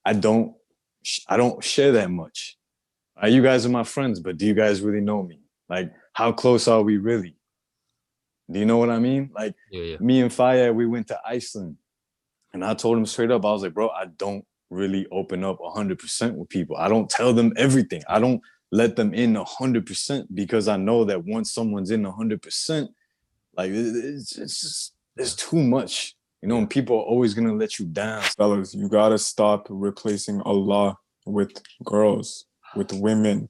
I don't share that much. You guys are my friends, but do you guys really know me? Like, how close are we really? Do you know what I mean? Like, Yeah. me and Faiya, we went to Iceland, and I told him straight up, I was like, bro, I don't really open up 100% with people. I don't tell them everything. I don't let them in 100% because I know that once someone's in 100%, like it's just it's too much, you know. Yeah. And people are always gonna let you down. Fellas, you gotta stop replacing Allah with girls, with women.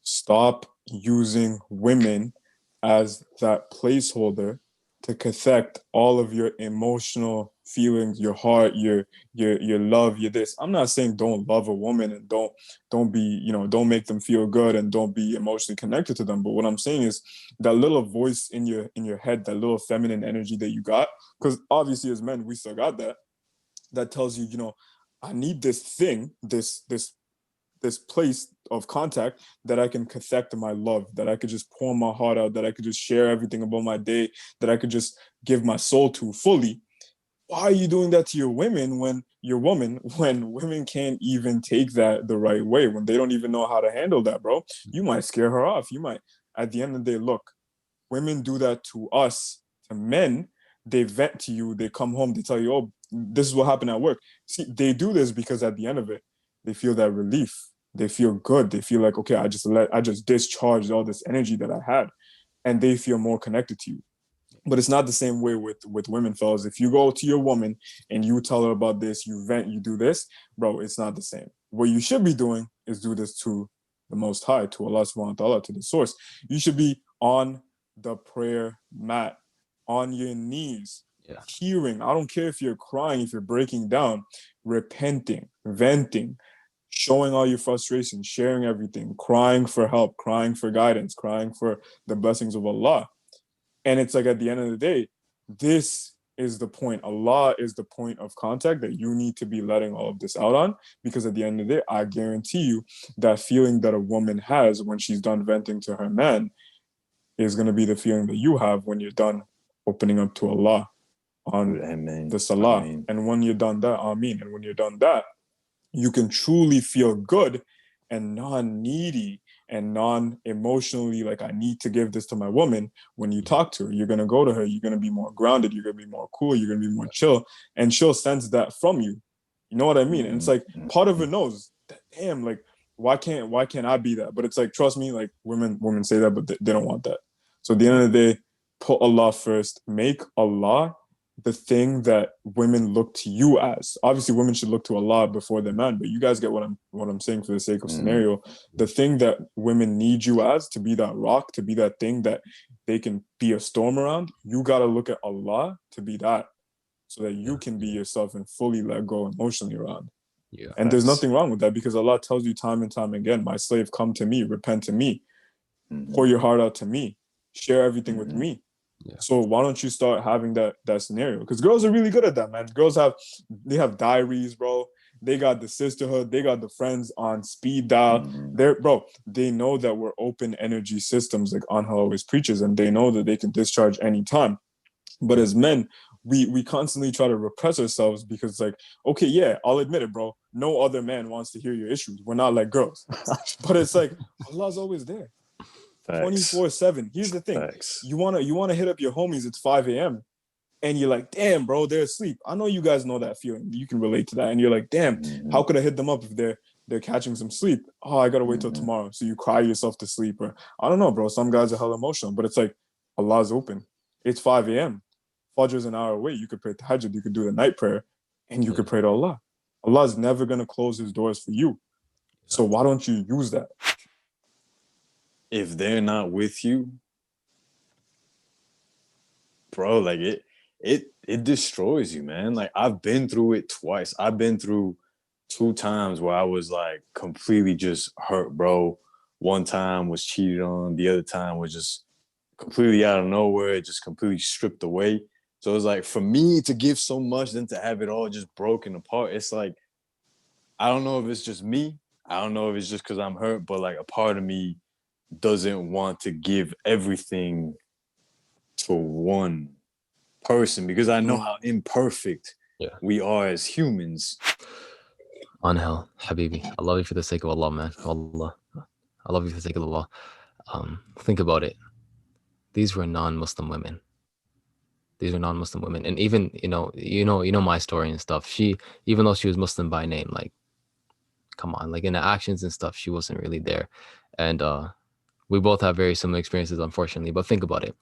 Stop using women as that placeholder to connect all of your emotional feelings, your heart, your love, your this. I'm not saying don't love a woman and don't be, don't make them feel good and don't be emotionally connected to them. But what I'm saying is that little voice in your head, that little feminine energy that you got, because obviously as men, we still got that tells you, I need this thing, this place of contact that I can connect my love, that I could just pour my heart out, that I could just share everything about my day, that I could just give my soul to fully. Why are you doing that to your women when women can't even take that the right way, when they don't even know how to handle that, bro? You might scare her off. You might, at the end of the day, look, women do that to us, to men. They vent to you, they come home, they tell you, oh, this is what happened at work. See, they do this because at the end of it, they feel that relief. They feel good. They feel like, okay, I just discharged all this energy that I had, and they feel more connected to you. But it's not the same way with women, fellas. If you go to your woman and you tell her about this, you vent, you do this, bro, it's not the same. What you should be doing is do this to the Most High, to Allah subhanahu wa ta'ala, to the source. You should be on the prayer mat, on your knees, hearing. I don't care if you're crying, if you're breaking down, repenting, venting, showing all your frustration, sharing everything, crying for help, crying for guidance, crying for the blessings of Allah. And it's like at the end of the day, this is the point. Allah is the point of contact that you need to be letting all of this out on. Because at the end of the day, I guarantee you that feeling that a woman has when she's done venting to her man is going to be the feeling that you have when you're done opening up to Allah on the salah. And when you're done that, Ameen. And when you're done that, you can truly feel good and non-needy and non-emotionally like, I need to give this to my woman. When you talk to her, you're going to go to her, you're going to be more grounded, you're going to be more cool, you're going to be more chill, and she'll sense that from you. You know what I mean? And it's like, part of her knows that, damn, like, why can't I be that? But it's like, trust me, like, women say that, but they don't want that. So at the end of the day, put Allah first, make Allah the thing that women look to you as. Obviously, women should look to Allah before their man, but you guys get what I'm saying for the sake of scenario. The thing that women need you as, to be that rock, to be that thing that they can be a storm around, you gotta look at Allah to be that, so that you can be yourself and fully let go emotionally around. Yeah. And there's nothing wrong with that, because Allah tells you time and time again, my slave, come to me, repent to me, pour your heart out to me, share everything with me. Yeah. So why don't you start having that scenario? Because girls are really good at that, man. Girls have diaries, bro. They got the sisterhood. They got the friends on speed dial. They know that we're open energy systems, like Anghel always preaches, and they know that they can discharge anytime. But as men, we constantly try to repress ourselves, because it's like, okay, yeah, I'll admit it, bro. No other man wants to hear your issues. We're not like girls. But it's like, Allah's always there. 24/7. Here's the thing. You wanna hit up your homies, it's 5 a.m. and you're like, damn, bro, they're asleep. I know you guys know that feeling. You can relate to that. And you're like, damn, how could I hit them up if they're catching some sleep? Oh, I gotta wait till tomorrow. So you cry yourself to sleep. Or I don't know, bro. Some guys are hella emotional, but it's like, Allah's open. It's 5 a.m. Fajr's an hour away. You could pray tahajjud, you could do the night prayer, and you could pray to Allah. Allah's never gonna close his doors for you. So why don't you use that? If they're not with you, bro, like it destroys you, man. Like, I've been through it twice. I've been through 2 times where I was like completely just hurt, bro. One time was cheated on, the other time was just completely out of nowhere, just completely stripped away. So it's like, for me to give so much, then to have it all just broken apart, it's like, I don't know if it's just me. I don't know if it's just because I'm hurt, but like, a part of me doesn't want to give everything to one person, because I know how imperfect we are as humans. Anghel, Habibi, I love you for the sake of Allah, man. Allah. I love you for the sake of Allah. Think about it. These were non-Muslim women. These are non-Muslim women. And even, you know my story and stuff. She, even though she was Muslim by name, like, come on, like in the actions and stuff, she wasn't really there. And we both have very similar experiences, unfortunately. But think about it.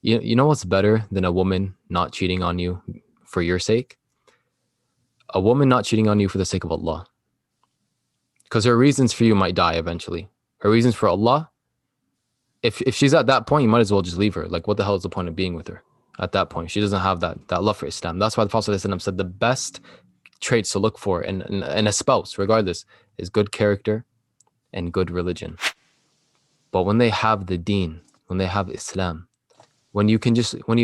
You know what's better than a woman not cheating on you for your sake? A woman not cheating on you for the sake of Allah. Because her reasons for you might die eventually. Her reasons for Allah, if she's at that point, you might as well just leave her. Like, what the hell is the point of being with her at that point? She doesn't have that love for Islam. That's why the Prophet ﷺ said the best traits to look for in a spouse, regardless, is good character and good religion. But when they have the deen, when they have Islam, when you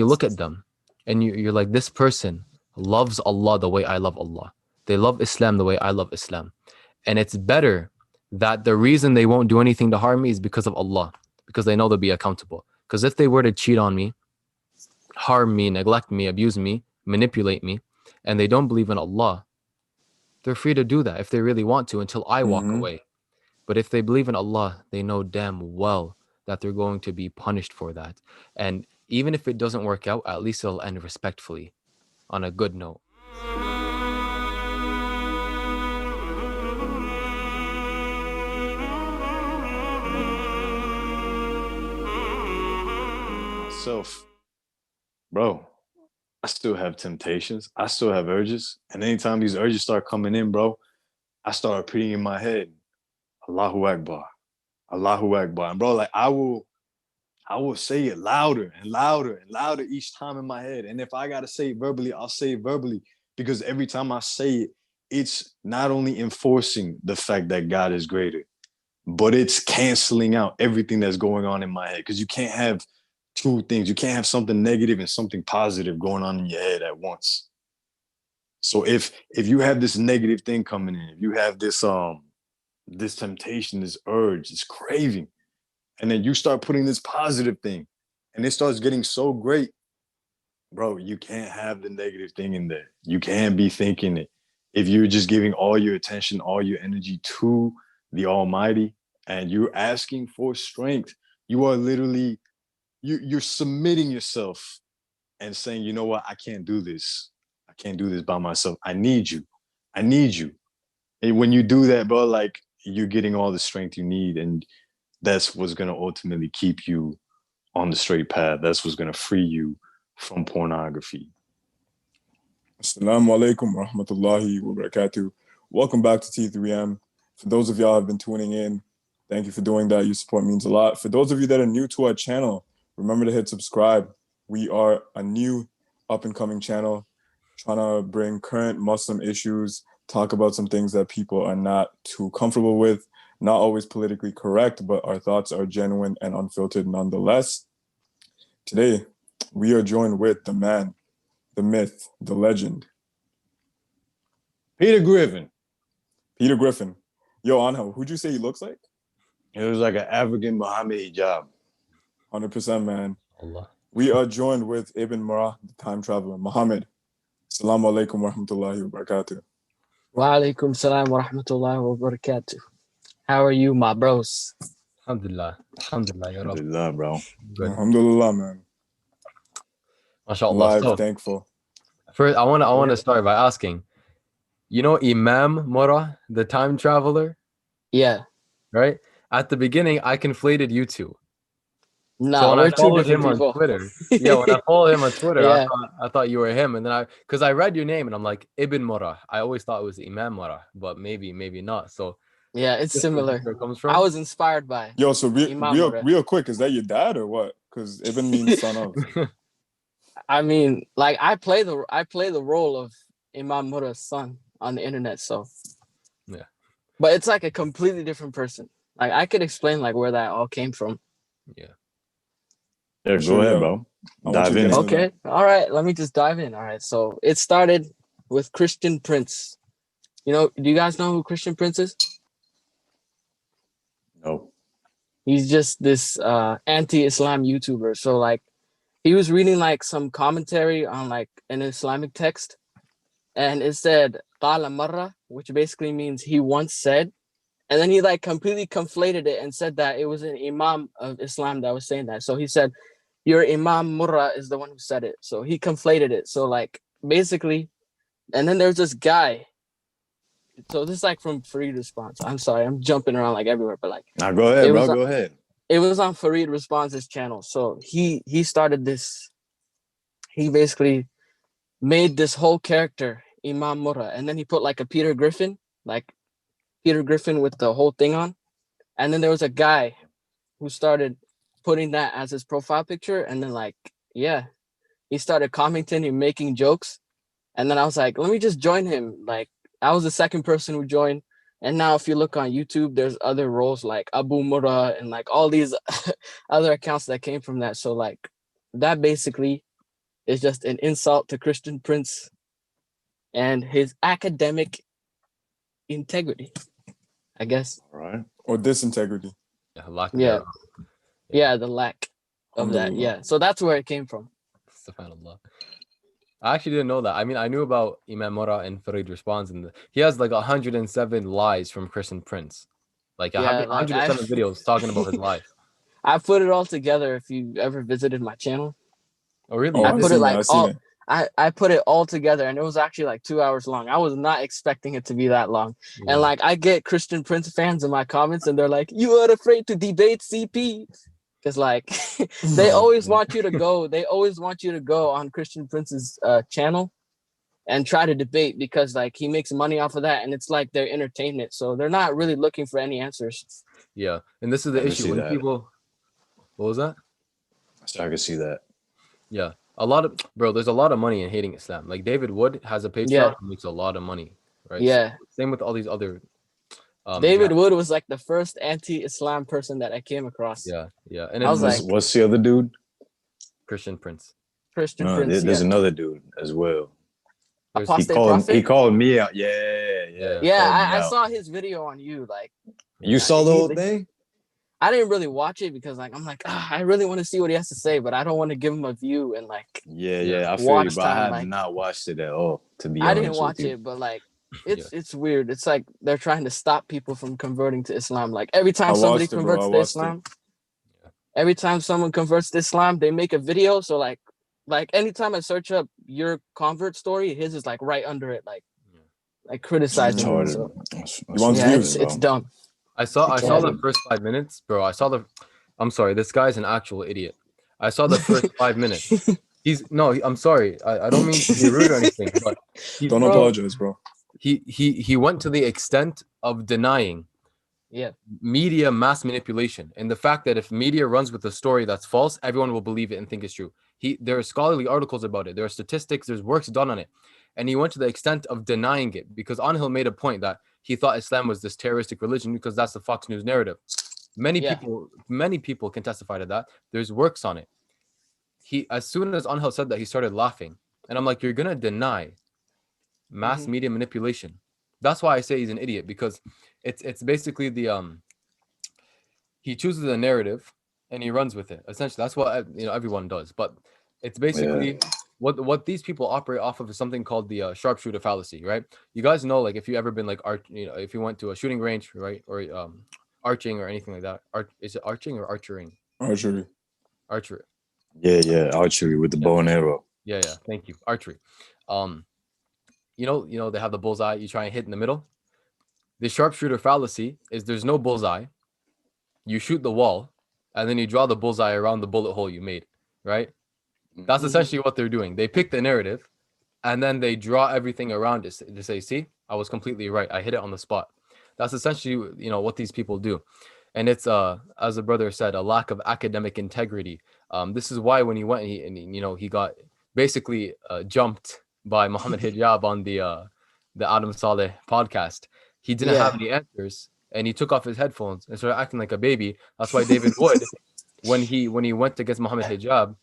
look at them and you're like, this person loves Allah the way I love Allah. They love Islam the way I love Islam. And it's better that the reason they won't do anything to harm me is because of Allah, because they know they'll be accountable. Because if they were to cheat on me, harm me, neglect me, abuse me, manipulate me, and they don't believe in Allah, they're free to do that if they really want to until I walk away. But if they believe in Allah, they know damn well that they're going to be punished for that. And even if it doesn't work out, at least it'll end respectfully on a good note. Myself, bro, I still have temptations. I still have urges. And anytime these urges start coming in, bro, I start repeating in my head, Allahu Akbar, Allahu Akbar. And bro, like I will say it louder and louder and louder each time in my head. And if I gotta say it verbally, I'll say it verbally, because every time I say it, it's not only enforcing the fact that God is greater, but it's canceling out everything that's going on in my head. Because you can't have two things. You can't have something negative and something positive going on in your head at once. So if you have this negative thing coming in, if you have this this temptation, this urge, this craving, and then you start putting this positive thing and it starts getting so great, bro, you can't have the negative thing in there. You can't be thinking it. If you're just giving all your attention, all your energy to the Almighty, and you're asking for strength, you are literally, you're submitting yourself and saying, you know what, I can't do this. I can't do this by myself. I need you. I need you. And when you do that, bro, like you're getting all the strength you need. And that's what's going to ultimately keep you on the straight path. That's what's going to free you from pornography. Assalamu alaikum wa rahmatullahi wa barakatuh. Welcome back to T3M. For those of y'all who have been tuning in, thank you for doing that. Your support means a lot. For those of you that are new to our channel, remember to hit subscribe. We are a new up-and-coming channel trying to bring current Muslim issues, talk about some things that people are not too comfortable with, not always politically correct, but our thoughts are genuine and unfiltered nonetheless. Today, we are joined with the man, the myth, the legend, Peter Griffin. Peter Griffin. Yo, Anghel, who'd you say he looks like? It was like an African Muhammad hijab. 100%, man. Allah. We are joined with Ibn Murrah, the time traveler. Muhammad, assalamu alaikum wa rahmatullahi wa barakatuh. Wa alaikum salam wa rahmatullahi wa barakatuh. How are you, my bros? Alhamdulillah. Alhamdulillah, ya Rabb. Alhamdulillah, bro. Good. Alhamdulillah, man. MashaAllah. Alive, So, thankful. first, I want to start by asking, you know Imam Murrah, the time traveler, Yeah. right? At the beginning, I conflated you two. Nah, So when we're I two followed different him people. on Twitter, when I followed him on Twitter, Yeah. I thought you were him, and then because I read your name and I'm like Ibn Murrah. I always thought it was Imam Murrah, but maybe not. So Yeah, it's this is similar. where it comes from. I was inspired by Yo, so Imam Murrah. real quick, is that your dad or what? Because Ibn means son of. I mean, like I play the role of Imam Murrah's son on the internet, so Yeah. But it's like a completely different person. Like I could explain like where that all came from. Yeah. Yeah, Sure, go ahead, yeah. bro. I want Dive you to in. get Okay. All right, let me just dive in. All right. So it started with Christian Prince. You know, do you guys know who Christian Prince is? No. He's just this anti-Islam YouTuber. So like he was reading like some commentary on like an Islamic text, and it said "Qala Murrah," which basically means he once said, and then he like completely conflated it and said that it was an Imam of Islam that was saying that. So he said, "Your Imam Murrah is the one who said it." So he conflated it. So like basically, and then there's this guy. So this is like from Farid Response. I'm sorry, I'm jumping around like everywhere, but like, Now go ahead, bro. Go ahead. It was on Farid Response's channel. So he started this. He basically made this whole character Imam Murrah, and then he put like a Peter Griffin with the whole thing on, and then there was a guy who started putting that as his profile picture, and then like he started commenting and making jokes, and then I was like, let me just join him. Like I was the second person who joined, and now if you look on YouTube, there's other roles like Abu Murrah and like all these other accounts that came from that. So like that basically is just an insult to Christian Prince and his academic integrity, I guess. All right. Or disintegrity. Yeah, lack of Yeah. thereof. Yeah, the lack of that. Yeah. So that's where it came from. Subhanallah. I actually didn't know that. I mean, I knew about Imam Murrah and Farid Response, and he has like 107 lies from Christian Prince. Like, I have 107 videos talking about his life. I put it all together if you ever visited my channel. Oh, really? Oh, I put it like all. it. I put it all together, and it was actually like 2 hours long. I was not expecting it to be that long. Yeah. And like I get Christian Prince fans in my comments, and they're like, "You are afraid to debate CP," because like they always want you to go. They always want you to go on Christian Prince's channel and try to debate, because like he makes money off of that, and it's like their entertainment. So they're not really looking for any answers. Yeah, and this is the issue when people. What was that? So I can see that. Yeah. There's a lot of money in hating Islam. Like David Wood has a Patreon and makes a lot of money, right? Yeah. So, same with all these other. David Wood was like the first anti-Islam person that I came across. Yeah, yeah. And I was like, what's the other dude? Christian Prince. Christian Prince. There's another dude as well. Apostate he called me out. Yeah. I saw his video on you. Like, you saw the whole thing? I didn't really watch it because like I'm like, I really want to see what he has to say, but I don't want to give him a view and like I feel you, but I have not watched it at all, to be honest. I didn't watch it, but like it's weird. It's like they're trying to stop people from converting to Islam. Like every time somebody converts to Islam, every time someone converts to Islam, they make a video. So like anytime I search up your convert story, his is like right under it, like criticizing him. So, it's dumb. I saw the first 5 minutes, bro. I'm sorry, this guy's an actual idiot. I saw the first 5 minutes. I'm sorry. I don't mean to be rude or anything, but don't apologize, bro. He went to the extent of denying media mass manipulation, and the fact that if media runs with a story that's false, everyone will believe it and think it's true. There are scholarly articles about it. There are statistics. There's works done on it. And he went to the extent of denying it because Anghel made a point that he thought Islam was this terroristic religion because that's the Fox News narrative. Many people can testify to that. There's works on it. As soon as Anghel said that, he started laughing. And I'm like, you're going to deny mass media manipulation. That's why I say he's an idiot, because it's basically he chooses a narrative and he runs with it. Essentially, that's what everyone does. But it's basically what these people operate off of is something called the sharpshooter fallacy, right? You guys know, like if you ever been like if you went to a shooting range, right, or arching or anything like that. Is it arching or archering? Archery. Yeah, archery with the bow and arrow. Yeah. Thank you. Archery. They have the bullseye. You try and hit in the middle. The sharpshooter fallacy is there's no bullseye. You shoot the wall, and then you draw the bullseye around the bullet hole you made, right? That's essentially what they're doing. They pick the narrative, and then they draw everything around it to say, see, I was completely right. I hit it on the spot. That's essentially, what these people do. And it's, as the brother said, a lack of academic integrity. This is why when he went, he got basically jumped by Muhammad Hijab on the Adam Saleh podcast. He didn't have any answers, and he took off his headphones and started acting like a baby. That's why David Wood, when he went against Muhammad Hijab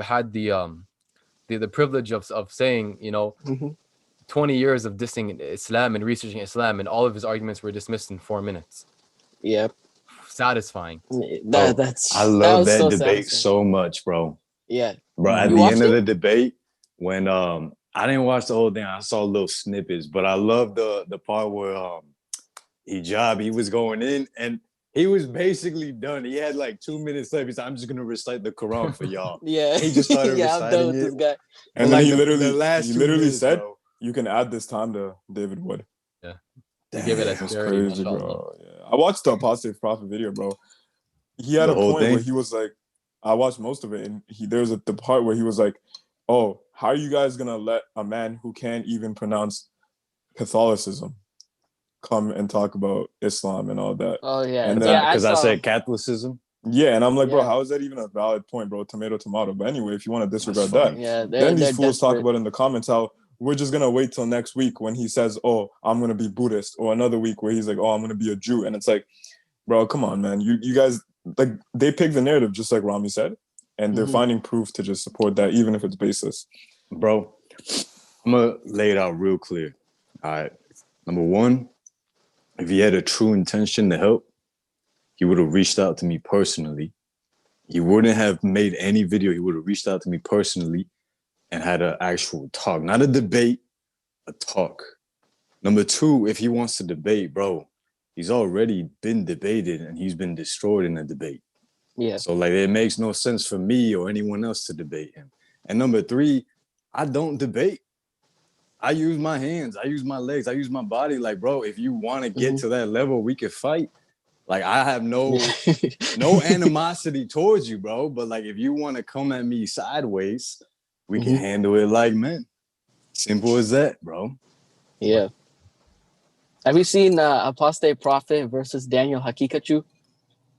had the privilege of saying, 20 years of dissing Islam and researching Islam, and all of his arguments were dismissed in 4 minutes. Yep. Satisfying. I love that debate so much, bro. Yeah. Bro, at the end of the debate, when I didn't watch the whole thing. I saw little snippets, but I love the part where Hijab, he was going in and he was basically done. He had like 2 minutes left. He said, I'm just gonna recite the Quran for y'all. Yeah. He just started yeah, I'm done reciting with this it. guy. And But then like he last 2 literally minutes, said, bro. you can add this time to David Wood. Yeah. You give it a Damn, It's charity, crazy, mashallah. bro. Yeah. I watched the Apostate Prophet video, bro. He had The a whole point where thing? he was like, I watched most of it, and there's the part where he was like, oh, how are you guys gonna let a man who can't even pronounce Catholicism come and talk about Islam and all that? Oh yeah. And Yeah, then I Because I saw. said Catholicism. yeah, and I'm like, bro, Yeah. how is that even a valid point, bro? Tomato, tomato. But anyway, if you want to disregard That's that, funny. Yeah, then these they're fools talk desperate. about in the comments how we're just gonna wait till next week when he says, oh, I'm gonna be Buddhist, or another week where he's like, oh, I'm gonna be a Jew. And it's like, bro, come on, man. You guys, like, they pick the narrative just like Rami said, and they're Mhm. finding proof to just support that, even if it's baseless. Bro, I'm gonna lay it out real clear. All right. Number one, if he had a true intention to help, he would have reached out to me personally. He wouldn't have made any video. He would have reached out to me personally and had an actual talk, not a debate, a talk. Number two, if he wants to debate, bro, he's already been debated and he's been destroyed in a debate. Yeah. So like it makes no sense for me or anyone else to debate him. And number three, I don't debate. I use my hands, I use my legs, I use my body. Like, bro, if you want to get to that level, we could fight. Like, I have no animosity towards you, bro. But like, if you want to come at me sideways, we can handle it like men. Simple as that, bro. Yeah. Have you seen Apostate Prophet versus Daniel Hakikachu?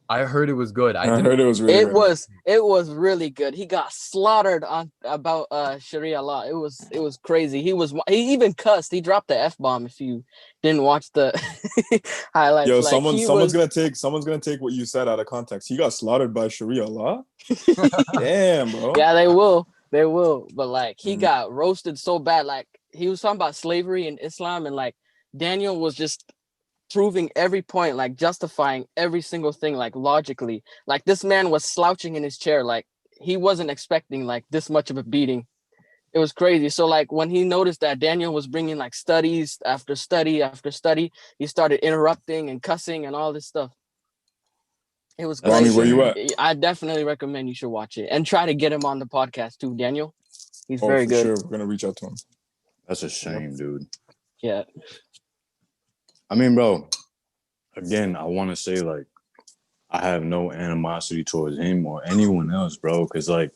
I heard it was good. I heard it was really It good. was really good. He got slaughtered on about Sharia law. It was crazy. He even cussed. He dropped the F-bomb if you didn't watch the highlights. Yo, like someone's gonna take what you said out of context. He got slaughtered by Sharia law. Damn, bro. Yeah, they will. But like he got roasted so bad. Like he was talking about slavery in Islam, and like Daniel was just proving every point, like justifying every single thing, like logically. Like this man was slouching in his chair, like he wasn't expecting like this much of a beating. It was crazy. So like when he noticed that Daniel was bringing like studies after study after study, he started interrupting and cussing and all this stuff. It was Rami, crazy. where you at? I definitely recommend you should watch it and try to get him on the podcast too, Daniel. He's Oh, very for good. sure. We're gonna reach out to him. That's a shame, dude. Yeah. I mean, bro, again, I want to say, like, I have no animosity towards him or anyone else, bro, because, like,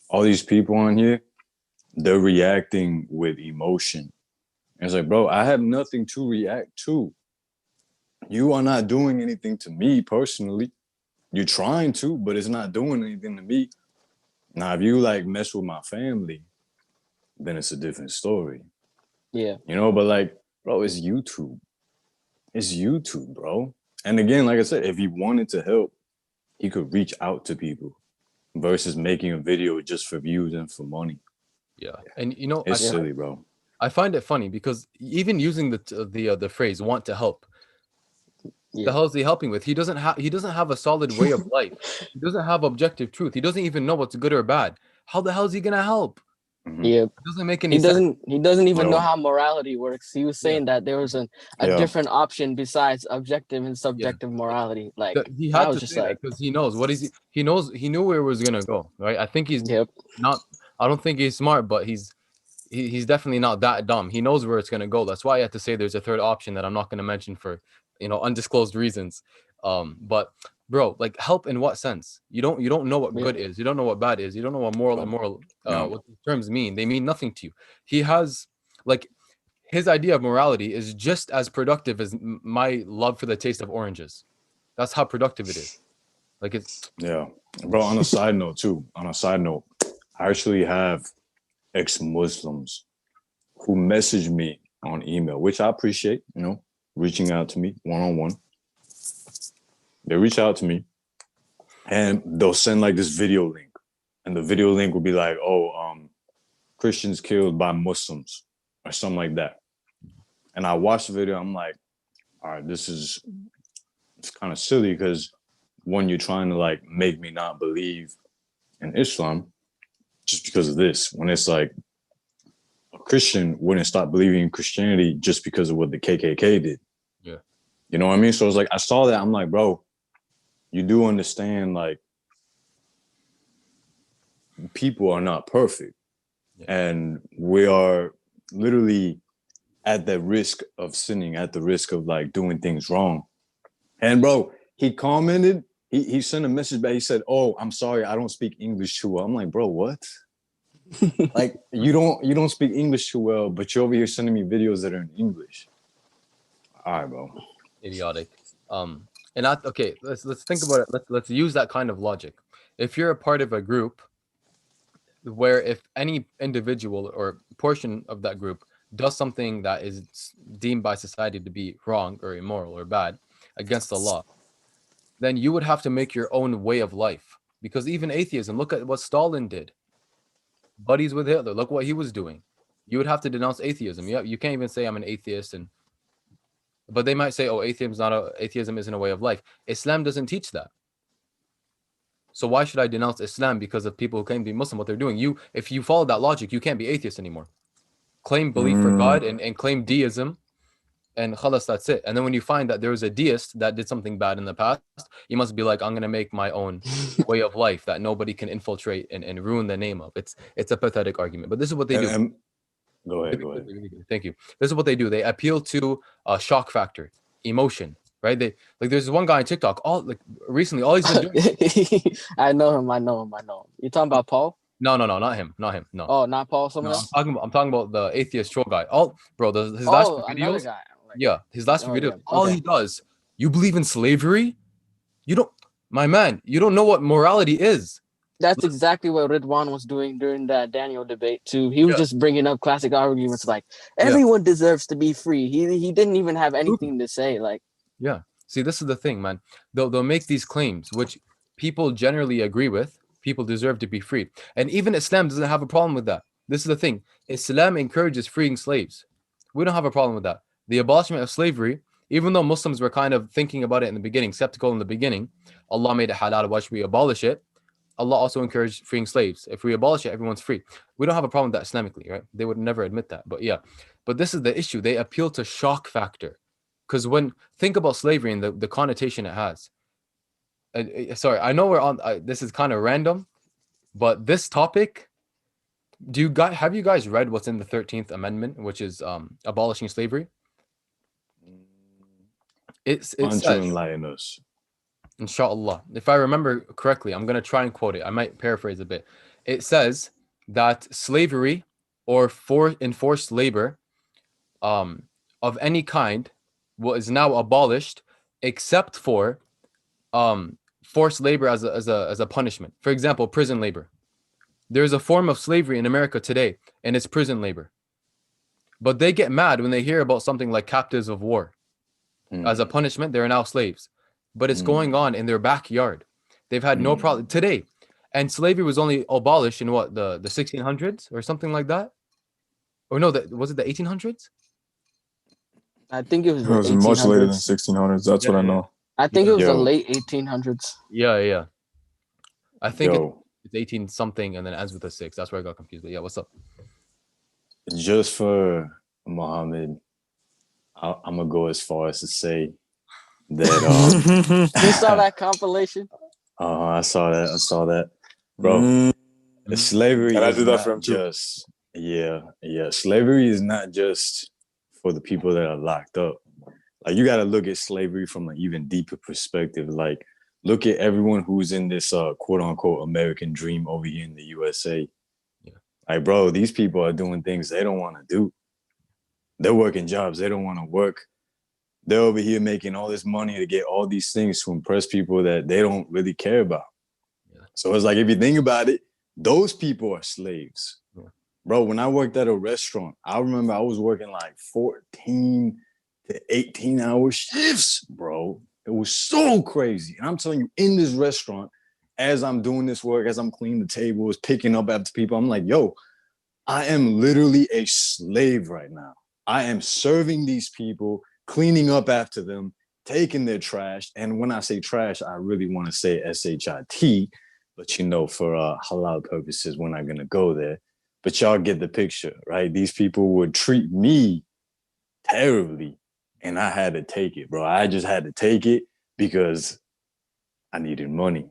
all these people on here, they're reacting with emotion. And it's like, bro, I have nothing to react to. You are not doing anything to me personally. You're trying to, but it's not doing anything to me. Now, if you, like, mess with my family, then it's a different story. Yeah. You know, but, like, bro, it's YouTube. It's YouTube, bro. And again, like I said, if he wanted to help, he could reach out to people versus making a video just for views and for money. Yeah, and you know, It's silly, bro. I find it funny because even using the phrase "want to help," the hell is he helping with? He doesn't have a solid way of life. He doesn't have objective truth. He doesn't even know what's good or bad. How the hell is he gonna help? Yeah. It doesn't make any sense. He doesn't even know Yo. how morality works. He was saying that there was a Yeah. different option besides objective and subjective morality. Like He I had was to just say like, that because he knows what is he. He knew where it was gonna go. Right. I think he's not. I don't think he's smart, but he's definitely not that dumb. He knows where it's gonna go. That's why I had to say there's a third option that I'm not gonna mention for undisclosed reasons. But bro, like help in what sense? You don't know what good is. You don't know what bad is. You don't know what moral and immoral what the terms mean. They mean nothing to you. He has like his idea of morality is just as productive as my love for the taste of oranges. That's how productive it is. Like it's bro. On a side note, I actually have ex-Muslims who message me on email, which I appreciate. Reaching out to me one-on-one. They reach out to me and they'll send like this video link. And the video link will be like, Christians killed by Muslims or something like that. And I watched the video. I'm like, all right, it's kind of silly because one, you're trying to like make me not believe in Islam just because of this. When it's like a Christian wouldn't stop believing in Christianity just because of what the KKK did. Yeah. You know what I mean? So it's like, I saw that. I'm like, bro, you do understand, like, people are not perfect. Yeah. And we are literally at the risk of sinning, at the risk of like doing things wrong. And bro, he commented, he sent a message back. He said, "Oh, I'm sorry, I don't speak English too well." I'm like, bro, what? Like, you don't speak English too well, but you're over here sending me videos that are in English. All right, bro. Idiotic. And okay, let's think about it. Let's use that kind of logic. If you're a part of a group where if any individual or portion of that group does something that is deemed by society to be wrong or immoral or bad against the law, then you would have to make your own way of life. Because even atheism, look at what Stalin did. Buddies with Hitler, look what he was doing. You would have to denounce atheism. You can't even say I'm an atheist, but they might say, oh, atheism isn't a way of life. Islam doesn't teach that. So why should I denounce Islam because of people who claim to be Muslim, what they're doing? If you follow that logic, you can't be atheist anymore. Claim belief for God and claim deism, and khalas, that's it. And then when you find that there was a deist that did something bad in the past, you must be like, I'm going to make my own way of life that nobody can infiltrate and ruin the name of. It's a pathetic argument, but this is what they do. Go ahead. Thank you. This is what they do. They appeal to a shock factor, emotion, right? They like. There's one guy on TikTok. Recently, all he's been doing. I know him. You talking about Paul? No, not him. No. Oh, not Paul. Someone else. I'm talking about the atheist troll guy. His last videos. Guy. His last videos. Yeah. All he does. You believe in slavery? You don't, my man. You don't know what morality is. That's exactly what Ridwan was doing during that Daniel debate too. He was just bringing up classic arguments like everyone deserves to be free. He didn't even have anything to say. Like, yeah. See, this is the thing, man. They'll make these claims, which people generally agree with. People deserve to be free, and even Islam doesn't have a problem with that. This is the thing. Islam encourages freeing slaves. We don't have a problem with that. The abolishment of slavery, even though Muslims were kind of thinking about it in the beginning, skeptical in the beginning, Allah made it halal. Why should we abolish it? Allah also encouraged freeing slaves. If we abolish it, everyone's free. We don't have a problem with that Islamically, right? They would never admit that. But this is the issue. They appeal to shock factor. Because think about slavery and the connotation it has. Sorry, I know we're on, this is kind of random, but this topic, have you guys read what's in the 13th Amendment, which is abolishing slavery? It says, enlighten us. Inshallah, if I remember correctly, I'm going to try and quote it. I might paraphrase a bit. It says that slavery or enforced labor of any kind is now abolished except for forced labor as a punishment. For example, prison labor. There's a form of slavery in America today, and it's prison labor. But they get mad when they hear about something like captives of war. As a punishment, they're now slaves. But it's going on in their backyard. They've had no problem today. And slavery was only abolished in what, the 1600s or something like that? Or no, was it the 1800s? I think it was much later than 1600s. That's what I know. I think it was the late 1800s. Yeah. I think it's 18 something and then ends with a 6. That's where I got confused. But yeah, what's up? Just for Muhammad, I'm gonna go as far as to say that you saw that compilation? I saw that, bro. Slavery. And I did that for him too. Slavery is not just for the people that are locked up. Like, you got to look at slavery from an even deeper perspective. Like, look at everyone who's in this quote unquote American dream over here in the USA. Yeah. Like, bro, these people are doing things they don't want to do. They're working jobs they don't want to work. They're over here making all this money to get all these things to impress people that they don't really care about. Yeah. So it's like, if you think about it, those people are slaves. Yeah. Bro, when I worked at a restaurant, I remember I was working like 14 to 18-hour shifts, bro. It was so crazy. And I'm telling you, in this restaurant, as I'm doing this work, as I'm cleaning the tables, picking up after people, I'm like, yo, I am literally a slave right now. I am serving these people, cleaning up after them, taking their trash. And when I say trash, I really want to say SHIT, but for halal purposes, we're not going to go there. But y'all get the picture, right? These people would treat me terribly, and I had to take it, bro. I just had to take it because I needed money.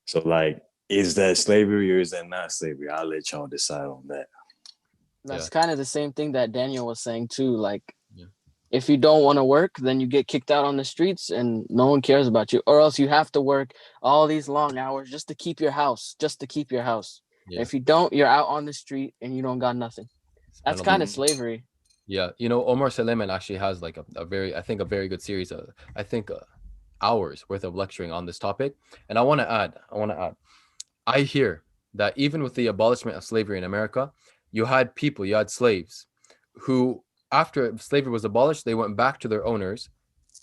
So, like, is that slavery or is that not slavery? I'll let y'all decide on that. That's kind of the same thing that Daniel was saying too. Like, Yeah. if you don't want to work, then you get kicked out on the streets and no one cares about you. Or else you have to work all these long hours just to keep your house, Yeah. If you don't, you're out on the street and you don't got nothing. That's kind of slavery. Yeah, you know, Omar Suleiman actually has like a very, I think, a very good series of, I think, hours worth of lecturing on this topic. And I want to add, I hear that even with the abolishment of slavery in America, you had slaves who, after slavery was abolished, they went back to their owners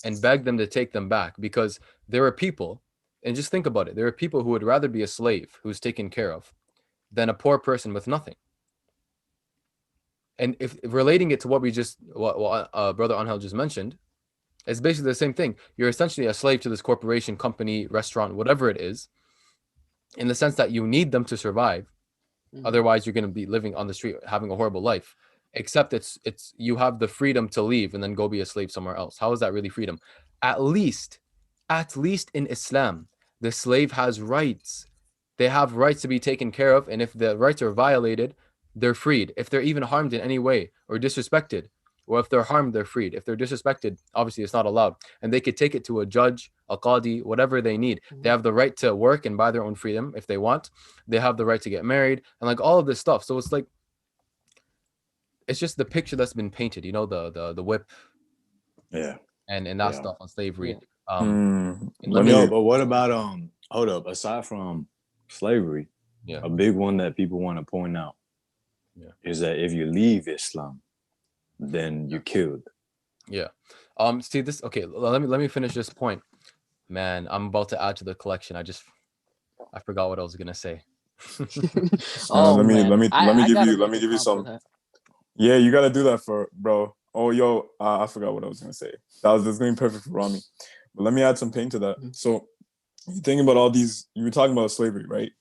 and begged them to take them back, because there were people, and just think about it, there are people who would rather be a slave who's taken care of than a poor person with nothing. And if relating it to what Brother Angel just mentioned, it's basically the same thing. You're essentially a slave to this corporation, company, restaurant, whatever it is, in the sense that you need them to survive. Otherwise, you're going to be living on the street, having a horrible life. Except it's you have the freedom to leave and then go be a slave somewhere else. How is that really freedom? At least in Islam, the slave has rights. They have rights to be taken care of, and if the rights are violated, they're freed. If they're even harmed in any way or disrespected, or if they're harmed, they're freed. If they're disrespected, obviously it's not allowed. And they could take it to a judge, a qadi, whatever they need. They have the right to work and buy their own freedom if they want. They have the right to get married and like all of this stuff. So it's like, it's just the picture that's been painted, you know, the whip, and that stuff on slavery. But what about hold up, aside from slavery, a big one that people want to point out is that if you leave Islam, then you're killed. See this, okay, let me finish this point, man. I'm about to add to the collection. I forgot what I was gonna say. Let me give you some. Yeah, you gotta do that for bro. Oh, yo, I forgot what I was gonna say. That's gonna be perfect for Rami. But let me add some pain to that. So you think about all these. You were talking about slavery, right?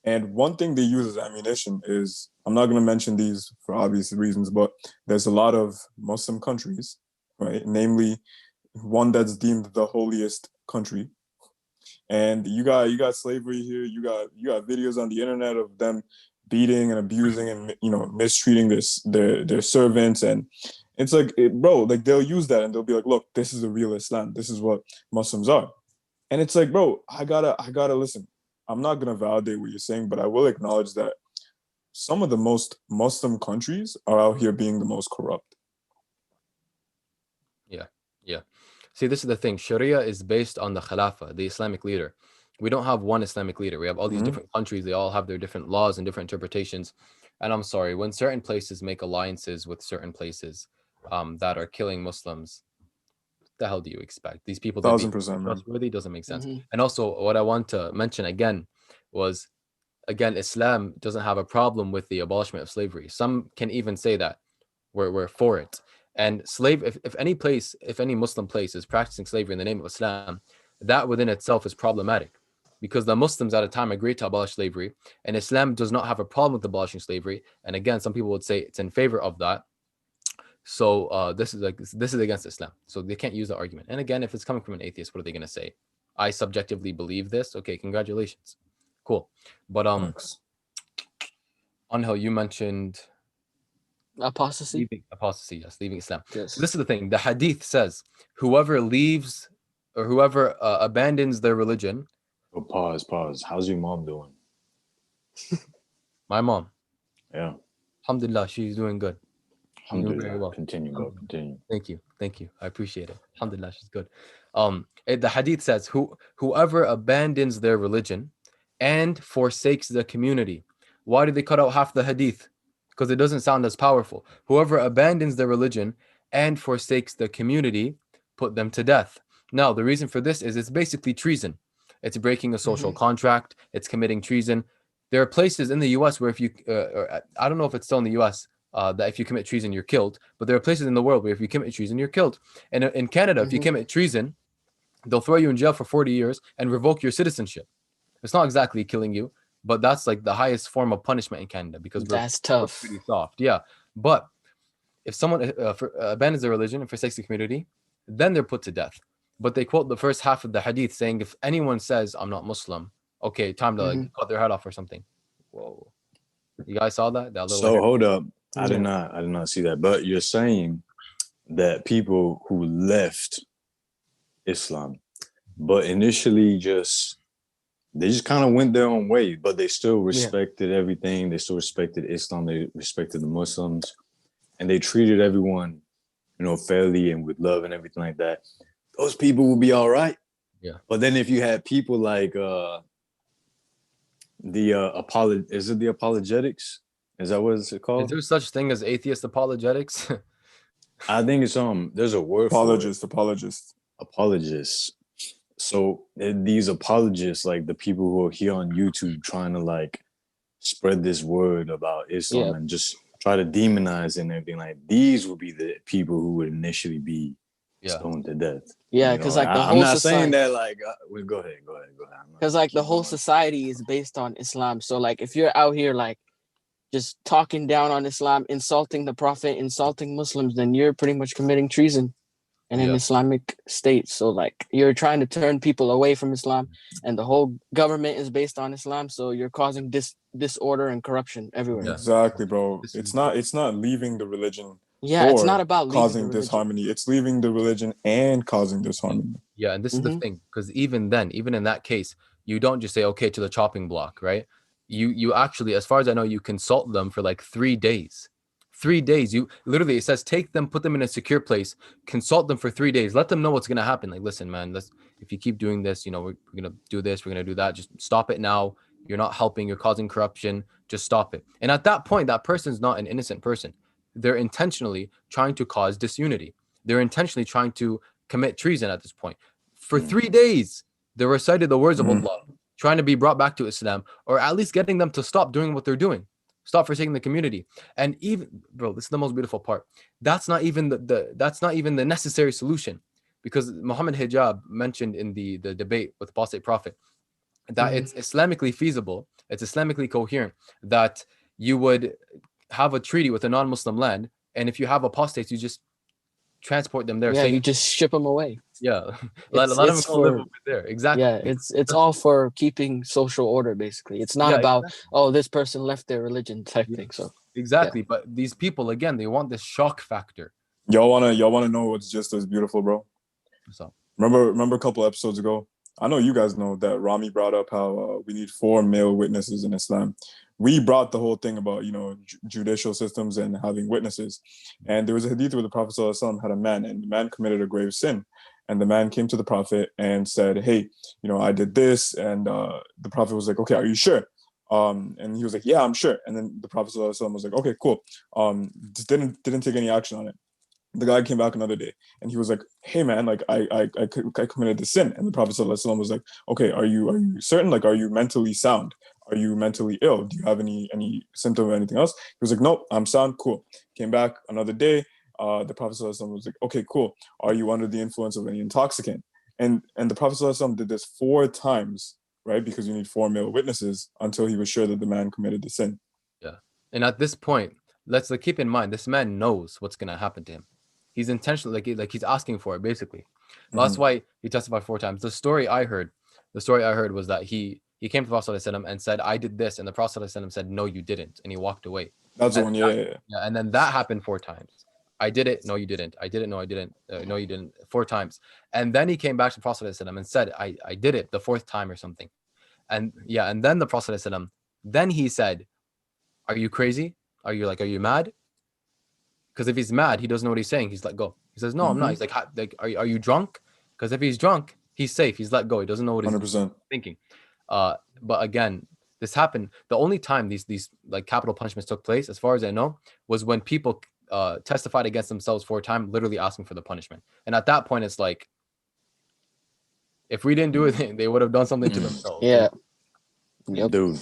And one thing they use as ammunition is, I'm not gonna mention these for obvious reasons, but there's a lot of Muslim countries, right? Namely, one that's deemed the holiest country. And you got slavery here. You got videos on the internet of them beating and abusing and mistreating their servants, and it's like bro, like they'll use that and they'll be like, look, this is a real Islam. This is what Muslims are. And it's like, bro, I gotta listen. I'm not gonna validate what you're saying, but I will acknowledge that some of the most Muslim countries are out here being the most corrupt. Yeah. See, this is the thing. Sharia is based on the Khalifa, the Islamic leader. We don't have one Islamic leader. We have all these different countries. They all have their different laws and different interpretations. And I'm sorry, when certain places make alliances with certain places that are killing Muslims, what the hell do you expect? These people that 1000%, trustworthy doesn't make sense. And also, what I want to mention again was, Islam doesn't have a problem with the abolishment of slavery. Some can even say that we're for it. And if any Muslim place is practicing slavery in the name of Islam, that within itself is problematic, because the Muslims at a time agreed to abolish slavery, and Islam does not have a problem with abolishing slavery. And again, some people would say it's in favor of that. So this is against Islam. So they can't use the argument. And again, if it's coming from an atheist, what are they going to say? I subjectively believe this. Okay, congratulations, cool. But Angel, you mentioned apostasy. Leaving Islam. Yes. So this is the thing. The hadith says, whoever leaves or whoever abandons their religion. Oh, pause. How's your mom doing? My mom. Yeah. Alhamdulillah, she's doing good. She's doing very well. Continue, bro. Continue. Thank you. I appreciate it. Alhamdulillah, she's good. The hadith says, whoever abandons their religion and forsakes the community. Why did they cut out half the hadith? Because it doesn't sound as powerful. Whoever abandons their religion and forsakes the community, put them to death. Now, the reason for this is it's basically treason. It's breaking a social contract. It's committing treason. There are places in the U.S. where if you, I don't know if it's still in the U.S., that if you commit treason, you're killed. But there are places in the world where if you commit treason, you're killed. And in Canada, if you commit treason, they'll throw you in jail for 40 years and revoke your citizenship. It's not exactly killing you. but that's like the highest form of punishment in Canada because That's we're tough. pretty soft. Yeah, but if someone abandons their religion and forsakes the community, then they're put to death. But they quote the first half of the hadith saying, if anyone says I'm not Muslim, okay, time to like cut their head off or something. Whoa, you guys saw that? That little So hair. hold up, I did Yeah. not see that. But you're saying that people who left Islam, but initially they just kind of went their own way, but they still respected everything. They still respected Islam. They respected the Muslims, and they treated everyone, fairly and with love and everything like that. Those people will be all right. Yeah. But then if you had people like is it the apologetics? Is that what it's called? Is there such thing as atheist apologetics? I think it's there's a word for it. Apologists. So these apologists, like the people who are here on YouTube trying to like spread this word about Islam and just try to demonize it and everything, like these would be the people who would initially be stoned to death. Yeah, because like the whole I'm not society, saying that like go ahead. Because like the whole society is based on Islam. So like if you're out here like just talking down on Islam, insulting the Prophet, insulting Muslims, then you're pretty much committing treason in an Islamic state. So like you're trying to turn people away from Islam, and the whole government is based on Islam. So you're causing disorder and corruption everywhere. Yeah. Exactly, bro. It's not leaving the religion. Yeah, it's not about causing disharmony. It's leaving the religion and causing disharmony. Yeah, and this is the thing, because even in that case, you don't just say okay to the chopping block, right? You actually, as far as I know, you consult them for like 3 days. 3 days. You literally, it says take them, put them in a secure place, consult them for 3 days, let them know what's gonna happen. Like, listen, man, if you keep doing this, we're gonna do this, we're gonna do that. Just stop it now. You're not helping. You're causing corruption. Just stop it. And at that point, that person's not an innocent person. They're intentionally trying to cause disunity. They're intentionally trying to commit treason at this point. For 3 days, they recited the words of Allah, trying to be brought back to Islam, or at least getting them to stop doing what they're doing. Stop forsaking the community. And even, bro, this is the most beautiful part. That's not even the necessary solution, because Muhammad Hijab mentioned in the debate with the Apostate Prophet that it's Islamically feasible, it's Islamically coherent that you would have a treaty with a non-Muslim land, and if you have apostates, you just transport them there. Yeah, you just ship them away. Yeah, let them go live over there. Exactly. Yeah, it's all for keeping social order. Basically, it's not about this person left their religion type thing. So exactly, but these people again, they want this shock factor. Y'all wanna know what's just as beautiful, bro? So remember a couple episodes ago, I know you guys know that Rami brought up how we need 4 male witnesses in Islam. We brought the whole thing about, judicial systems and having witnesses. And there was a hadith where the Prophet ﷺ had a man, and the man committed a grave sin. And the man came to the Prophet and said, hey, I did this. And the Prophet was like, okay, are you sure? And he was like, yeah, I'm sure. And then the Prophet ﷺ was like, okay, cool. Just didn't take any action on it. The guy came back another day and he was like, hey man, like I committed the sin. And the Prophet ﷺ was like, okay, are you certain? Like, are you mentally sound? Are you mentally ill? Do you have any symptom or anything else? He was like, nope, I'm sound. Cool. Came back another day. The Prophet ﷺ was like, okay, cool. Are you under the influence of any intoxicant? And the Prophet ﷺ did this 4 times, right? Because you need 4 male witnesses until he was sure that the man committed the sin. Yeah. And at this point, let's keep in mind, this man knows what's going to happen to him. He's intentionally, like he's asking for it, basically. Well, that's why he testified 4 times. The story I heard was that he came to the Prophet ﷺ and said, I did this. And the Prophet ﷺ said, no, you didn't. And he walked away. That's the one, yeah. And then that happened 4 times. I did it. No, you didn't. I did it. No, I didn't. No, you didn't. 4 times. And then he came back to the Prophet ﷺ and said, I did it the 4th time or something. And then the Prophet ﷺ, then he said, are you crazy? Are you mad? Because if he's mad, he doesn't know what he's saying. He's let go. He says, no, I'm not. He's like, are you drunk? Because if he's drunk, he's safe. He's let go. He doesn't know what he's 100%. thinking. But again, this happened. The only time these like capital punishments took place, as far as I know, was when people testified against themselves 4 times, literally asking for the punishment. And at that point, it's like, if we didn't do it, they would have done something to themselves. Yeah. Yep. Dude.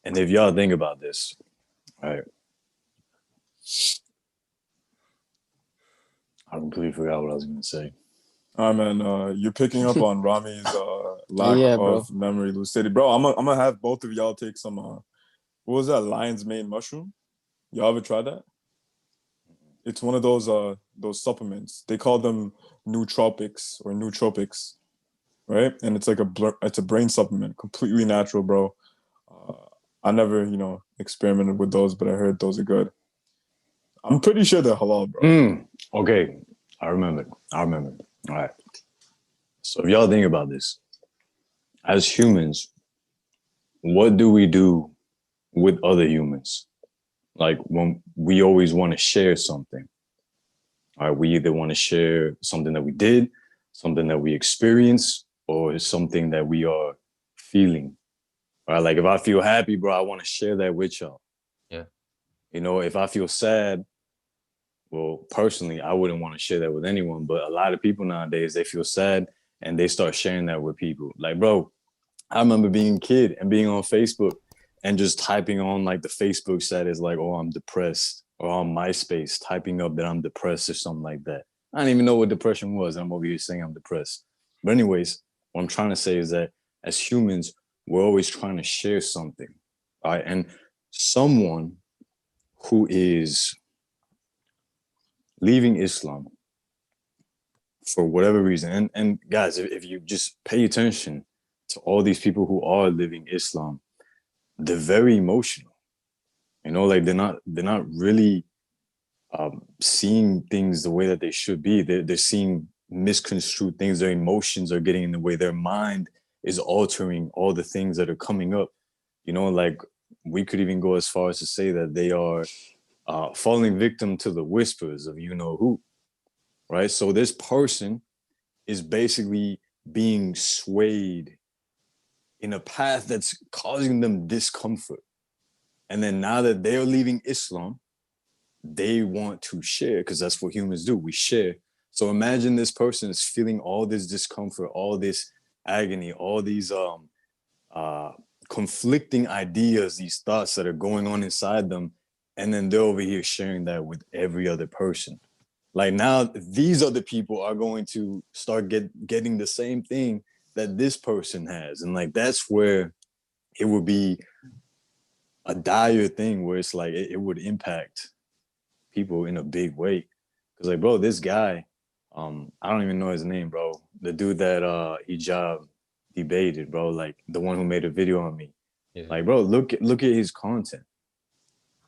And if y'all think about this, right? I completely forgot what I was going to say. Man, you're picking up on Rami's lack Yeah, bro. of memory lucidity, bro. I'm gonna have both of y'all take some. What was that? Lion's mane mushroom. Y'all ever tried that? It's one of those supplements. They call them nootropics or nootropics, right? And it's like it's a brain supplement, completely natural, bro. I never, experimented with those, but I heard those are good. I'm pretty sure they're halal, bro. Okay, I remember. All right. So if y'all think about this, as humans, what do we do with other humans? Like when we always want to share something. All right, we either want to share something that we did, something that we experienced, or something that we are feeling. All right, like if I feel happy, bro, I want to share that with y'all. Yeah. If I feel sad, well, personally, I wouldn't want to share that with anyone. But a lot of people nowadays, they feel sad and they start sharing that with people. Like, bro, I remember being a kid and being on Facebook and just typing on like the Facebook status, like, oh, I'm depressed, or on MySpace, typing up that I'm depressed or something like that. I didn't even know what depression was. I'm over here saying I'm depressed. But anyways, what I'm trying to say is that as humans, we're always trying to share something. All right. And someone who is leaving Islam for whatever reason, and guys, if you just pay attention to all these people who are living Islam, they're very emotional. Like they're not really seeing things the way that they should be. They're seeing misconstrued things. Their emotions are getting in the way. Their mind is altering all the things that are coming up. Like we could even go as far as to say that they are falling victim to the whispers of who, right? So this person is basically being swayed in a path that's causing them discomfort. And then now that they're leaving Islam, they want to share, because that's what humans do. We share. So imagine this person is feeling all this discomfort, all this agony, all these conflicting ideas, these thoughts that are going on inside them. And then they're over here sharing that with every other person. Like now, these other people are going to start getting the same thing that this person has. And like, that's where it would be a dire thing, where it's like, it would impact people in a big way. Because like, bro, this guy, I don't even know his name, bro. The dude that Hijab debated, bro, like the one who made a video on me. Yeah. Like, bro, look at his content.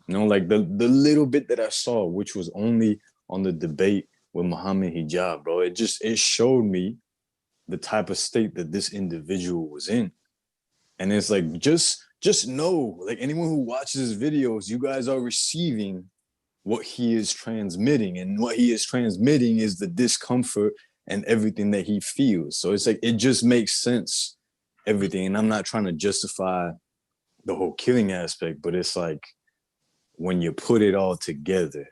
Like the little bit that I saw, which was only on the debate with Muhammad Hijab, bro, it showed me the type of state that this individual was in. And it's like, just know, like anyone who watches his videos, you guys are receiving what he is transmitting, and what he is transmitting is the discomfort and everything that he feels. So it's like, it just makes sense, everything. And I'm not trying to justify the whole killing aspect, but it's like, when you put it all together,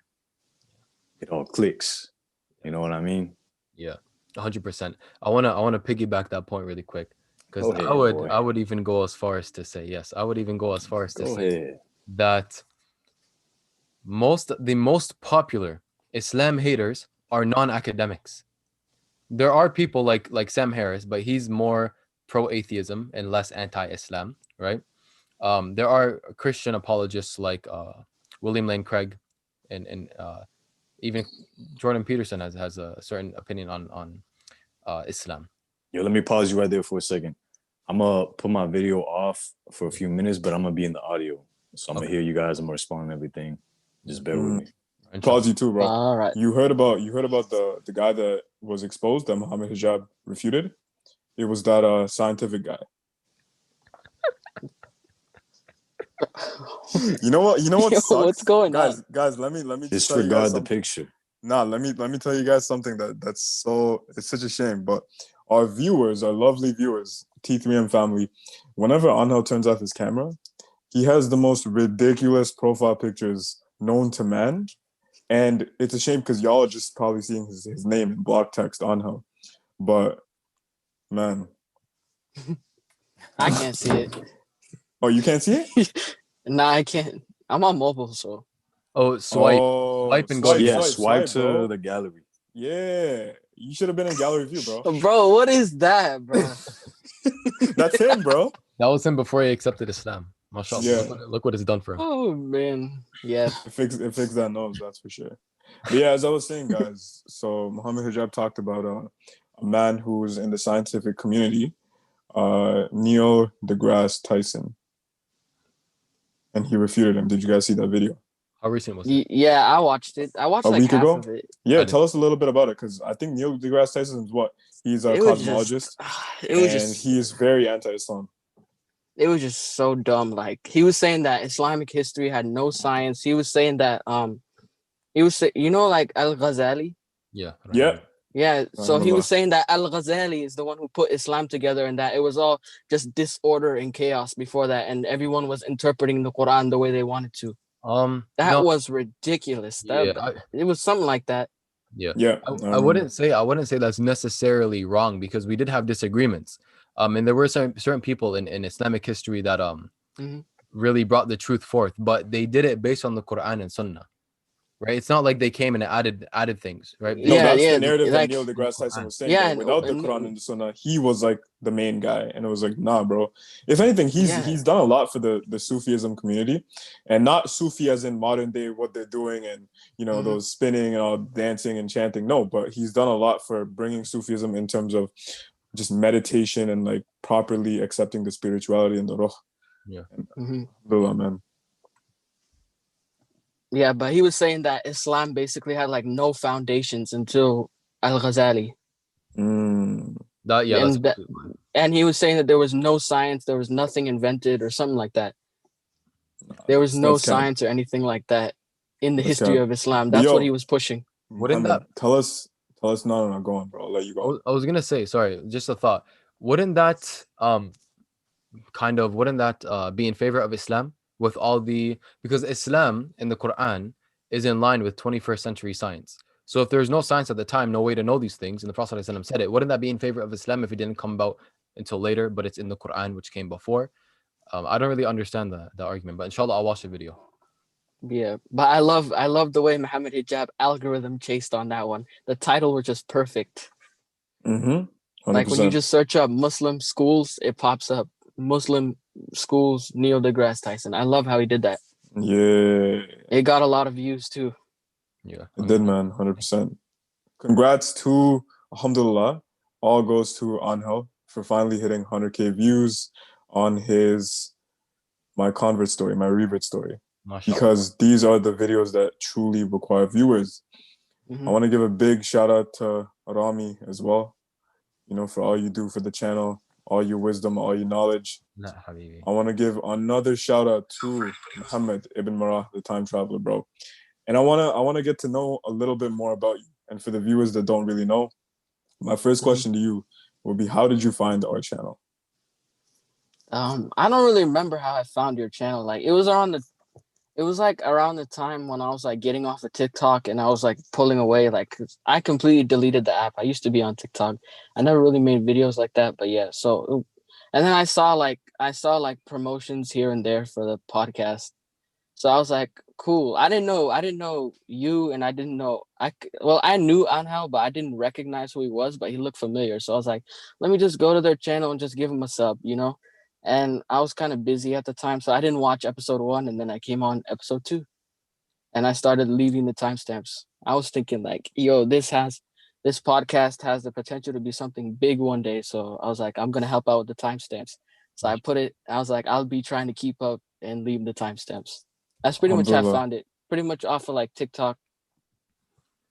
it all clicks. You know what I mean? Yeah, 100%. I wanna piggyback that point really quick, because I would even go as far as to say, yes, I would even go as far as to say that the most popular Islam haters are non-academics. There are people like Sam Harris, but he's more pro-atheism and less anti-Islam, right? There are Christian apologists like William Lane Craig, and even Jordan Peterson has a certain opinion on Islam. Yo, let me pause you right there for a second. I'm gonna put my video off for a few minutes, but I'm gonna be in the audio, so I'm gonna hear you guys. I'm gonna respond to everything. Just bear with me. Pause you too, bro. All right. You heard about the guy that was exposed that Muhammad Hijab refuted? It was that scientific guy. You know what sucks? What's going on? Guys, let me disregard the picture. Nah, let me tell you guys something it's such a shame. But our viewers, our lovely viewers, T3M family, whenever Anghel turns off his camera, he has the most ridiculous profile pictures known to man. And it's a shame because y'all are just probably seeing his name in block text, Anghel. But man, I can't see it. Oh, you can't see it? Nah, I can't. I'm on mobile, so. Oh, swipe and go. Swipe to the gallery. Yeah. You should have been in gallery view, bro. Bro, what is that, bro? That's him, bro. That was him before he accepted Islam. MashaAllah. Yeah. Look what it's done for him. Oh man, yeah. It fixed that nose, that's for sure. But yeah, as I was saying, guys, so Muhammad Hijab talked about a man who's in the scientific community, Neil deGrasse Tyson, and he refuted him. Did you guys see that video? How recent was it? Yeah, I watched it. I watched A like week half ago? of it. Yeah, tell us a little bit about it, because I think Neil deGrasse Tyson is what? He's a It was cosmologist, It was and just. he is very anti-Islam. It was just so dumb. Like he was saying that Islamic history had no science. He was saying that he was like Al-Ghazali. Yeah. Yeah. Yeah, so he remember. was saying that Al-Ghazali is the one who put Islam together, and that it was all just disorder and chaos before that, and everyone was interpreting the Quran the way they wanted to. That was ridiculous. It was something like that. Yeah. I wouldn't say that's necessarily wrong, because we did have disagreements. And there were certain people in Islamic history that really brought the truth forth, but they did it based on the Quran and Sunnah. Right? It's not like they came and added things, right? No, that's the narrative that Neil deGrasse Tyson was saying. Yeah, without the Quran and the Sunnah, he was like the main guy, and it was like, nah, bro. If anything, he's done a lot for the Sufism community, and not Sufi as in modern day what they're doing, and those spinning and all dancing and chanting. No, but he's done a lot for bringing Sufism in terms of just meditation and like properly accepting the spirituality and the ruh. Yeah, man. Yeah, but he was saying that Islam basically had like no foundations until Al-Ghazali. Mm. And he was saying that there was no science, there was nothing invented or something like that. There was no science or anything like that in the history of Islam. That's what he was pushing. Wouldn't that tell us? No, go on, bro. I'll let you go. I was gonna say, sorry, just a thought. Wouldn't that be in favor of Islam? With all because Islam in the Quran is in line with 21st century science. So if there's no science at the time, no way to know these things, and the Prophet ﷺ said it, wouldn't that be in favor of Islam if it didn't come about until later, but it's in the Quran, which came before? I don't really understand the argument, but inshallah, I'll watch the video. Yeah, but I love the way Muhammad Hijab algorithm chased on that one. The title was just perfect. Like when you just search up Muslim schools, it pops up Muslim schools, Neil deGrasse Tyson. I love how he did that. Yeah. It got a lot of views too. Yeah. It did, man. 100%. Congrats to, alhamdulillah, all goes to Anghel for finally hitting 100K views on my convert story, my revert story. Because these are the videos that truly require viewers. I want to give a big shout out to Ramis as well, for all you do for the channel, all your wisdom, all your knowledge. I want to give another shout out to Muhammad ibn Murrah, the time traveler, bro. And I want to get to know a little bit more about you. And for the viewers that don't really know, my first question to you would be, how did you find our channel? I don't really remember how I found your channel. Like it was around the time when I was like getting off of TikTok and I was like pulling away, like 'cause I completely deleted the app. I used to be on TikTok. I never really made videos like that, but yeah. So, and then I saw like promotions here and there for the podcast. So I was like, cool. I didn't know you, and I knew Angel, but I didn't recognize who he was, but he looked familiar. So I was like, let me just go to their channel and just give him a sub, And I was kind of busy at the time, so I didn't watch episode 1, and then I came on episode 2, and I started leaving the timestamps. I was thinking like, yo, this podcast has the potential to be something big one day. So I was like, I'm gonna help out with the timestamps. So I was like, I'll be trying to keep up and leave the timestamps. That's pretty much how I found it. Pretty much off of like TikTok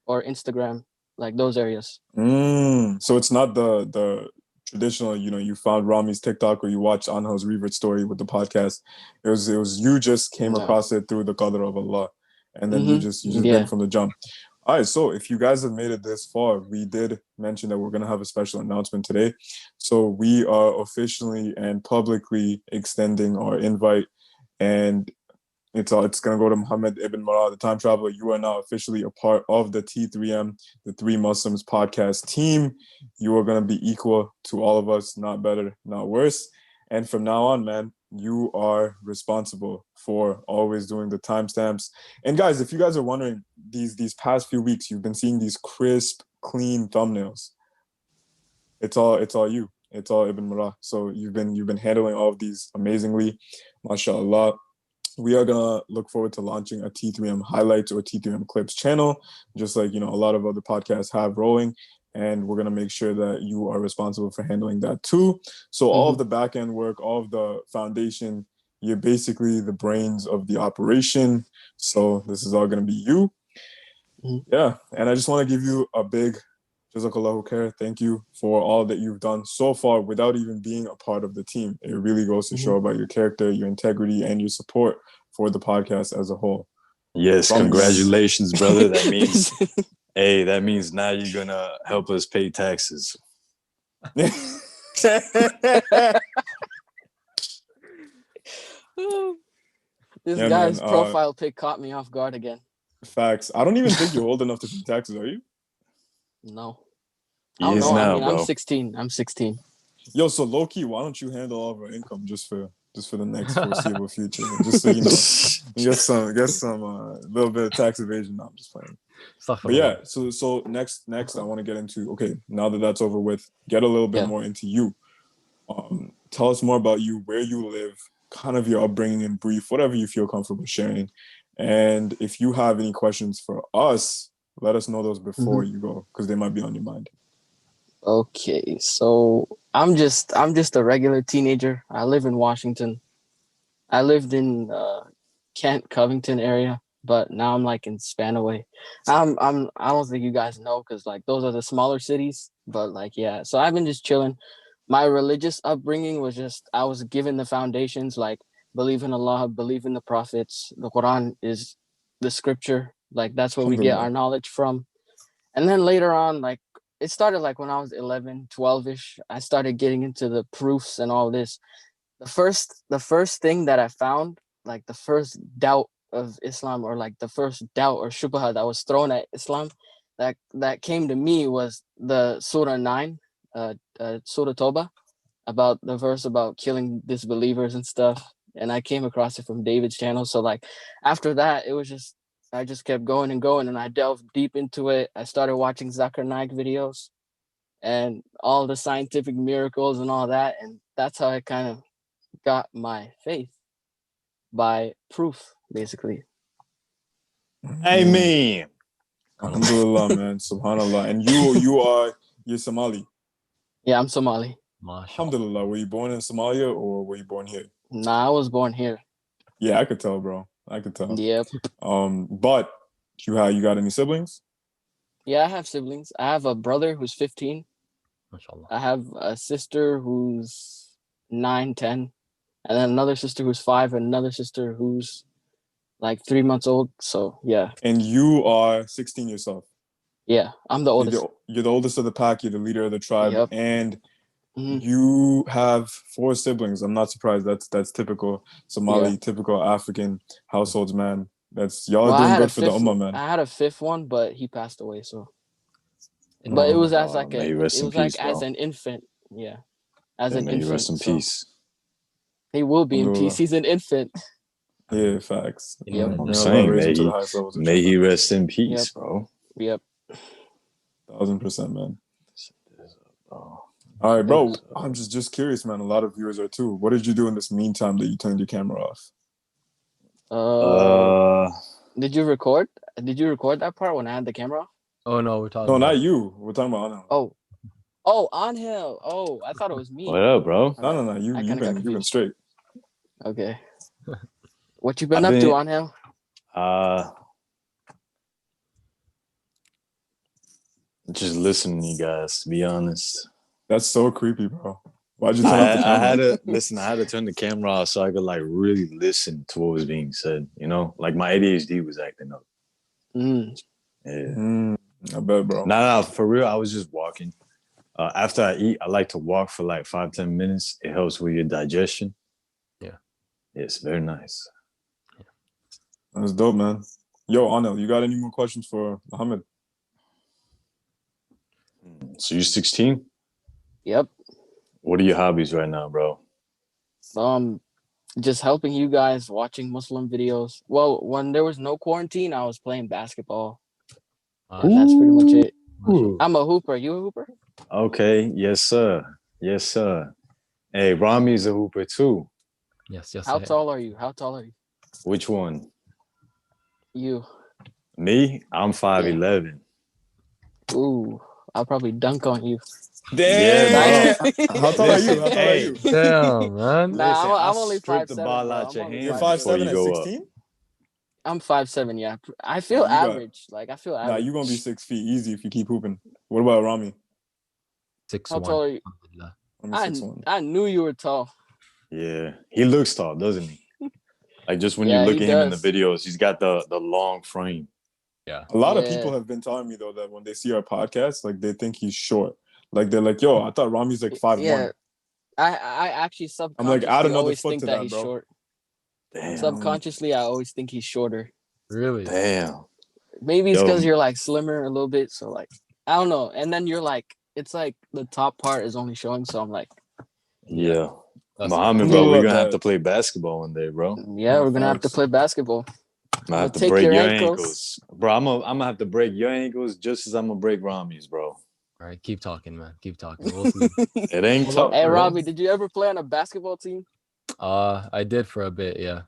or Instagram, like those areas. So it's not the traditional, you found Rami's TikTok or you watched Angel's revert story with the podcast. It was you just came across it through the qadr of Allah, and then you just been from the jump. All right, so if you guys have made it this far, we did mention that we're gonna have a special announcement today. So we are officially and publicly extending our invite, and it's gonna go to Muhammad ibn Murrah, the time traveler. You are now officially a part of the T3M, the Three Muslims podcast team. You are gonna be equal to all of us, not better, not worse. And from now on, man, you are responsible for always doing the timestamps. And guys, if you guys are wondering, these past few weeks, you've been seeing these crisp, clean thumbnails. It's all you. It's all Ibn Murrah. So you've been handling all of these amazingly, mashallah. We are gonna look forward to launching a T3M highlights or T3M clips channel, just like a lot of other podcasts have rolling. And we're gonna make sure that you are responsible for handling that too. So all of the back end work, all of the foundation, you're basically the brains of the operation. So this is all gonna be you. Yeah, and I just want to give you a big Jazakallahu khair. Thank you for all that you've done so far without even being a part of the team. It really goes to show about your character, your integrity, and your support for the podcast as a whole. Yes, congratulations, brother. That means, hey, that means now you're gonna help us pay taxes. This guy's profile pic caught me off guard again. Facts. I don't even think you're old enough to pay taxes, are you? No. He is now, bro. I'm 16. Yo, so low key, why don't you handle all of our income just for the next foreseeable future, just so you know, get some little bit of tax evasion. No, I'm just playing. But yeah, so next, I want to get into, okay, now that that's over with, get a little bit more into you. Tell us more about you, where you live, kind of your upbringing in brief, whatever you feel comfortable sharing. And if you have any questions for us, let us know those before you go, because they might be on your mind. Okay, so I'm just a regular teenager. I live in Washington. I lived in Kent, Covington area, but now I'm like in Spanaway. I don't think you guys know, because like those are the smaller cities. But like, yeah, so I've been just chilling. My religious upbringing was just, I was given the foundations, like believe in Allah, believe in the prophets. The Quran is the scripture. Like that's where we get our knowledge from. And then later on, like it started like when I was 11, 12-ish, I started getting into the proofs and all this. The first thing that I found, like the first doubt of Islam, or like the first doubt or shubha that was thrown at Islam, that came to me was the Surah 9, Surah Toba, about the verse about killing disbelievers and stuff. And I came across it from David's channel. So like after that, it was just, I just kept going and going, and I delved deep into it. I started watching Zakir Naik videos and all the scientific miracles and all that. And that's how I kind of got my faith, by proof, basically. Amen. Alhamdulillah, man. Subhanallah. And you're Somali. Yeah, I'm Somali. Alhamdulillah. Were you born in Somalia or were you born here? Nah, I was born here. Yeah, I could tell, bro. I could tell. Yep. But you got any siblings? Yeah, I have siblings. I have a brother who's 15. MashaAllah. I have a sister who's 9, 10. And then another sister who's 5, and another sister who's like 3 months old. So yeah. And you are 16 yourself. Yeah, I'm the oldest. You're the oldest of the pack. You're the leader of the tribe. Yep. And you have 4 siblings. I'm not surprised. That's typical Somali, typical African households, man. Y'all doing good for the ummah, man. I had a 5th one, but he passed away. So, but it was as like as an infant. Yeah, as an infant. Rest in peace. He will be in peace. He's an infant. Yeah, facts. Yep. I'm saying, may he rest in peace, bro. Yep. 1000%, man. All right, bro. I'm just curious, man. A lot of viewers are too. What did you do in this meantime that you turned your camera off? Did you record? Did you record that part when I had the camera off? Oh no, we're talking. No, not you. We're talking about Anghel. Oh, Anghel. Oh, I thought it was me. What up, bro? No. You've been straight. Okay. What you been up to, Anghel? Just listening to you guys, to be honest. That's so creepy, bro. Why'd you turn off the camera? I had to turn the camera off so I could like really listen to what was being said. You know, like my ADHD was acting up. Yeah. I bet, bro. Nah, for real. I was just walking. After I eat, I like to walk for like 5-10 minutes. It helps with your digestion. Yeah. It's very nice. That's dope, man. Yo, Anghel, you got any more questions for Muhammad? So you're 16? Yep. What are your hobbies right now, bro? just helping you guys, watching Muslim videos. Well, when there was no quarantine, I was playing basketball. And that's pretty much it. Ooh. I'm a hooper. You a hooper? Okay, yes, sir. Yes, sir. Hey, Rami's a hooper too. Yes, yes. How tall are you? How tall are you? Which one? You. Me? I'm 5'11". Ooh, I'll probably dunk on you. Yeah, Damn. How tall are you? How tall are you? Damn, man. Nah, I'm I only strip the 5'7", ball bro. out I'm your only You're hands 5'7" before you at go up. 16? I'm 5'7", yeah. I feel you got- average. Like I feel Nah, average. you're gonna be 6 feet easy if you keep hooping. What about Rami? 6'1". How tall are you? Rami 6'1". I knew you were tall. Yeah, he looks tall, doesn't he? Like just when you Yeah, look he at him in the does. videos, he's got the long frame. Yeah. A lot of Yeah. people have been telling me though that when they see our podcast, like they think he's short. Like they're like, "Yo, I thought Rami's like 5'1". Yeah, I actually I'm subconsciously like, add another always foot think to that that, he's bro. short. Damn, Subconsciously, I always think he's shorter. Really? damn. Maybe it's Yo. because you're like slimmer a little bit, so like I don't know. And then you're like, it's like the top part is only showing, so I'm like, Yeah. That's Muhammad, I'm bro, cool we're with gonna have that. to play basketball one day, bro. yeah, we're gonna have to Facts. play basketball. I'm gonna have to take break your your ankles. ankles. Bro, I'm gonna have to break your ankles just as I'm gonna break Rami's, bro. All right, keep talking, man. Keep talking. We'll see. It ain't tough, Hey, bro. Robbie, did you ever play on a basketball team? I did for a bit, yeah.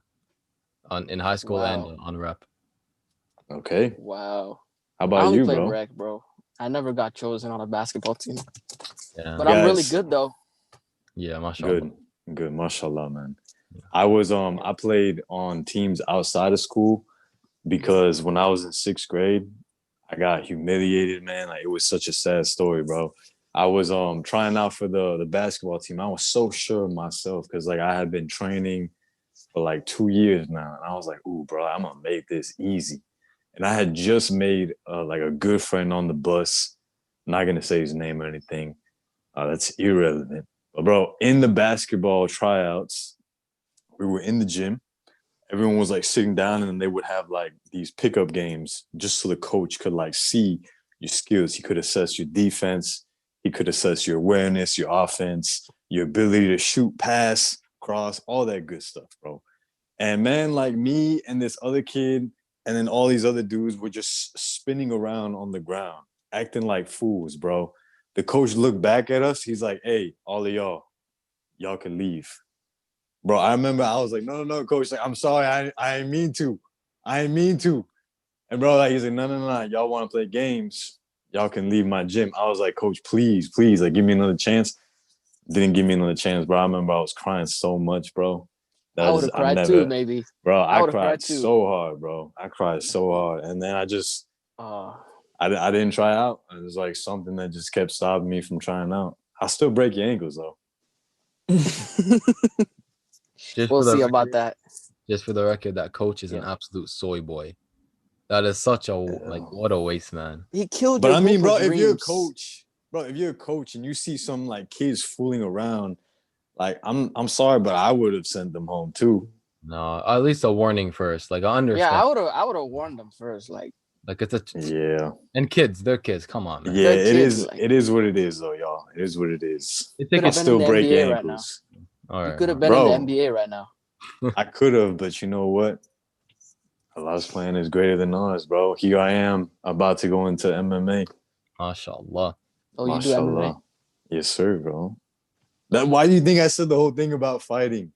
In high school and Wow. on rep. Okay. Wow. How I about only you, played bro? rec, bro. I never got chosen on a basketball team, Yeah. but I'm really Guys. good though. Yeah, mashallah. Good, mashallah, man. I was I played on teams outside of school because when I was in 6th grade, I got humiliated, man. Like it was such a sad story, bro. I was trying out for the basketball team. I was so sure of myself because like I had been training for like 2 years now, and I was like, "Ooh, bro, I'm gonna make this easy." And I had just made like a good friend on the bus. I'm not gonna say his name or anything. That's irrelevant. But bro, in the basketball tryouts, we were in the gym. Everyone was like sitting down, and then they would have like these pickup games just so the coach could like see your skills. He could assess your defense. He could assess your awareness, your offense, your ability to shoot, pass, cross, all that good stuff, bro. And man, like me and this other kid, and then all these other dudes were just spinning around on the ground, acting like fools, bro. The coach looked back at us. He's like, "Hey, all of y'all can leave." Bro, I remember I was like, no, coach. Like, I'm sorry, I ain't mean to. I ain't mean to. And bro, like he's like, no. Y'all want to play games? Y'all can leave my gym. I was like, coach, please, like give me another chance. Didn't give me another chance, bro. I remember I was crying so much, bro. I would have cried too, maybe. Bro, I would've cried cried too. so hard, bro. I cried so hard. And then I just Uh, I didn't try out. It was like something that just kept stopping me from trying out. I'll still break your ankles though. we'll see about that. Just for the record, that coach is an absolute soy boy. That is such a like what a waste, man. He killed But your I mean, bro, Hooper if you're a dreams. coach and you see some like kids fooling around, like I'm sorry, but I would have sent them home too. No, at least a warning first. Like I understand. Yeah, I would have warned them first. Like it's a Yeah. And kids, they're kids. Come on, man. Yeah, They're it kids, is. like- It is what it is, though, y'all. It is what it is. It You could can have been in still the break NBA your right now. ankles. All you right, could have man. been Bro. in the NBA right now. I could have, but you know what? Allah's plan is greater than ours, bro. Here I am about to go into MMA. MashaAllah. Oh, you do MMA? Mashallah. Yes, sir, bro. Why do you think I said the whole thing about fighting?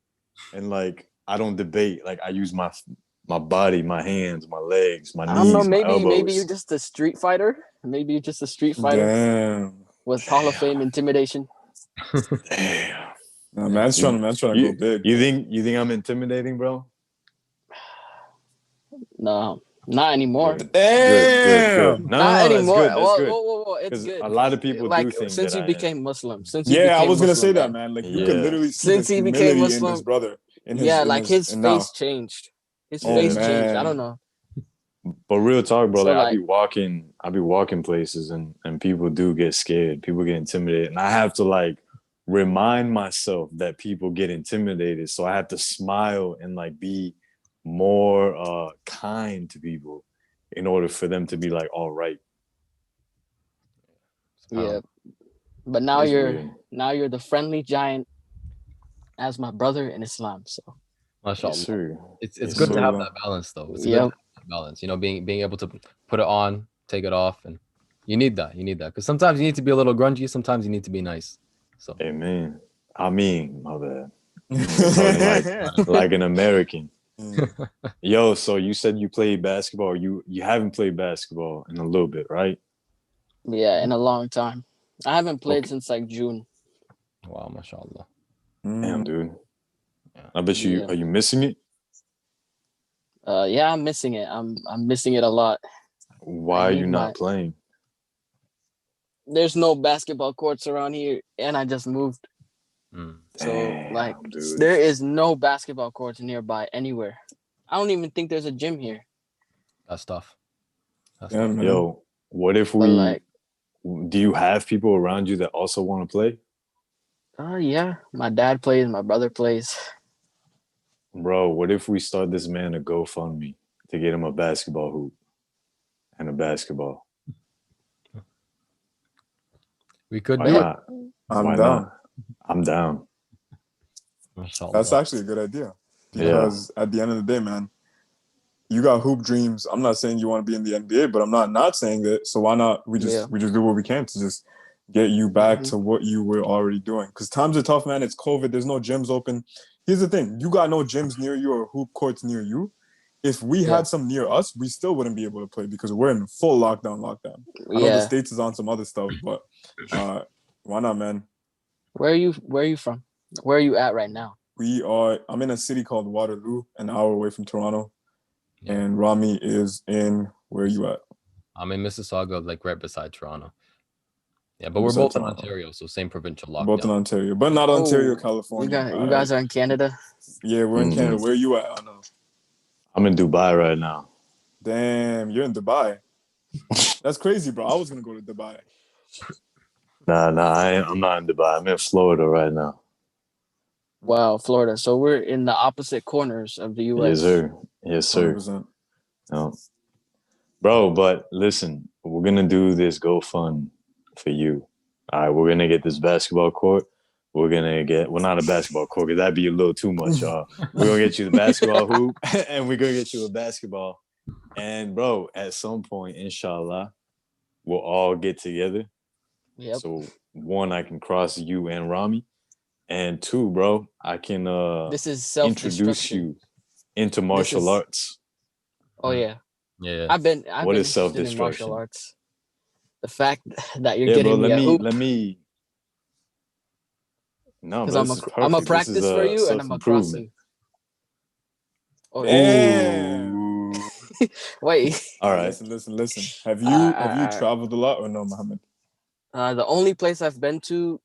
And like, I don't debate. Like, I use my body, my hands, my legs, my I don't know. knees, my elbows. Maybe you're just a street fighter. Maybe you're just a street fighter Damn. with Hall of Fame intimidation. Damn. Nah, man's trying to go big. You think I'm intimidating, bro? No, not anymore. Good. Damn. Good. No, Not that's anymore. good. That's Whoa, good. whoa, whoa, whoa. It's 'Cause good. a lot of people like do think since that you I became Muslim. Since you Yeah, I became was gonna Muslim, say that, man. man. Like you Yeah. can literally see Since the he became humility in Muslim, his brother. His face now. changed. His Oh, face changed. I man. don't know. But real talk, bro. So, Like, I be walking places, and people do get scared. People get intimidated, and I have to like remind myself that people get intimidated. So I have to smile and like be more kind to people in order for them to be like, all right. Yeah, but now It's you're weird. the friendly giant as my brother in Islam. So Mashallah. Yes, sir. It's Yes, good to have sir. that balance though. It's Yep. good to have that balance. You know, being able to put it on, take it off, and you need that. You need that because sometimes you need to be a little grungy. Sometimes you need to be nice. So Amen. I mean, my bad. Talking like an American. Yo, so you said you played basketball. Or you haven't played basketball in a little bit, right? Yeah, in a long time. I haven't played Okay. since like June. wow, mashallah. Damn, Mm. dude. Yeah. I bet you Yeah. are you missing it? Yeah, I'm missing it. I'm missing it a lot. Why I are you need not playing? There's no basketball courts around here, and I just moved. Mm. So like Damn, dude. there is no basketball courts nearby anywhere. I don't even think there's a gym here. That's tough. That's Yeah, tough. man. Yo, what if But like, do you have people around you that also want to play? yeah, my dad plays, my brother plays. Bro, what if we start this man a GoFundMe to get him a basketball hoop and a basketball? We could Why do it. not? I'm Why down. not? I'm down. Mashallah. That's actually a good idea Yeah. because at the end of the day, man, you got hoop dreams. I'm not saying you want to be in the NBA, but I'm not saying that. So why not? We just do what we can to just get you back to what you were already doing. Because times are tough, man. It's COVID. There's no gyms open. Here's the thing: you got no gyms near you or hoop courts near you. If we had some near us, we still wouldn't be able to play because we're in full lockdown. I know the States is on some other stuff, but why not, man? Where are you from? Where are you at right now? I'm in a city called Waterloo, an hour away from Toronto. Yeah. And Rami is in, where are you at? I'm in Mississauga, like right beside Toronto. Yeah, but we're Beside both in Toronto. Ontario, so same provincial lockdown. Both in Ontario, but not Ontario, California. You guys are in Canada? Yeah, we're in Canada. Where are you at? I know. I'm in Dubai right now. Damn, you're in Dubai. That's crazy, bro. I was gonna go to Dubai. Nah, I'm not in Dubai. I'm in Florida right now. Wow, Florida. So we're in the opposite corners of the U.S. Yes, sir. Yes, sir. 100%. No. Bro, but listen, we're going to do this GoFund for you. All right, we're going to get this basketball court. We're going to get, well, not a basketball court, because that'd be a little too much. We're going to get you the basketball hoop, and we're going to get you a basketball. And, bro, at some point, inshallah, we'll all get together. Yep. So, one, I can cross you and Rami. And two, bro, I can This is introduce you into martial arts. Oh, yeah. Yeah. I've been What is interested in martial arts. The fact that you're getting me a hoop. No, because I'm a practice for you and I'm a cross you. Oh, damn. Wait. All right. Listen. Have you traveled a lot or no, Mohammed? The only place I've been to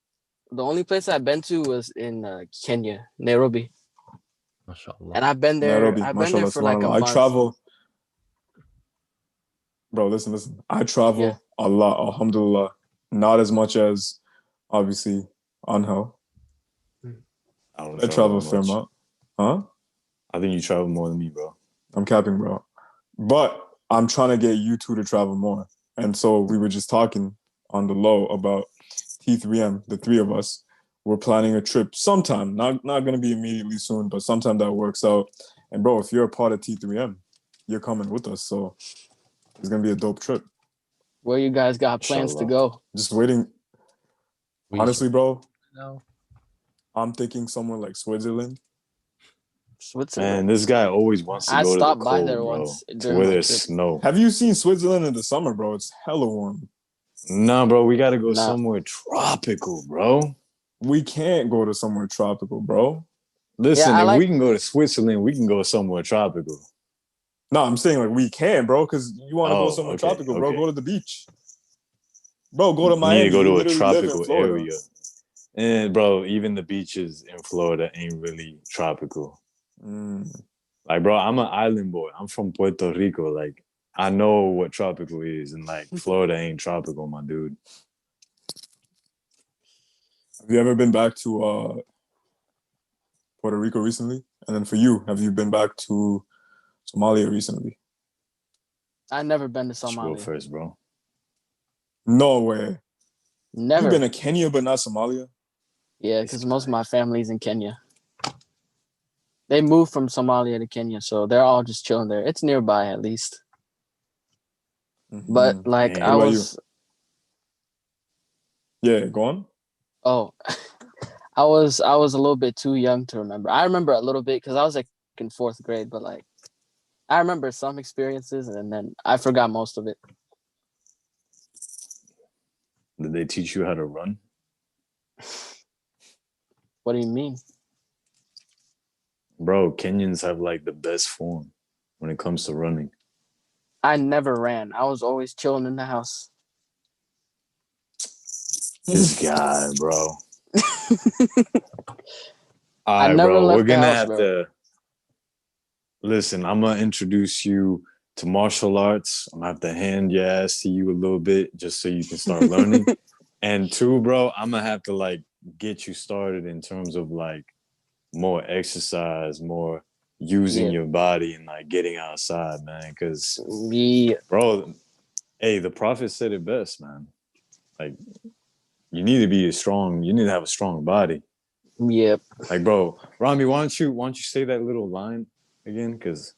was in Kenya, Nairobi. Mashallah. And I've been there. Nairobi, I've been there for like a month. I travel. Bro, listen. I travel a lot, alhamdulillah. Not as much as, obviously, Anghel. I travel a fair amount. Huh? I think you travel more than me, bro. I'm capping, bro. But I'm trying to get you two to travel more. And so we were just talking on the low about T3M, the three of us. We're planning a trip sometime. Not going to be immediately soon, but sometime that works out. And, bro, if you're a part of T3M, you're coming with us. So it's going to be a dope trip. Where you guys got plans to go? Just waiting. Honestly, bro, no. I'm thinking somewhere like Switzerland. Man, this guy always wants to go to the cold, there bro. Once to where there's snow. Have you seen Switzerland in the summer, bro? It's hella warm. Nah, bro, we got to go somewhere tropical, bro. We can't go to somewhere tropical, bro. Listen, if we can go to Switzerland, we can go somewhere tropical. No, I'm saying like we can, bro, because you want to go somewhere tropical, bro. Go to the beach. Bro, go to Miami. You need to go to a tropical area. And, bro, even the beaches in Florida ain't really tropical. Like, bro, I'm an island boy. I'm from Puerto Rico. Like, I know what tropical is. And, like, Florida ain't tropical, my dude. Have you ever been back to Puerto Rico recently? And then for you, have you been back to Somalia recently? I've never been to Somalia. Go first, bro. No way. Never. You've been to Kenya, but not Somalia? Yeah, because most of my family's in Kenya. They moved from Somalia to Kenya, so they're all just chilling there. It's nearby at least. But like Dang. I What about was, Yeah, go on. oh, I was a little bit too young to remember. I remember a little bit because I was like in 4th grade, but like I remember some experiences and then I forgot most of it. Did they teach you how to run? What do you mean? Bro, Kenyans have like the best form when it comes to running. I never ran. I was always chilling in the house. This guy, bro. I All right, never bro. left We're the gonna house, have bro. to listen. I'm gonna introduce you to martial arts. I'm gonna have to hand your ass to you a little bit just so you can start learning. And 2, bro, I'm gonna have to like get you started in terms of like more exercise, more using your body and like getting outside, man. Because, Yeah. bro, hey, the prophet said it best, man. Like, you need to be strong. You need to have a strong body. Yep. Like, bro, Rami, why don't you say that little line again? Because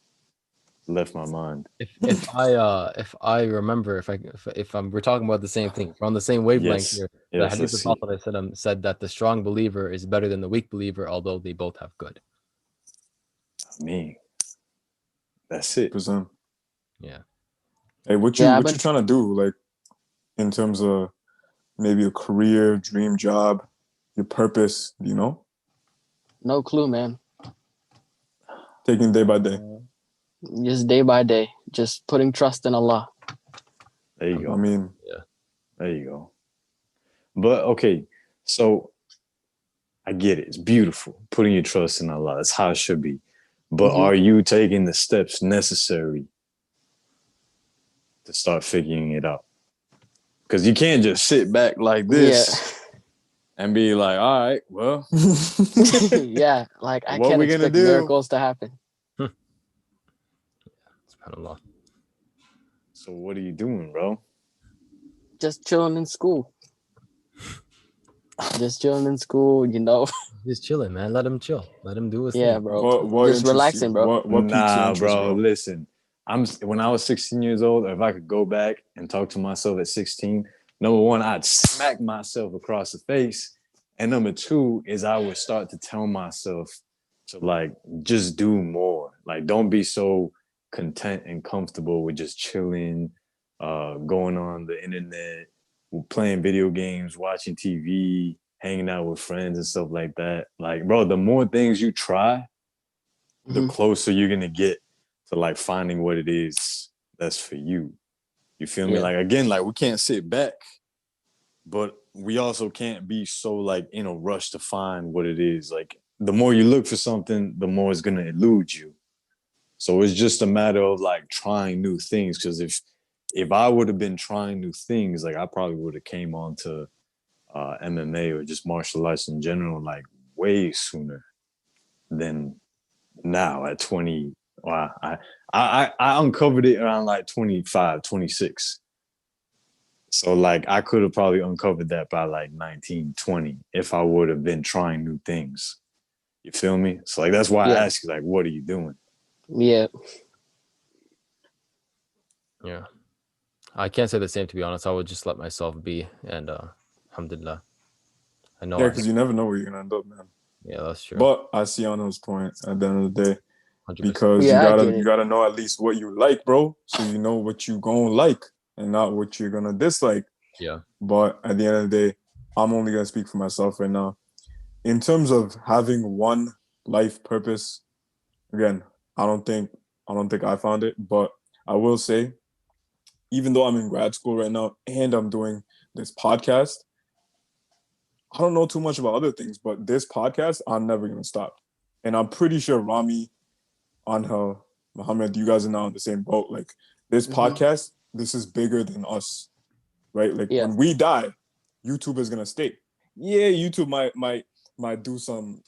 it left my mind. If I remember, we're talking about the same thing, we're on the same wavelength Yes. here. The Yes, hadith let's of see. Prophet said that the strong believer is better than the weak believer, although they both have good. Me. That's it. Percent. Yeah. Hey, what you trying to do, like, in terms of maybe a career, dream job, your purpose? Do you know? No clue, man. Taking day by day. Just day by day, just putting trust in Allah. There you go. I mean, yeah. There you go. But okay, so I get it. It's beautiful. Putting your trust in Allah. That's how it should be. But are you taking the steps necessary to start figuring it out? Because you can't just sit back like this and be like, all right, well. Yeah, like I What can't we gonna expect do? miracles to happen. SubhanAllah. So what are you doing, bro? Just chilling in school. Just chilling in school, you know. Just chilling, man. Let him chill. Let him do his Yeah, thing. bro. what Just interests relaxing, you? bro. What piques your Nah, interest, bro. Listen, when I was 16 years old, if I could go back and talk to myself at 16, number one, I'd smack myself across the face. And number 2 is I would start to tell myself to like just do more. Like don't be so content and comfortable with just chilling, going on the internet, playing video games, watching TV, hanging out with friends and stuff like that. Like, bro, the more things you try, the closer you're gonna get to like finding what it is that's for you. You feel me? Like again, like we can't sit back, but we also can't be so like in a rush to find what it is. Like the more you look for something, the more it's gonna elude you. So it's just a matter of like trying new things. Because if I would have been trying new things, like I probably would have came on to MMA or just martial arts in general, like way sooner than now at 20. Wow, I uncovered it around like 25, 26. So like I could have probably uncovered that by like 19, 20 if I would have been trying new things. You feel me? So like that's why I ask you, like, what are you doing? Yeah. Yeah. I can't say the same, to be honest. I would just let myself be, and alhamdulillah. I know. Yeah, because you never know where you're gonna end up, man. Yeah, that's true. But I see Angel's point at the end of the day, 100%. because you gotta know at least what you like, bro, so you know what you gonna like and not what you're gonna dislike. Yeah. But at the end of the day, I'm only gonna speak for myself right now. In terms of having one life purpose, again, I don't think I found it, but I will say, even though I'm in grad school right now and I'm doing this podcast, I don't know too much about other things, but this podcast, I'm never going to stop. And I'm pretty sure Rami, Anghel, Muhammad, you guys are now in the same boat. Like this podcast, this is bigger than us, right? Like when we die, YouTube is going to stay. Yeah, YouTube might do some,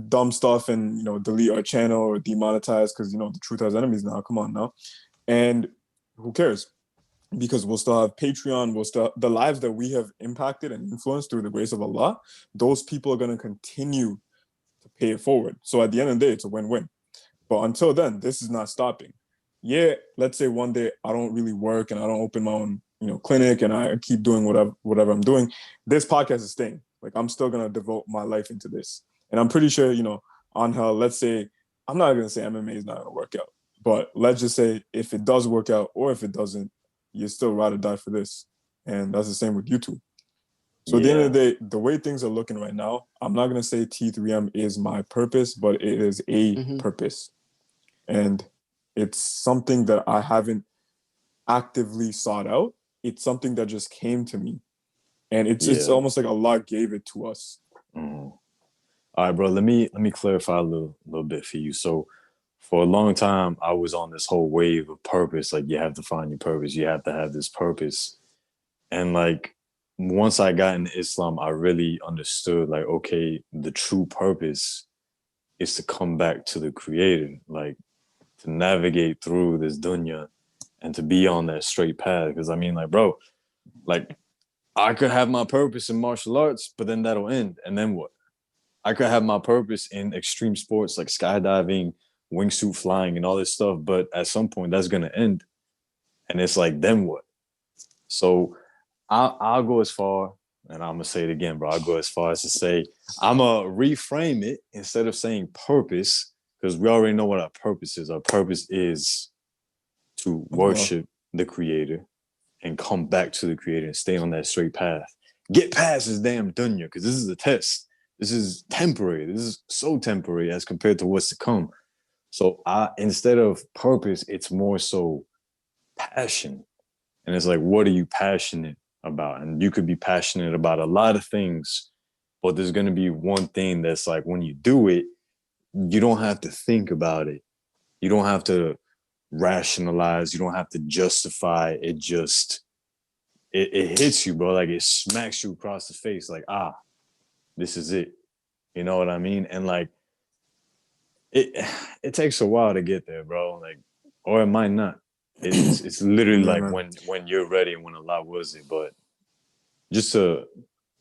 dumb stuff and, delete our channel or demonetize because, the truth has enemies now. Come on now. And who cares? Because we'll still have Patreon, the lives that we have impacted and influenced through the grace of Allah, those people are going to continue to pay it forward. So at the end of the day, it's a win-win. But until then, this is not stopping. Yeah, let's say one day I don't really work and I don't open my own, clinic, and I keep doing whatever I'm doing. This podcast is staying. Like, I'm still gonna devote my life into this. And I'm pretty sure, Angel, let's say, I'm not gonna say MMA is not gonna work out, but let's just say if it does work out or if it doesn't, you still ride or die for this. And that's the same with you two. So at the end of the day, the way things are looking right now, I'm not gonna say T3M is my purpose, but it is a purpose. And it's something that I haven't actively sought out. It's something that just came to me. And it's almost like Allah gave it to us. Mm. All right, bro, let me clarify a little bit for you. So for a long time, I was on this whole wave of purpose. Like, you have to find your purpose. You have to have this purpose. And like, once I got into Islam, I really understood, like, okay, the true purpose is to come back to the Creator, like to navigate through this dunya and to be on that straight path. Because I mean, like, bro, like, I could have my purpose in martial arts, but then that'll end. And then what? I could have my purpose in extreme sports like skydiving, wingsuit flying, and all this stuff. But at some point, that's going to end. And it's like, then what? So I'll go as far, and I'm going to say it again, bro. I'll go as far as to say, I'm going to reframe it instead of saying purpose, because we already know what our purpose is. Our purpose is to worship the Creator and come back to the Creator and stay on that straight path. Get past this damn dunya, because this is a test. This is temporary. This is so temporary as compared to what's to come. So instead of purpose, it's more so passion. And it's like, what are you passionate about? And you could be passionate about a lot of things, but there's going to be one thing that's like, when you do it, you don't have to think about it. You don't have to rationalize. You don't have to justify. It just, it hits you, bro. Like, it smacks you across the face. Like, this is it. You know what I mean? And like, it takes a while to get there, bro. Like, or it might not. It's literally like when you're ready and when Allah wills it. But just to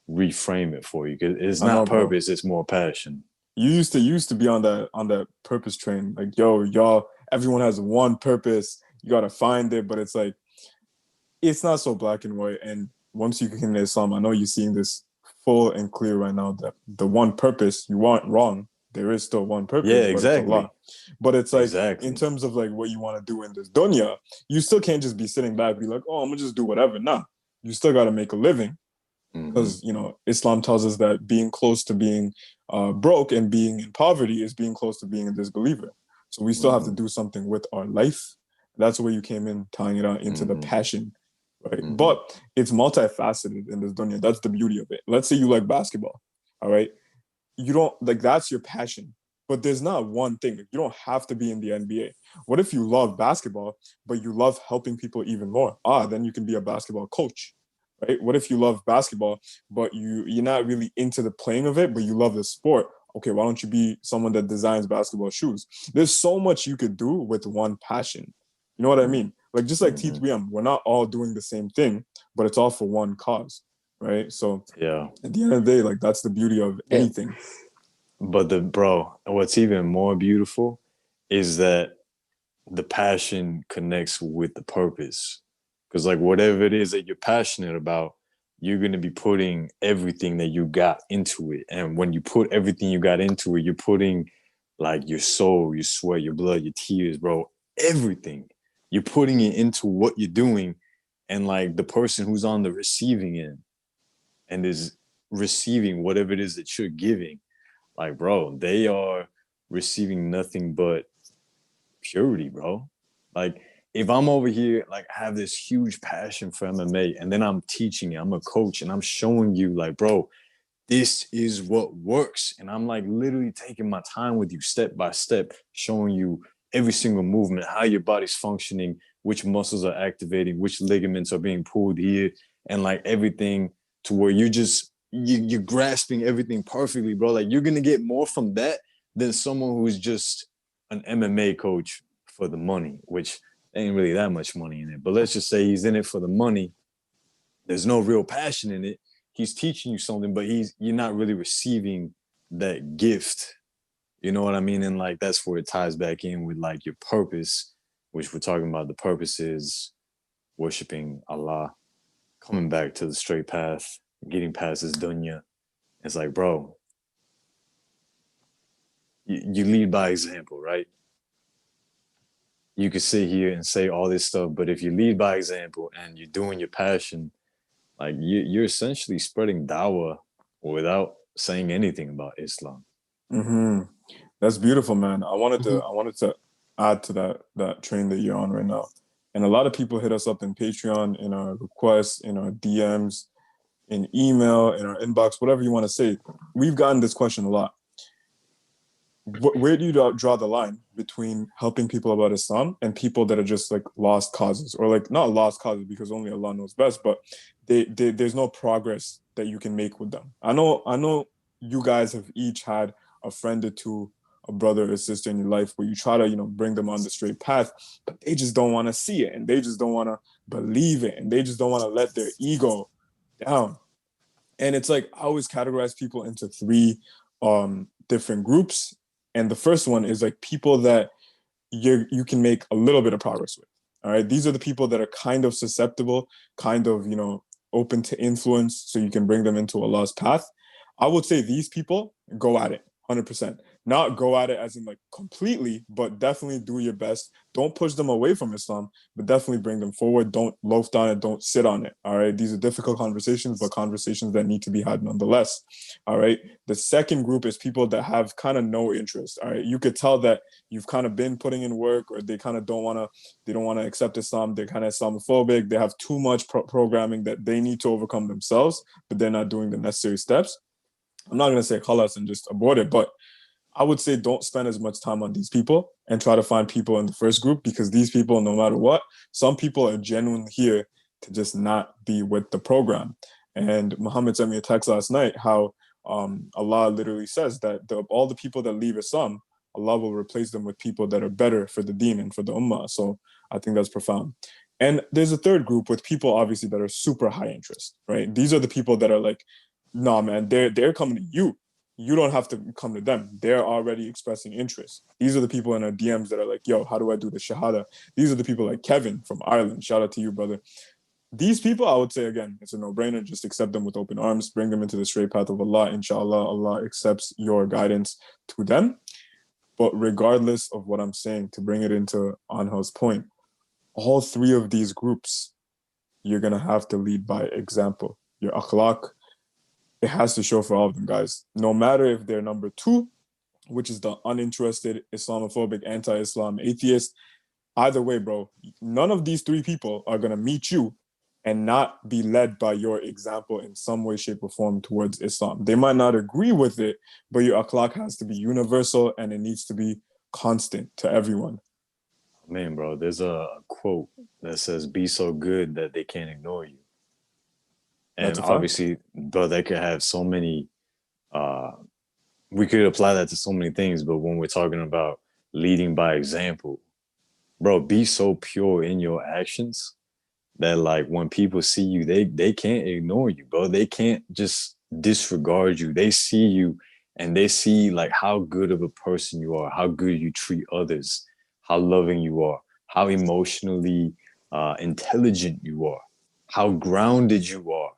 reframe it for you, because it's not purpose, bro. It's more passion. You used to be on that purpose train. Like, yo, y'all, everyone has one purpose. You gotta find it, but it's like, it's not so black and white. And once you came to Islam, I know you're seeing this full and clear right now, that the one purpose you aren't wrong. There is still one purpose. Yeah, exactly. But it's like, in terms of like what you want to do in this dunya, you still can't just be sitting back, be like, oh, I'm gonna just do whatever. Nah, you still got to make a living, because Islam tells us that being close to being broke and being in poverty is being close to being a disbeliever. So we still have to do something with our life. That's where you came in, tying it out into the passion. Right. But it's multifaceted in this dunya. That's the beauty of it. Let's say you like basketball. All right. You don't like, that's your passion, but there's not one thing. You don't have to be in the NBA. What if you love basketball, but you love helping people even more? Then you can be a basketball coach, right? What if you love basketball, but you're not really into the playing of it, but you love the sport? Okay, why don't you be someone that designs basketball shoes? There's so much you could do with one passion. You know what I mean? Like, just like T3M, we're not all doing the same thing, but it's all for one cause, right? So at the end of the day, like, that's the beauty of anything. But what's even more beautiful is that the passion connects with the purpose. Because like, whatever it is that you're passionate about, you're going to be putting everything that you got into it. And when you put everything you got into it, you're putting like your soul, your sweat, your blood, your tears, bro, everything. You're putting it into what you're doing. And like, the person who's on the receiving end and is receiving whatever it is that you're giving, like, bro, they are receiving nothing but purity, bro. Like, if I'm over here, like, I have this huge passion for MMA, and then I'm teaching it, I'm a coach, and I'm showing you, like, bro, this is what works. And I'm like literally taking my time with you step by step, showing you every single movement, how your body's functioning, which muscles are activating, which ligaments are being pulled here, and like everything, to where you're grasping everything perfectly, bro. Like, you're gonna get more from that than someone who's just an MMA coach for the money, which ain't really that much money in it. But let's just say he's in it for the money. There's no real passion in it. He's teaching you something, but you're not really receiving that gift You know what I mean? And like that's where it ties back in with like your purpose, which we're talking about. The purpose is worshiping Allah, coming back to the straight path, getting past this dunya. It's like, bro, you lead by example, right? You could sit here and say all this stuff, but if you lead by example and you're doing your passion, like you're essentially spreading dawah without saying anything about Islam. Mm-hmm. That's beautiful, man. I wanted to add to that train that you're on right now. And a lot of people hit us up in Patreon, in our requests, in our DMs, in email, in our inbox, whatever you want to say. We've gotten this question a lot. Where do you draw the line between helping people about Islam and people that are just like lost causes, or like not lost causes because only Allah knows best, but there's no progress that you can make with them. I know you guys have each had a friend or two, a brother or sister in your life where you try to, bring them on the straight path, but they just don't want to see it, and they just don't want to believe it, and they just don't want to let their ego down. And it's like, I always categorize people into three different groups. And the first one is like people that you can make a little bit of progress with. All right. These are the people that are kind of susceptible, kind of, open to influence, so you can bring them into Allah's path. I would say these people, go at it 100%. Not go at it as in like completely, but definitely do your best. Don't push them away from Islam, but definitely bring them forward. Don't loaf on it. Don't sit on it. All right. These are difficult conversations, but conversations that need to be had nonetheless. All right. The second group is people that have kind of no interest. All right. You could tell that you've kind of been putting in work, or they kind of don't want to accept Islam. They're kind of Islamophobic. They have too much programming that they need to overcome themselves, but they're not doing the necessary steps. I'm not going to say khalas and just abort it, but I would say don't spend as much time on these people and try to find people in the first group, because these people, no matter what, some people are genuinely here to just not be with the program. And Muhammad sent me a text last night how Allah literally says that all the people that leave Islam, Allah will replace them with people that are better for the deen and for the ummah. So I think that's profound. And there's a third group with people, obviously, that are super high interest, right? These are the people that are like, nah, man, they're coming to you. You don't have to come to them. They're already expressing interest. These are the people in our DMs that are like, yo, how do I do the shahada? These are the people like Kevin from Ireland. Shout out to you, brother. These people, I would say, again, it's a no-brainer. Just accept them with open arms. Bring them into the straight path of Allah. Inshallah, Allah accepts your guidance to them. But regardless of what I'm saying, to bring it into Anghel's point, all three of these groups, you're going to have to lead by example. Your akhlaq, it has to show for all of them, guys. No matter if they're number two, which is the uninterested, Islamophobic, anti-Islam, atheist, either way, bro, none of these three people are going to meet you and not be led by your example in some way, shape, or form towards Islam. They might not agree with it, but your akhlaq has to be universal, and it needs to be constant to everyone. Man, bro, there's a quote that says, be so good that they can't ignore you. And obviously, bro, they could have so many, we could apply that to so many things, but when we're talking about leading by example, bro, be so pure in your actions that like when people see you, they can't ignore you, bro. They can't just disregard you. They see you and they see like how good of a person you are, how good you treat others, how loving you are, how emotionally intelligent you are, how grounded you are.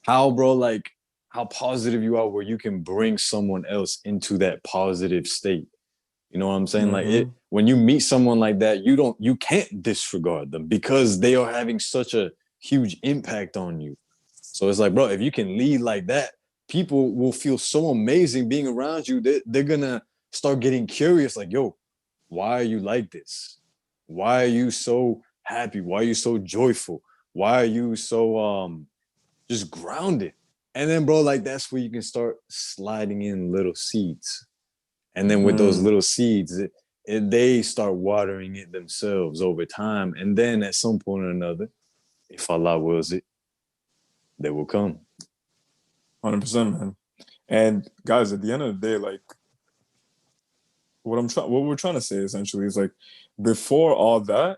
How, bro, like how positive you are, where you can bring someone else into that positive state. You know what I'm saying? Mm-hmm. Like when you meet someone like that, you can't disregard them because they are having such a huge impact on you. So it's like, bro, if you can lead like that, people will feel so amazing being around you. They're gonna start getting curious, like, yo, why are you like this? Why are you so happy? Why are you so joyful? Why are you so just grounded? And then, bro, like that's where you can start sliding in little seeds. And then with those little seeds, they start watering it themselves over time. And then at some point or another, if Allah wills it, they will come. 100%, man. And guys, at the end of the day, like what we're trying to say essentially is like, before all that,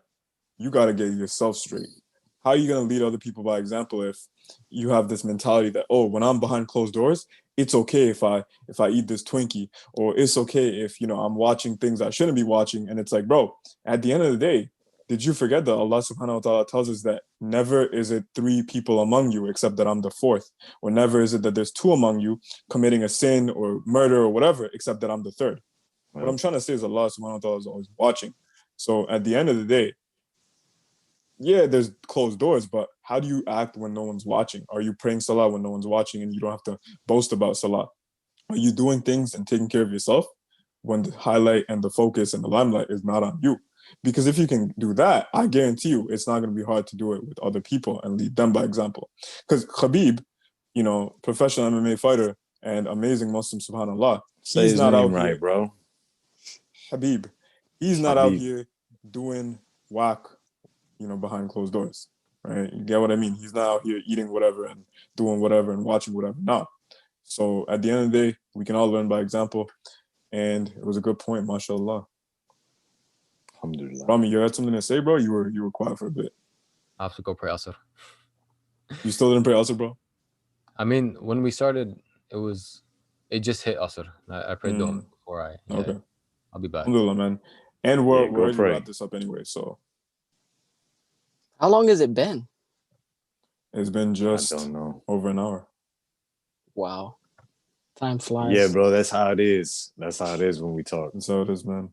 you got to get yourself straight. how are you going to lead other people by example if you have this mentality that, oh, when I'm behind closed doors, it's okay if I eat this Twinkie, or it's okay if, you know, I'm watching things I shouldn't be watching. And it's like, bro, at the end of the day, did you forget that Allah subhanahu wa ta'ala tells us that never is it 3 people among you except that I'm the 4th, or never is it that there's 2 among you committing a sin or murder or whatever except that I'm the 3rd. Right. What I'm trying to say is Allah subhanahu wa ta'ala is always watching. So at the end of the day, yeah, there's closed doors, but how do you act when no one's watching? Are you praying salah when no one's watching and you don't have to boast about salah? Are you doing things and taking care of yourself when the highlight and the focus and the limelight is not on you? Because if you can do that, I guarantee you it's not going to be hard to do it with other people and lead them by example. Because Khabib, you know, professional MMA fighter and amazing Muslim, subhanAllah, Say he's his not name out right, here. bro. Habib, he's not out Habib. here doing whack, you know, behind closed doors, right? You get what I mean? He's not out here eating whatever and doing whatever and watching whatever. No. So at the end of the day, we can all learn by example. And it was a good point, mashallah. Alhamdulillah. Rami, you had something to say, bro? You were quiet for a bit. I have to go pray Asr. You still didn't pray Asr, bro? I mean, when we started, it just hit Asr. I prayed Dhuhr before Okay. I'll be back. Alhamdulillah, man. And we're Yeah, go already pray. wrapped this up anyway, so How long has it been? it's been I just don't know. over an hour. Wow. Time flies. Yeah, bro, that's how it is. That's how it is when we talk. That's how it is, man.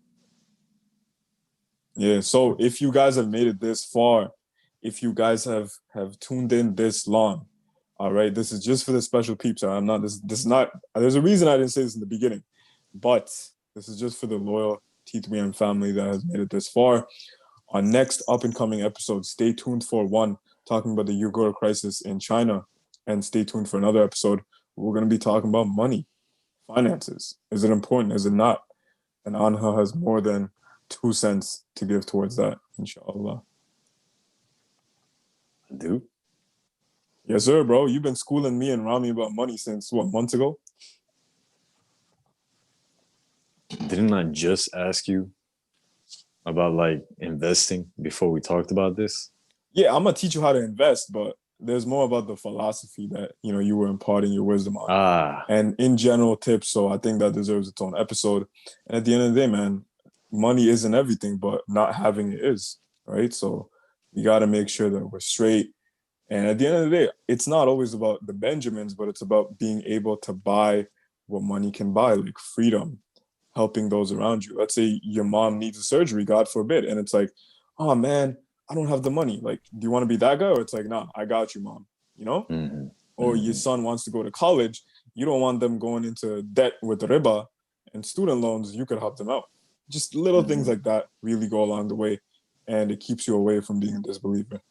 Yeah, so if you guys have made it this far, if you guys have tuned in this long, all right, this is just for the special peeps. I'm not this is not, there's a reason I didn't say this in the beginning, but this is just for the loyal T3M family that has made it this far. Our next up and coming episode, stay tuned for one talking about the Uyghur crisis in China, and stay tuned for another episode. We're going to be talking about money, finances. Is it important? Is it not? And Anha has more than 2 cents to give towards that, inshallah. Dude, Yes, sir, bro. You've been schooling me and Rami about money since, what, months ago? didn't I just ask you about like investing before we talked about this? Yeah, I'm going to teach you how to invest, but there's more about the philosophy that, you know, you were imparting your wisdom on. And in general tips, so I think that deserves its own episode. And at the end of the day, man, money isn't everything, but not having it is, right? So we got to make sure that we're straight. And at the end of the day, it's not always about the Benjamins, but it's about being able to buy what money can buy, like freedom, helping those around you. Let's say your mom needs a surgery, God forbid, and it's like, oh man, I don't have the money. Like, do you want to be that guy? Or it's like, nah, I got you, mom, you know? Mm-hmm. Or your son wants to go to college. You don't want them going into debt with riba and student loans. You could help them out. Just little things like that really go along the way, and it keeps you away from being a disbeliever.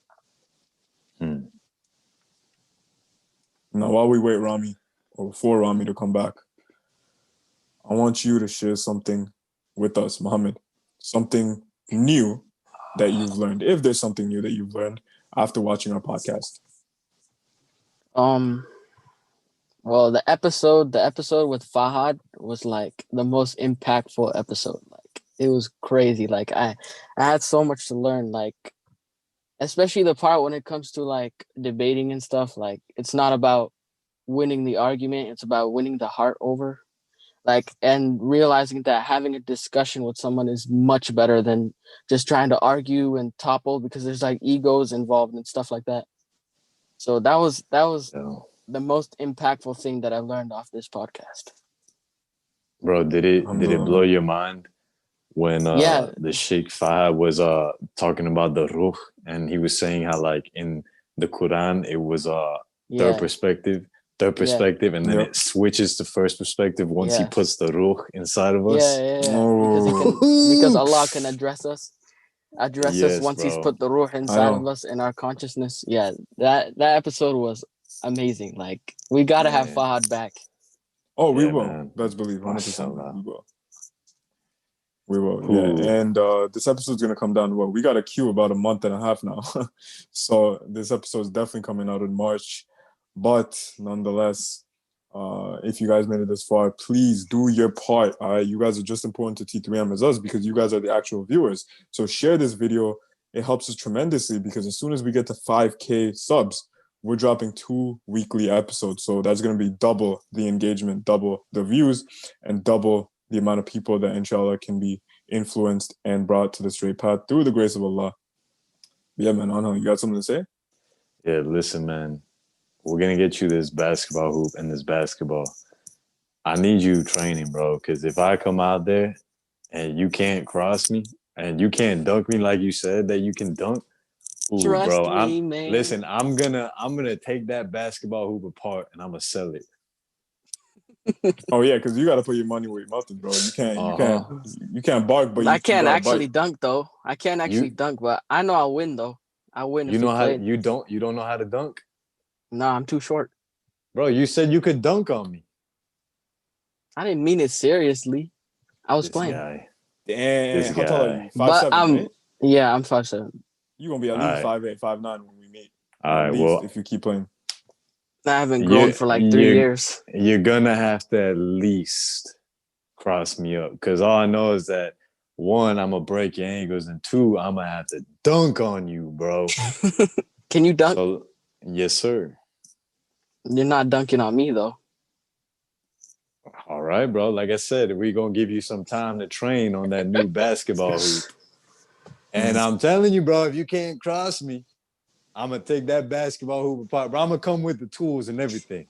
Now, while we wait, Rami, or for Rami to come back, I want you to share something with us, Muhammad. Something new that you've learned, if there's something new that you've learned after watching our podcast. Well, the episode with Fahad was like the most impactful episode. Like, it was crazy. Like, I had so much to learn, like, especially the part when it comes to like debating and stuff. Like, it's not about winning the argument, it's about winning the heart over, like, and realizing that having a discussion with someone is much better than just trying to argue and topple, because there's like egos involved and stuff like that. So that was the most impactful thing that I learned off this podcast. Bro, did it blow your mind when the Sheikh Fahad was talking about the ruh, and he was saying how like in the Quran it was third perspective, and then it switches to first perspective once he puts the ruh inside of us. Because Allah can address us once He's put the ruh inside of us in our consciousness. Yeah, that episode was amazing. Like, we gotta have Fahad back. Oh, we will. Man. Let's believe 100%. We will. Ooh. Yeah. And this episode's gonna come down. Well, we got a queue about a month and a half now, so this episode is definitely coming out in March. But nonetheless, if you guys made it this far, please do your part. All right, you guys are just important to T3M as us, because you guys are the actual viewers. So share this video, it helps us tremendously because as soon as we get to 5K subs, we're dropping 2 weekly episodes. So that's going to be double the engagement, double the views, and double the amount of people that inshallah can be influenced and brought to the straight path through the grace of Allah. Yeah, man, Anghel, you got something to say? Yeah, listen, man. We're going to get you this basketball hoop and this basketball. I need you training, bro, because if I come out there and you can't cross me and you can't dunk me like you said that you can dunk, ooh, Trust bro, me, man. listen, I'm gonna take that basketball hoop apart and I'm gonna sell it. Oh yeah, because you got to put your money where your mouth is, bro. You can't bark, but I you can't gotta actually bite. dunk though. I can't actually dunk, but I know I'll win though. I win if You you know how played. you don't know how to dunk, No, I'm too short. bro. You said you could dunk on me. I didn't mean it seriously. I was This playing. guy, Damn, how tall are you? But 5'7", right? yeah, I'm 5'7". You're gonna be at least 5'8", 5'9" when we meet. All At right, least well, if you keep playing. I haven't grown for like 3 years. You're gonna have to at least cross me up because all I know is that 1, I'm gonna break your ankles, and 2, I'm gonna have to dunk on you, bro. Can you dunk? So, yes, sir. You're not dunking on me though. All right, bro. Like I said, we're gonna give you some time to train on that new basketball hoop. And I'm telling you, bro, if you can't cross me, I'm gonna take that basketball hoop apart. Bro, I'm gonna come with the tools and everything.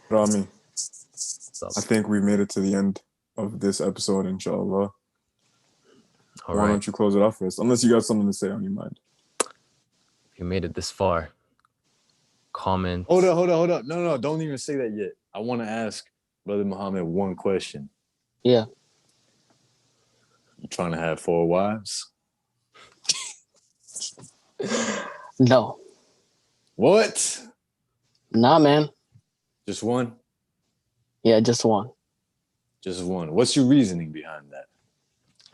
Rami, I think we made it to the end of this episode, inshallah. Why don't you close it off for us? Unless you got something to say on your mind. If you made it this far, comment. Hold up. No, don't even say that yet. I want to ask Brother Muhammad one question. Yeah. You trying to have 4 wives? No. What? Nah, man. Just one? Yeah, just one. Just one. What's your reasoning behind that?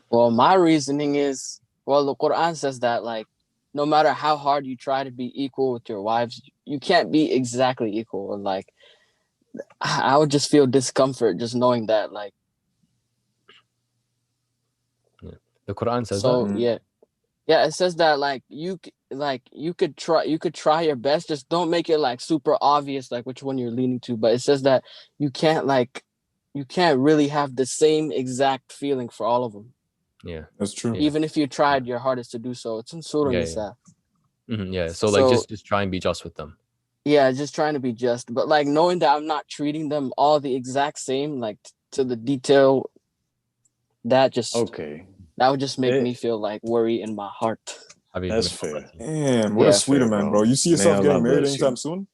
Well, my reasoning is, well, the Quran says that, like, no matter how hard you try to be equal with your wives, you can't be exactly equal. And, like, I would just feel discomfort just knowing that, like. The Quran says So, that. yeah, it says that, like, you could try your best. Just don't make it, like, super obvious, like, which one you're leaning to. But it says that you can't really have the same exact feeling for all of them. Yeah, that's true. Even if you tried your hardest to do so. It's in Surah Nisa. Yeah. So like just try and be just with them. Yeah, just trying to be just, but like knowing that I'm not treating them all the exact same, like to the detail, that would just make me feel like worry in my heart. That's fair. Damn, what a sweeter man, bro. You see yourself getting married anytime soon?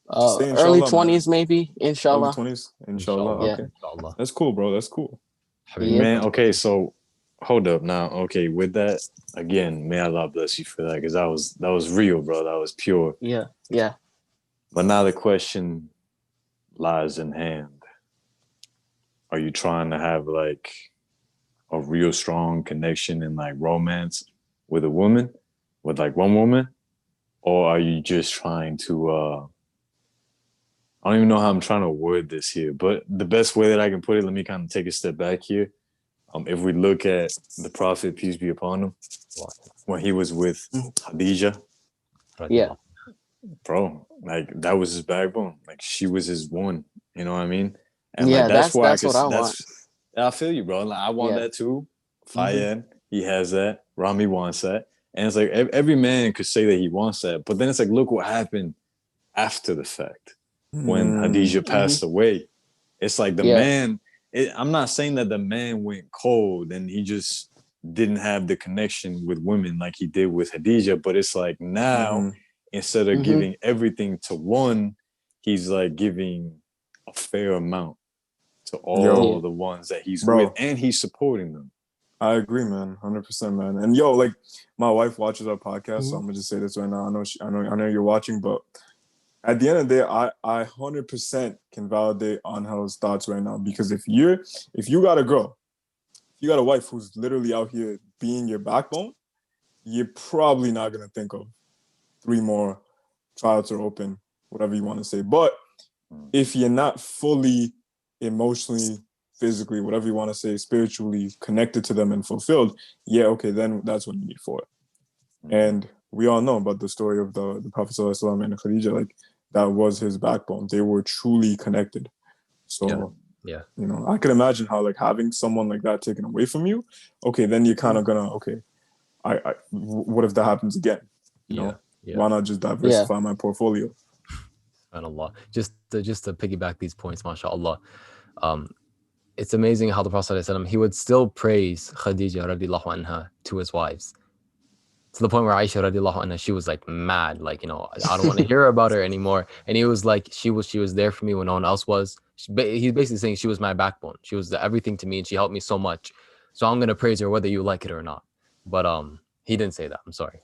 Early 20s, maybe, inshallah. Early 20s, inshallah. Okay. Inshallah. That's cool, bro. That's cool. Yeah. Man, okay, so hold up now. Okay, with that, again, may Allah bless you for that, because that was real, bro. That was pure. Yeah. But now the question lies in hand. Are you trying to have like a real strong connection and like romance with a woman, with like one woman? Or are you just trying to I don't even know how I'm trying to word this here, but the best way that I can put it, let me kind of take a step back here. If we look at the Prophet, peace be upon him, when he was with Khadija, Yeah, bro, like that was his backbone. Like she was his one, you know what I mean? And yeah, like that's why what I want. I feel you, bro. Like, I want that too. Fayyad, he has that. Rami wants that. And it's like every man could say that he wants that, but then it's like, look what happened after the fact. When Khadija passed away, it's like the man, I'm not saying that the man went cold and he just didn't have the connection with women like he did with Khadija, but it's like now, instead of giving everything to one, he's like giving a fair amount to all the ones that he's with, and he's supporting them. I agree, man, 100%, man. And yo, like my wife watches our podcast, so I'm gonna just say this right now. I know you're watching, but at the end of the day, I 100% can validate Anghel's thoughts right now, because if you got a girl, you got a wife who's literally out here being your backbone, you're probably not gonna think of 3 more tryouts are open, whatever you want to say. But if you're not fully emotionally physically, whatever you want to say, spiritually connected to them and fulfilled, yeah, okay, then that's what you need for it. And we all know about the story of the Prophet ﷺ and Khadija, like that was his backbone. They were truly connected. So Yeah. you know, I can imagine how like having someone like that taken away from you, okay, then you're kind of gonna, okay, what if that happens again? You know, why not just diversify my portfolio? SubhanAllah. Just to piggyback these points, mashallah. It's amazing how the Prophet ﷺ, he would still praise Khadija radiallahu anha to his wives, to the point where Aisha radiallahu anha, she was like mad, like, you know, I don't want to hear about her anymore. And he was like, she was there for me when no one else was. He's basically saying she was my backbone. She was everything to me, and she helped me so much. So I'm gonna praise her whether you like it or not. But he didn't say that. I'm sorry.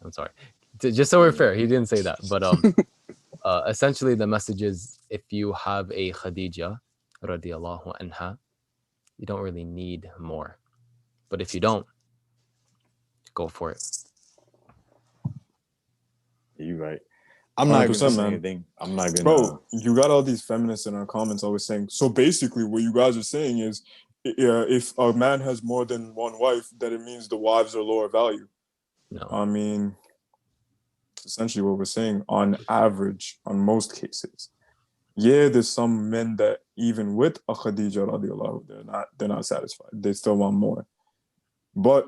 Just so we're fair, he didn't say that. But essentially the message is, if you have a Khadija radiallahu anha, you don't really need more. But if you don't, go for it. You're right. I'm not gonna say man. anything. I'm not gonna. Bro, you got all these feminists in our comments always saying, so basically what you guys are saying is, if a man has more than one wife, then it means the wives are lower value. No. I mean, essentially what we're saying, on average, on most cases, yeah, there's some men that even with a Khadija radiallahu, they're not satisfied. They still want more. But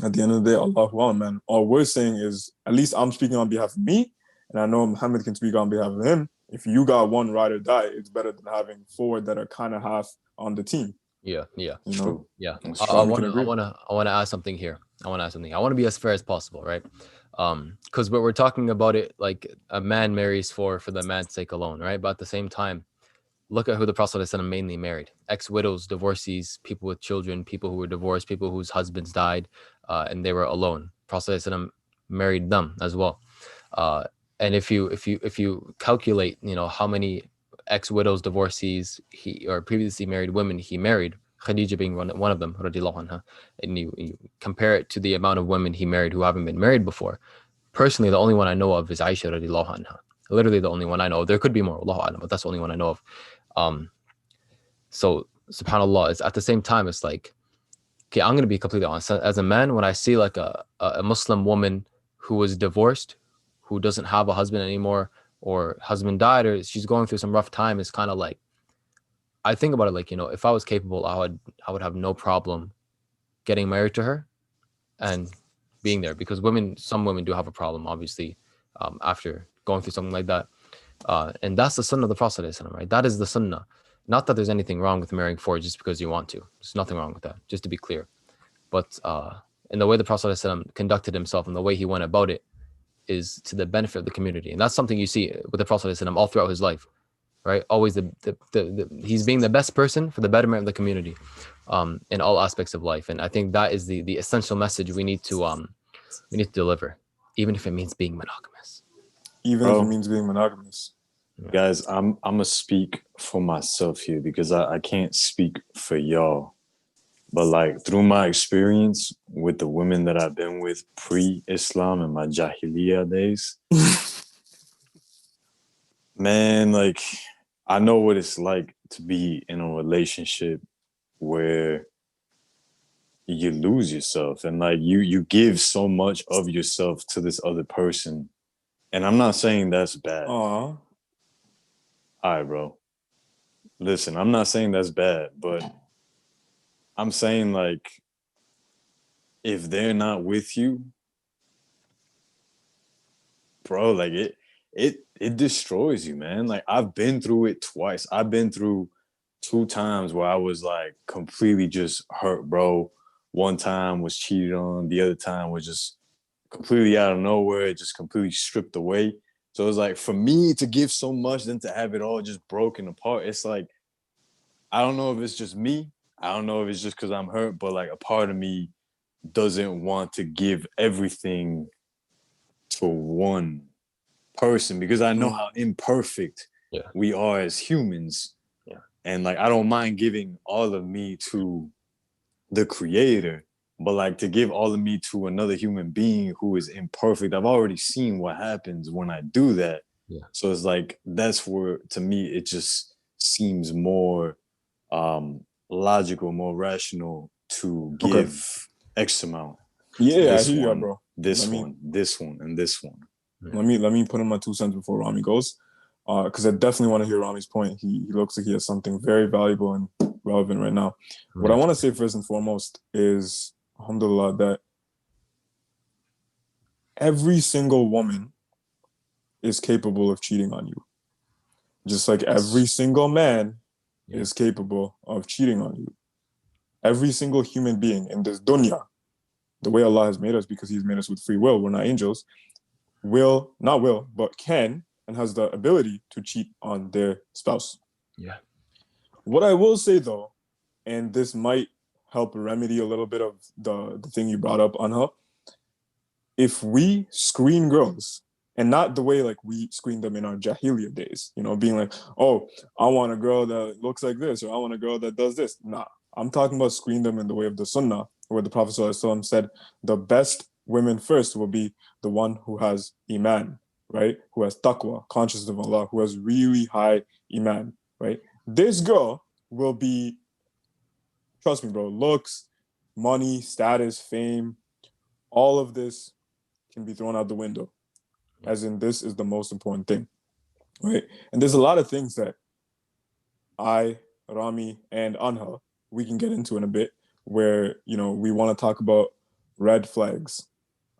at the end of the day, Allahu Alam, man, all we're saying is, at least I'm speaking on behalf of me, and I know Muhammad can speak on behalf of him. If you got one ride or die, it's better than having four that are kind of half on the team. Yeah. You know? Yeah. I want to add something here. I want to be as fair as possible, right? Because we're talking about it like a man marries for the man's sake alone, right? But at the same time, look at who the Prophet ﷺ mainly married: ex-widows, divorcees, people with children, people who were divorced, people whose husbands died, and they were alone. Prophet ﷺ married them as well. And if you calculate, you know, how many ex-widows, divorcees, or previously married women he married, Khadija being one of them, radiallahu anha, and you compare it to the amount of women he married who haven't been married before. Personally, the only one I know of is Aisha radiallahu anha. Literally the only one I know of. There could be more, Allahu a'lam, but that's the only one I know of. So subhanallah, it's at the same time, it's like, okay, I'm gonna be completely honest. As a man, when I see like a Muslim woman who was divorced, who doesn't have a husband anymore, or husband died, or she's going through some rough time, it's kind of like, I think about it like, you know, if I was capable, I would have no problem getting married to her and being there, because some women do have a problem, obviously, after going through something like that. And that's the sunnah of the Prophet ﷺ, right? That is the sunnah. Not that there's anything wrong with marrying four just because you want to. There's nothing wrong with that, just to be clear. But in the way the Prophet ﷺ conducted himself and the way he went about it is to the benefit of the community. And that's something you see with the Prophet ﷺ all throughout his life, right? Always he's being the best person for the betterment of the community, in all aspects of life. And I think that is the essential message we need to deliver, even if it means being monogamous. Even if it means being monogamous. Guys, I'm gonna speak for myself here, because I can't speak for y'all. But like, through my experience with the women that I've been with pre-Islam and my Jahiliyyah days, man, like, I know what it's like to be in a relationship where you lose yourself, and like you give so much of yourself to this other person. And I'm not saying that's bad. Aww. All right, bro. Listen, I'm not saying that's bad, but I'm saying, like, if they're not with you, bro, like it destroys you, man. Like, I've been through it twice. I've been through 2 times where I was like completely just hurt, bro. One time was cheated on. The other time was just completely out of nowhere, just completely stripped away. So it's like, for me to give so much, then to have it all just broken apart, it's like, I don't know if it's just me. I don't know if it's just because I'm hurt, but like, a part of me doesn't want to give everything to one person, because I know how imperfect we are as humans. Yeah. And like, I don't mind giving all of me to the creator, but like, to give all of me to another human being who is imperfect, I've already seen what happens when I do that. Yeah. So it's like, that's where, to me, it just seems more logical, more rational to give X amount. Yeah, I This hear you, one, bro. this one, this one, and this one. Let me put in my 2 cents before Rami goes, because I definitely want to hear Rami's point. He looks like he has something very valuable and relevant right now. What I want to say first and foremost is, alhamdulillah, that every single woman is capable of cheating on you, just like every single man is capable of cheating on you. Every single human being in this dunya, the way Allah has made us, because He's made us with free will, we're not angels, but can and has the ability to cheat on their spouse. Yeah. What I will say though, and this might help remedy a little bit of the thing you brought up, Anha, if we screen girls, and not the way like we screened them in our Jahiliyyah days, you know, being like, oh, I want a girl that looks like this, or I want a girl that does this. Nah, I'm talking about screen them in the way of the Sunnah, where the Prophet ﷺ said the best women first will be the one who has Iman, right? Who has taqwa, consciousness of Allah, who has really high Iman, right? This girl will be, trust me, bro, looks, money, status, fame, all of this can be thrown out the window. As in, this is the most important thing, right? And there's a lot of things that I, Rami, and Anha, we can get into in a bit, where, you know, we want to talk about red flags.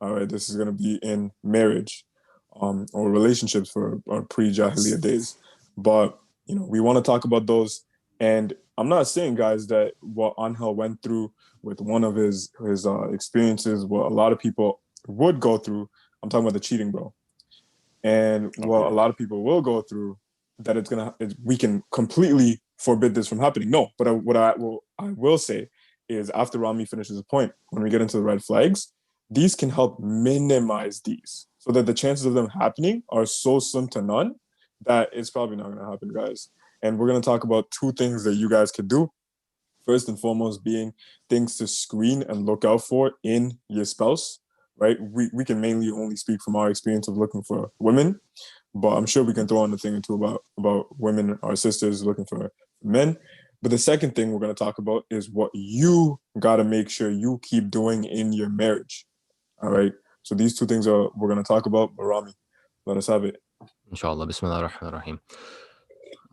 All right, this is going to be in marriage, or relationships for our pre-Jahiliyyah days. But, you know, we want to talk about those. And I'm not saying, guys, that what Anghel went through with one of his experiences, what a lot of people would go through, I'm talking about the cheating, bro. And what a lot of people will go through, that we can completely forbid this from happening. No, but what I will say is, after Rami finishes his point, when we get into the red flags, these can help minimize these, so that the chances of them happening are so slim to none that it's probably not going to happen, guys. And we're going to talk about 2 things that you guys can do. First and foremost being things to screen and look out for in your spouse, right? We can mainly only speak from our experience of looking for women, but I'm sure we can throw in a thing or two about women, our sisters looking for men. But the second thing we're going to talk about is what you got to make sure you keep doing in your marriage. All right. So these 2 things we're going to talk about. Rami, let us have it. Inshallah. Bismillah ar-Rahman ar-Rahim.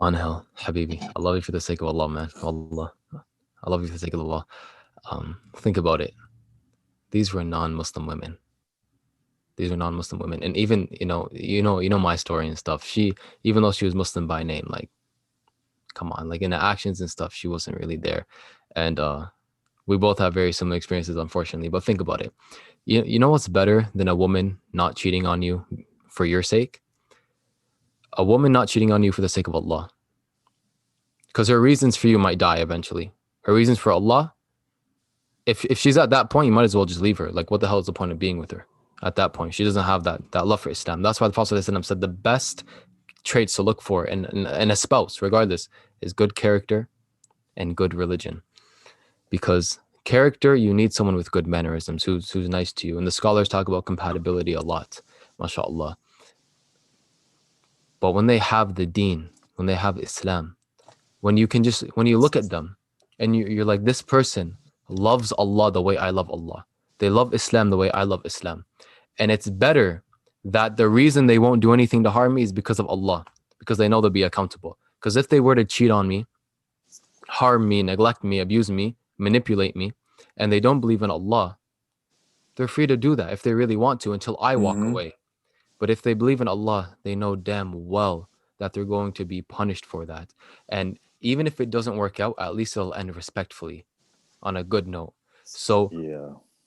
Anghel, Habibi, I love you for the sake of Allah, man. Allah. I love you for the sake of Allah. Think about it. These were non-Muslim women. These are non-Muslim women. And even, you know my story and stuff. She, even though she was Muslim by name, like, come on, like in the actions and stuff, she wasn't really there. And we both have very similar experiences, unfortunately. But think about it. You know what's better than a woman not cheating on you for your sake? A woman not cheating on you for the sake of Allah. Because her reasons for you might die eventually. Her reasons for Allah, if she's at that point, you might as well just leave her. Like, what the hell is the point of being with her at that point? She doesn't have that love for Islam. That's why the Prophet ﷺ said the best traits to look for in a spouse, regardless, is good character and good religion. Because character, you need someone with good mannerisms, who's nice to you. And the scholars talk about compatibility a lot, mashallah. But when they have the deen, when they have Islam, when you look at them and you're like, this person loves Allah the way I love Allah. They love Islam the way I love Islam. And it's better that the reason they won't do anything to harm me is because of Allah, because they know they'll be accountable. Because if they were to cheat on me, harm me, neglect me, abuse me, manipulate me, and they don't believe in Allah, they're free to do that if they really want to until I walk away. But if they believe in Allah, they know damn well that they're going to be punished for that. And even if it doesn't work out, at least it'll end respectfully on a good note. So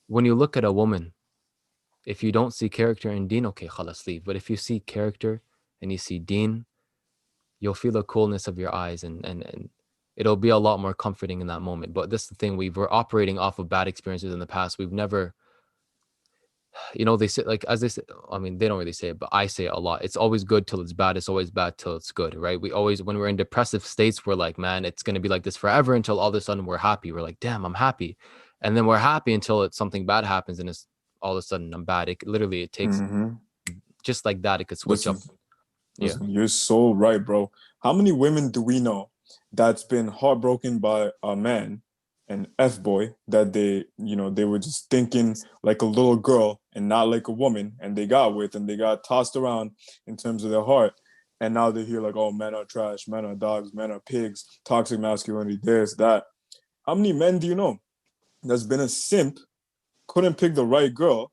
when you look at a woman, if you don't see character and deen, okay, khalas, leave. But if you see character and you see deen, you'll feel the coolness of your eyes and it'll be a lot more comforting in that moment. But this is the thing, we're operating off of bad experiences in the past. We've never, they say, like, as they say, I mean, they don't really say it, but I say it a lot. It's always good till it's bad. It's always bad till it's good, right? We always, when we're in depressive states, we're like, man, it's going to be like this forever, until all of a sudden we're happy. We're like, damn, I'm happy. And then we're happy until something bad happens and it's all of a sudden I'm bad. It takes just like that. It could switch up. Listen, you're so right, bro. How many women do we know that's been heartbroken by a man, an F-boy, that they were just thinking like a little girl and not like a woman, and they got with, and they got tossed around in terms of their heart. And now they hear like, oh, men are trash, men are dogs, men are pigs, toxic masculinity, this, that. How many men do you know that's been a simp, couldn't pick the right girl,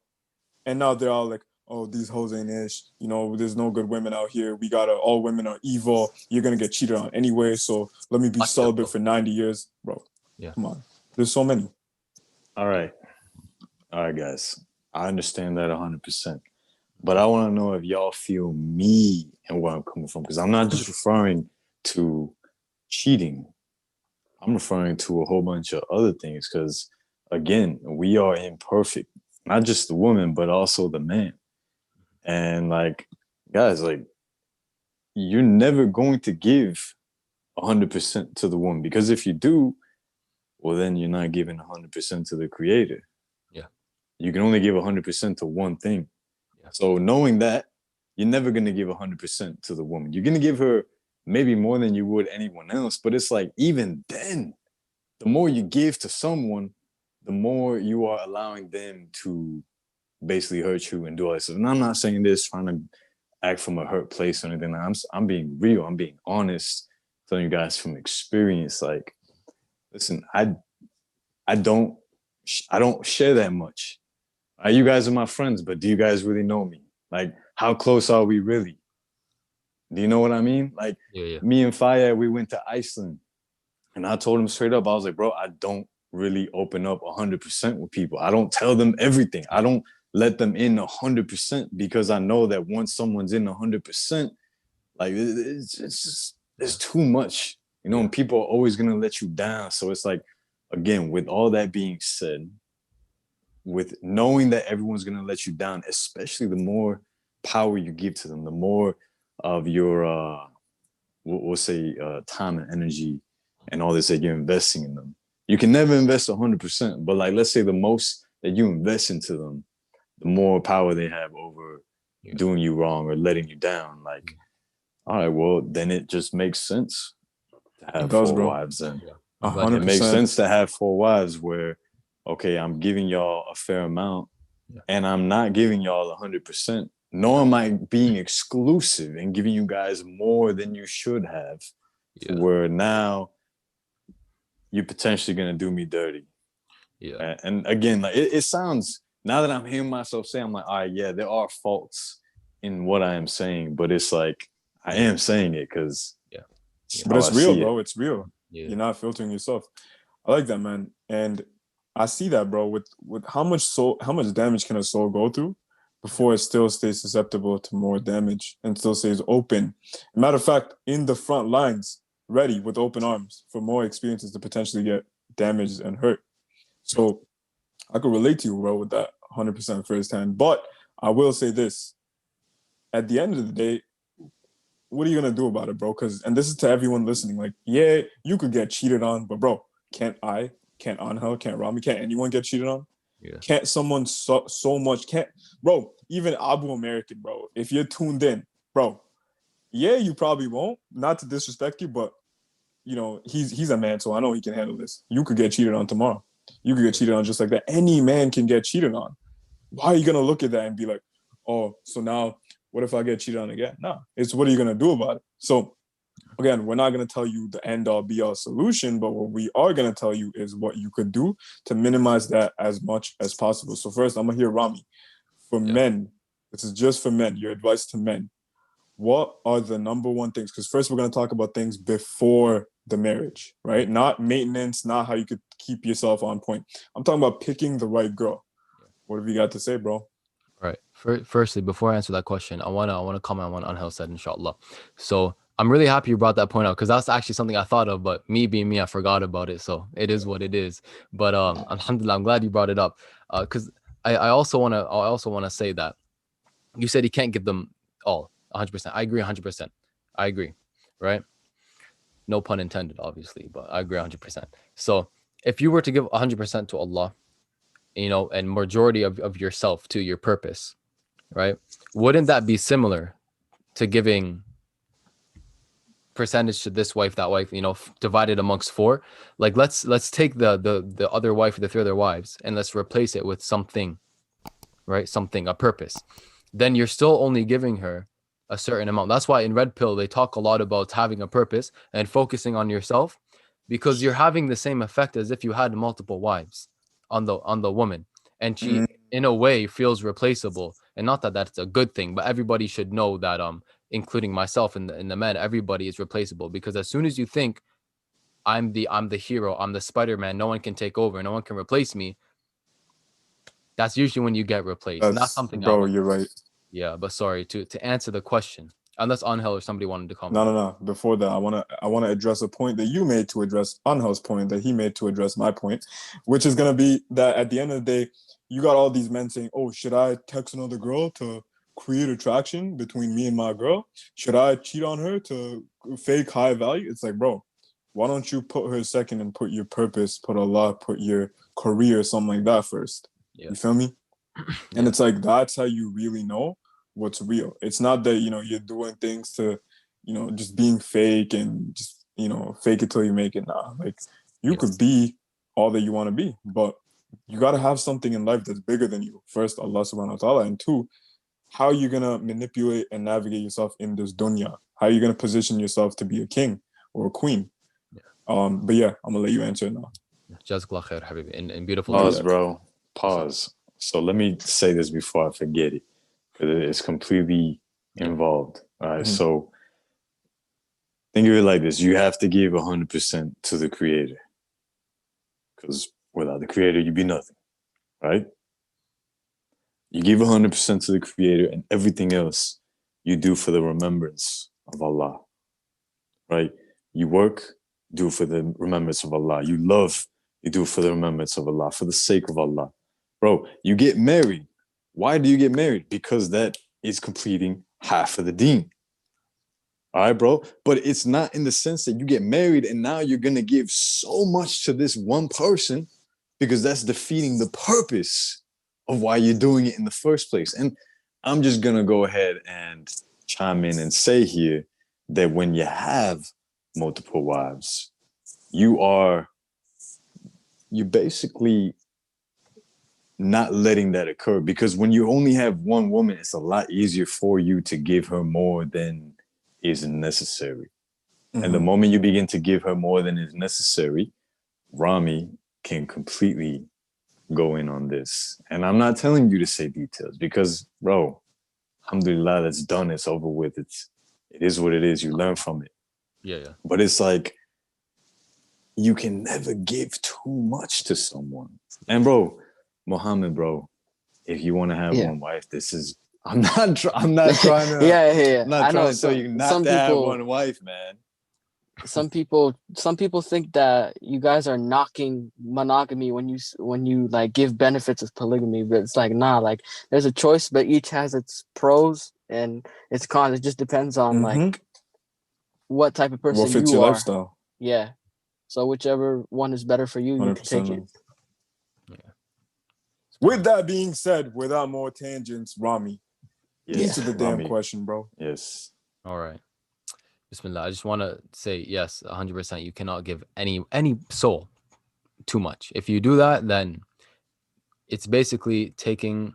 and now they're all like, oh, these hoes ain't ish. There's no good women out here. All women are evil. You're going to get cheated on anyway. So let me be celibate for 90 years. Bro, Yeah. Come on. There's so many. All right, guys. I understand that 100%. But I want to know if y'all feel me and where I'm coming from. Because I'm not just referring to cheating. I'm referring to a whole bunch of other things. Because, again, we are imperfect. Not just the woman, but also the man. And like, guys, like, you're never going to give 100% to the woman, because if you do, well, then you're not giving 100% to the creator. Yeah. You can only give 100% to one thing. Yeah. So knowing that, you're never going to give 100% to the woman. You're going to give her maybe more than you would anyone else. But it's like, even then, the more you give to someone, the more you are allowing them to basically hurt you and do all this. And I'm not saying this trying to act from a hurt place or anything. I'm being real. I'm being honest, telling you guys from experience. Like, listen, I don't share that much. You guys are my friends, but do you guys really know me? Like, how close are we really? Do you know what I mean? Like, me and Faiyads, we went to Iceland, and I told him straight up, I was like, bro, I don't really open up 100% with people. I don't tell them everything. I don't let them in 100%, because I know that once someone's in 100%, like, it's just, there's too much, and people are always going to let you down. So it's like, again, with all that being said, with knowing that everyone's going to let you down, especially the more power you give to them, the more of your, we'll say, time and energy and all this that you're investing in them. You can never invest 100%, but like, let's say the most that you invest into them, the more power they have over doing you wrong or letting you down. Like, all right, well, then it just makes sense to have four wives. Then it makes sense to have four wives where, okay, I'm giving y'all a fair amount, and I'm not giving y'all 100%, nor am I being exclusive and giving you guys more than you should have, where now you're potentially going to do me dirty. Yeah. And again, like, it sounds, now that I'm hearing myself say, I'm like, all right, yeah, there are faults in what I am saying, but it's like, I am saying it because but it's real, bro. It's real. You're not filtering yourself. I like that, man. And I see that, bro, with how much damage can a soul go through before it still stays susceptible to more damage and still stays open. Matter of fact, in the front lines, ready with open arms for more experiences to potentially get damaged and hurt. So I could relate to you, bro, with that 100% firsthand. But I will say this. At the end of the day, what are you going to do about it, bro? And this is to everyone listening. Like, yeah, you could get cheated on, but bro, can't Anghel, can't Ramis, can't anyone get cheated on? Yeah. Can't someone so much, bro, even Abu American, bro, if you're tuned in, bro, yeah, you probably won't, not to disrespect you, but, he's a man, so I know he can handle this. You could get cheated on tomorrow. You could get cheated on just like that. Any man can get cheated on. Why are you going to look at that and be like, oh, so now what if I get cheated on again? No, it's what are you going to do about it? So again, we're not going to tell you the end all be all solution, but what we are going to tell you is what you could do to minimize that as much as possible. So first, I'm going to hear Rami. For men, this is just for men, your advice to men. What are the number one things? Because first we're going to talk about things before the marriage, right? Not maintenance, not how you could keep yourself on point. I'm talking about picking the right girl. What have you got to say, bro? Right. Firstly, before I answer that question, I wanna comment on what Anghel said, inshallah. So I'm really happy you brought that point out, because that's actually something I thought of, but me being me, I forgot about it. So it is what it is. But alhamdulillah, I'm glad you brought it up. Because I also wanna say that you said he can't give them all 100%. I agree 100%. I agree. Right? No pun intended, obviously, but I agree 100%. So if you were to give 100% to Allah, and majority of yourself to your purpose, right? Wouldn't that be similar to giving percentage to this wife, that wife, divided amongst four. Like let's take the other wife or the three other wives and let's replace it with something, right? Something, a purpose. Then you're still only giving her a certain amount. That's why in Red Pill they talk a lot about having a purpose and focusing on yourself, because you're having the same effect as if you had multiple wives on the woman, and she in a way feels replaceable. And not that that's a good thing, but everybody should know that including myself and the men, everybody is replaceable, because as soon as you think I'm the hero, I'm the Spider-Man, no one can take over, no one can replace me, that's usually when you get replaced. And that's something bro, you're right. Yeah, but sorry, to answer the question, unless Angel or somebody wanted to comment. No. Before that, I wanna address a point that you made to address Angel's point, that he made to address my point, which is gonna be that at the end of the day, you got all these men saying, "Oh, should I text another girl to create attraction between me and my girl? Should I cheat on her to fake high value?" It's like, bro, why don't you put her second and put your purpose, put Allah, put your career, something like that first? Yeah. You feel me? And it's like, that's how you really know what's real. It's not that, you're doing things to, just being fake and just, fake it till you make it. Nah, like you could be all that you want to be, but you got to have something in life that's bigger than you. First, Allah subhanahu wa ta'ala. And two, how are you going to manipulate and navigate yourself in this dunya? How are you going to position yourself to be a king or a queen? But yeah, I'm going to let you answer it now. Jazakallah khair, habibi. And beautiful. Pause, bro. Pause. So let me say this before I forget it, because it's completely involved. All right. So think of it like this: you have to give 100% to the creator, because without the creator, you'd be nothing, right? You give 100% to the creator, and everything else you do for the remembrance of Allah, right? You work, do for the remembrance of Allah. You love, you do for the remembrance of Allah, for the sake of Allah. Bro, you get married. Why do you get married? Because that is completing half of the deen. All right, bro? But it's not in the sense that you get married and now you're going to give so much to this one person, because that's defeating the purpose of why you're doing it in the first place. And I'm just going to go ahead and chime in and say here that when you have multiple wives, you're basically not letting that occur, because when you only have one woman, it's a lot easier for you to give her more than is necessary. And the moment you begin to give her more than is necessary, Rami can completely go in on this. And I'm not telling you to say details, because, bro, alhamdulillah, that's done. It's over with. It is what it is. You learn from it. Yeah. But it's like, you can never give too much to someone. And bro, Muhammad, bro, if you want to have one wife, I'm not trying to. I'm not trying to tell you not to have one wife, man. Some people think that you guys are knocking monogamy when you like give benefits of polygamy, but it's like, nah, like there's a choice, but each has its pros and its cons. It just depends on like what type of person what fits you your are. lifestyle. Yeah. So whichever one is better for you, you can take it. With that being said, without more tangents, Rami, answer the damn question, bro. Yes. All right. Bismillah. I just want to say, yes, 100%. You cannot give any soul too much. If you do that, then it's basically taking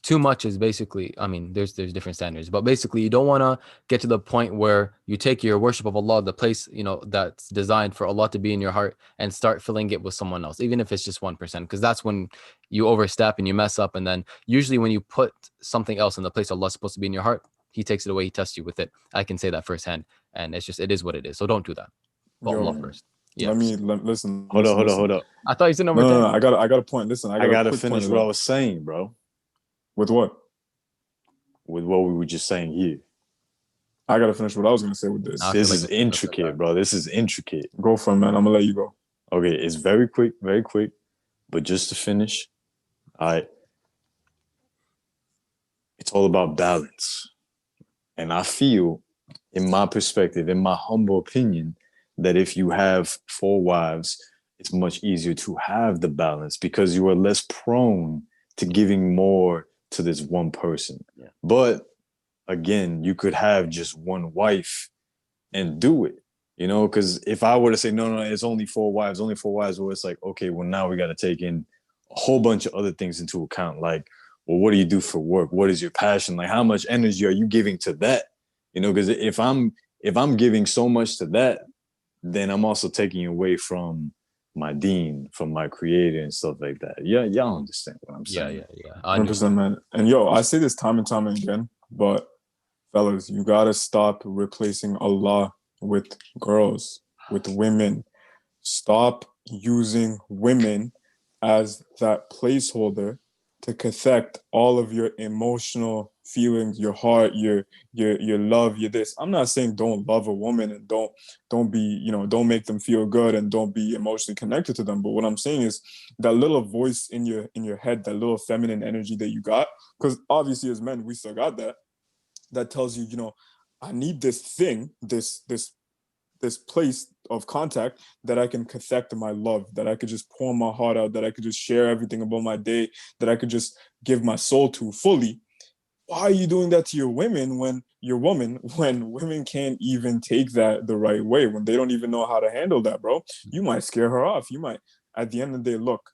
too much. Is basically, I mean, there's different standards, but basically you don't want to get to the point where you take your worship of Allah, the place, that's designed for Allah to be in your heart, and start filling it with someone else, even if it's just 1%, because that's when you overstep and you mess up. And then usually when you put something else in the place Allah's supposed to be in your heart, He takes it away. He tests you with it. I can say that firsthand, and it is what it is. So don't do that. But Allah first. Yeah. Listen. Hold up. I thought you said number 10. No, I got a point. Listen, I got to finish what I was saying, bro. With what? With what we were just saying here. I got to finish what I was going to say with this. This is intricate, bro. This is intricate. Go for it, man. I'm going to let you go. Okay, it's very quick. But just to finish, it's all about balance. And I feel, in my perspective, in my humble opinion, that if you have 4 wives, it's much easier to have the balance, because you are less prone to giving more to this one person. But again, you could have just one wife and do it. You know, because if I were to say no, it's only 4 wives, well, it's like, okay, well, now we got to take in a whole bunch of other things into account. Like, well, what do you do for work? What is your passion? Like, how much energy are you giving to that? You know, because if I'm giving so much to that, then I'm also taking away from my dean, from my creator and stuff like that. Yeah, y'all understand what I'm saying. Yeah. 100%, man. And yo, I say this time and time again, but fellas, you gotta stop replacing Allah with girls, with women. Stop using women as that placeholder to connect all of your emotional feelings, your heart, your love, your this. I'm not saying don't love a woman and don't be, you know, don't make them feel good and don't be emotionally connected to them. But what I'm saying is that little voice in your head, that little feminine energy that you got, because obviously as men we still got that tells you, you know, I need this thing, this place of contact that I can connect my love, that I could just pour my heart out, that I could just share everything about my day, that I could just give my soul to fully. Why are you doing that to your women when women can't even take that the right way, when they don't even know how to handle that, bro? You might scare her off. You might, at the end of the day, look,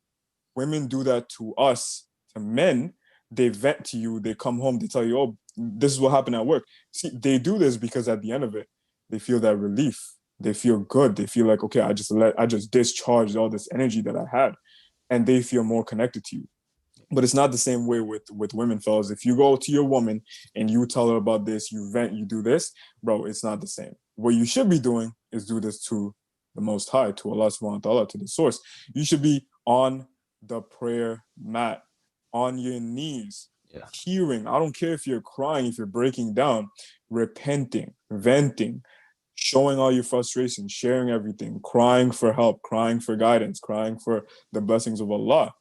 women do that to us, to men. They vent to you, they come home, they tell you, oh, this is what happened at work. See, they do this because at the end of it, they feel that relief. They feel good. They feel like, okay, I just discharged all this energy that I had, and they feel more connected to you. But it's not the same way with women, fellas. If you go to your woman and you tell her about this, you vent, you do this, bro, it's not the same. What you should be doing is do this to the Most High, to Allah subhanahu wa ta'ala, to the source. You should be on the prayer mat, on your knees, hearing. I don't care if you're crying, if you're breaking down, repenting, venting, showing all your frustration, sharing everything, crying for help, crying for guidance, crying for the blessings of Allah.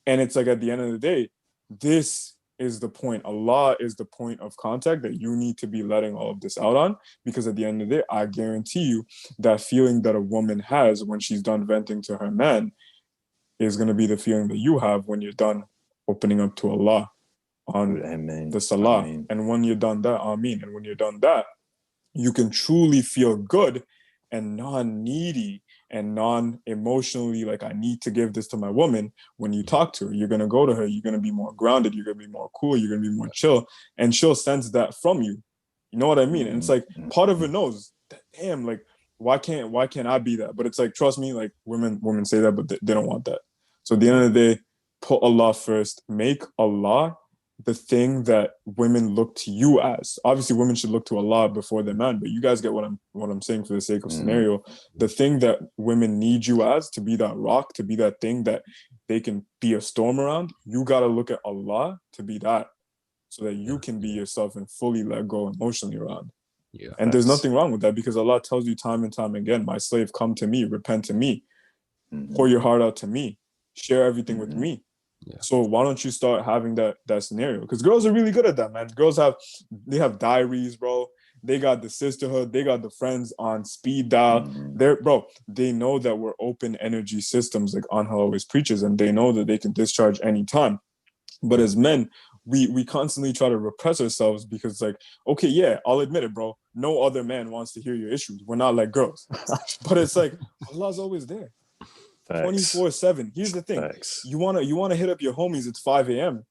And it's like, at the end of the day, this is the point. Allah is the point of contact that you need to be letting all of this out on, because at the end of the day, I guarantee you that feeling that a woman has when she's done venting to her man is going to be the feeling that you have when you're done opening up to Allah on the salah. Ameen. And when you're done that, Ameen. And when you're done that, you can truly feel good and non-needy and non-emotionally like, I need to give this to my woman. When you talk to her, you're going to go to her, you're going to be more grounded, you're going to be more cool, you're going to be more chill, and she'll sense that from you. You know what I mean? And it's like, part of her knows that, damn, like, why can't I be that? But it's like, trust me, like, women say that, but they don't want that. So at the end of the day, put Allah first. Make Allah the thing that women look to you as. Obviously, women should look to Allah before their man, but you guys get what I'm saying for the sake of scenario. The thing that women need you as, to be that rock, to be that thing that they can be a storm around, you got to look at Allah to be that, so that you can be yourself and fully let go emotionally around. Yeah, and there's nothing wrong with that, because Allah tells you time and time again, my slave, come to me, repent to me, pour your heart out to me, share everything with me. Yeah. So why don't you start having that scenario? Because girls are really good at that, man. Girls have diaries, bro. They got the sisterhood. They got the friends on speed dial. They know that we're open energy systems, like Anghel always preaches, and they know that they can discharge anytime. But as men, we constantly try to repress ourselves, because it's like, okay, yeah, I'll admit it, bro. No other man wants to hear your issues. We're not like girls. But it's like, Allah's always there. 24/7. Here's the thing. You wanna hit up your homies, it's 5 a.m.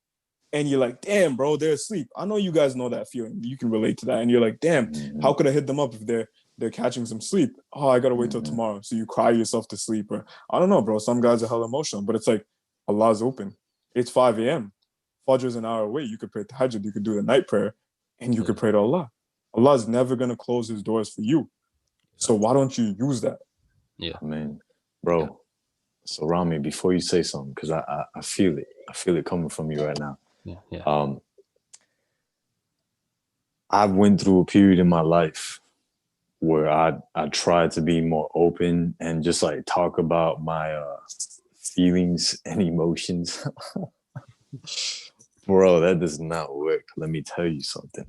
and you're like, damn, bro, they're asleep. I know you guys know that feeling. You can relate to that. And you're like, damn, how could I hit them up if they're catching some sleep? Oh, I gotta wait till tomorrow. So you cry yourself to sleep. Or I don't know, bro. Some guys are hella emotional, but it's like, Allah's open. It's 5 a.m. Fajr's an hour away. You could pray tahajjud, you could do the night prayer, and you could pray to Allah. Allah's never gonna close his doors for you. So why don't you use that? Yeah. Man, bro. Yeah. So Rami, before you say something, because I feel it. I feel it coming from you right now. Yeah. I went through a period in my life where I tried to be more open and just like talk about my feelings and emotions. Bro, that does not work. Let me tell you something.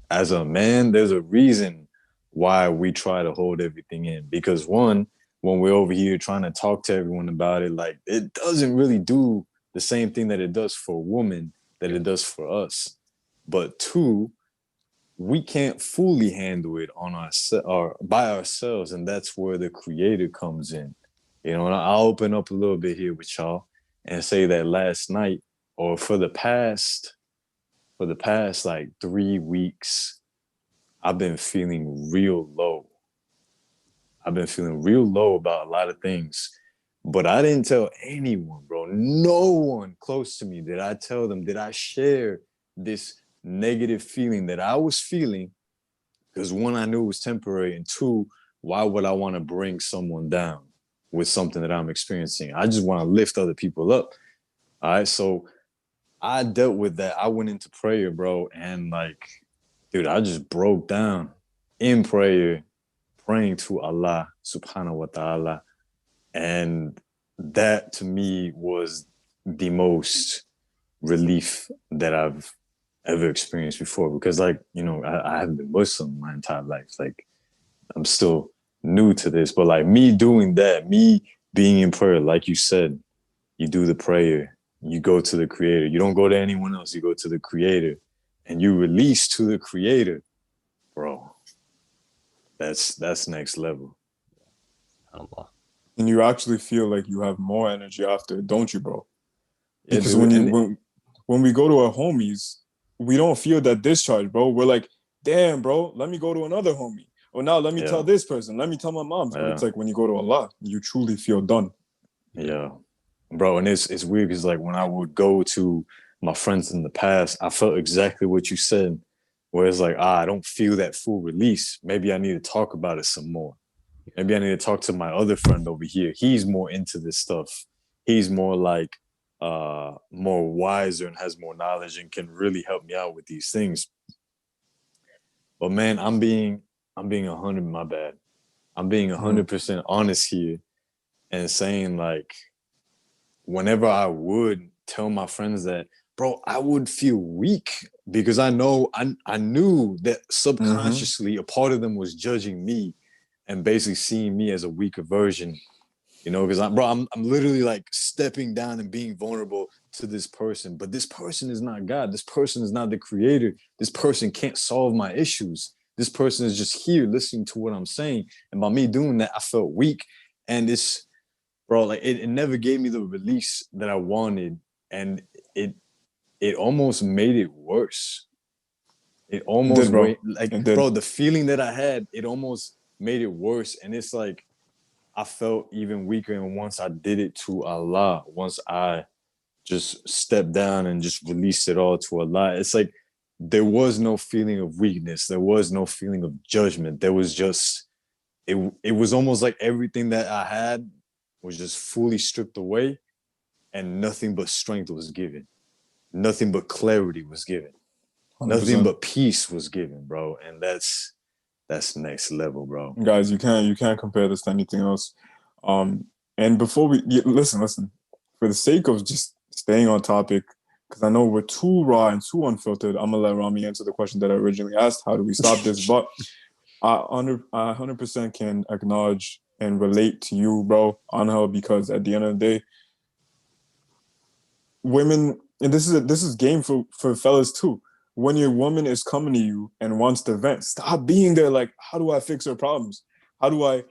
As a man, there's a reason why we try to hold everything in. Because one, when we're over here trying to talk to everyone about it, like, it doesn't really do the same thing that it does for a woman that it does for us. But two, we can't fully handle it on or by ourselves, and that's where the Creator comes in. You know, and I'll open up a little bit here with y'all and say that last night, or for the past like 3 weeks, I've been feeling real low. I've been feeling real low about a lot of things, but I didn't tell anyone, bro. No one close to me did I tell them, did I share this negative feeling that I was feeling, because one, I knew it was temporary, and two, why would I want to bring someone down with something that I'm experiencing? I just want to lift other people up. All right, so I dealt with that. I went into prayer, bro, and like, dude, I just broke down in prayer, praying to Allah subhanahu wa ta'ala. And that to me was the most relief that I've ever experienced before, because like, you know, I haven't been Muslim my entire life. Like, I'm still new to this, but like me doing that, me being in prayer, like you said, you do the prayer, you go to the Creator. You don't go to anyone else, you go to the Creator, and you release to the Creator, bro. That's next level. Allah. And you actually feel like you have more energy after, don't you, bro? Yeah, Because dude, when we go to our homies, we don't feel that discharge, bro. We're like, damn, bro, let me go to another homie. Or now let me tell this person. Let me tell my mom. But it's like when you go to Allah, you truly feel done. Yeah. Bro, and it's weird because like when I would go to my friends in the past, I felt exactly what you said. Where it's like, I don't feel that full release. Maybe I need to talk about it some more. Maybe I need to talk to my other friend over here. He's more into this stuff. He's more like more wiser and has more knowledge and can really help me out with these things. But man, I'm being 100, my bad. I'm being 100% honest here and saying like, whenever I would tell my friends that, bro, I would feel weak because I knew that subconsciously a part of them was judging me and basically seeing me as a weaker version, you know, because I'm literally like stepping down and being vulnerable to this person, but this person is not God. This person is not the Creator. This person can't solve my issues. This person is just here listening to what I'm saying. And by me doing that, I felt weak. And it's, bro, like it never gave me the release that I wanted. And it almost made it worse. It almost bro. Bro, the feeling that I had, it almost made it worse. And it's like I felt even weaker. And once I did it to Allah, once I just stepped down and just released it all to Allah, it's like there was no feeling of weakness. There was no feeling of judgment. There was just it was almost like everything that I had was just fully stripped away, and nothing but strength was given. Nothing but clarity was given. 100%. Nothing but peace was given, bro. And that's next level, bro. Guys, you can't compare this to anything else. And before we listen, for the sake of just staying on topic, because I know we're too raw and too unfiltered, I'm gonna let Rami answer the question that I originally asked. How do we stop this? But I 100% can acknowledge and relate to you, bro, Aanghel, because at the end of the day, women, and this is game for fellas too. When your woman is coming to you and wants to vent, stop being there like, how do I fix her problems? How do I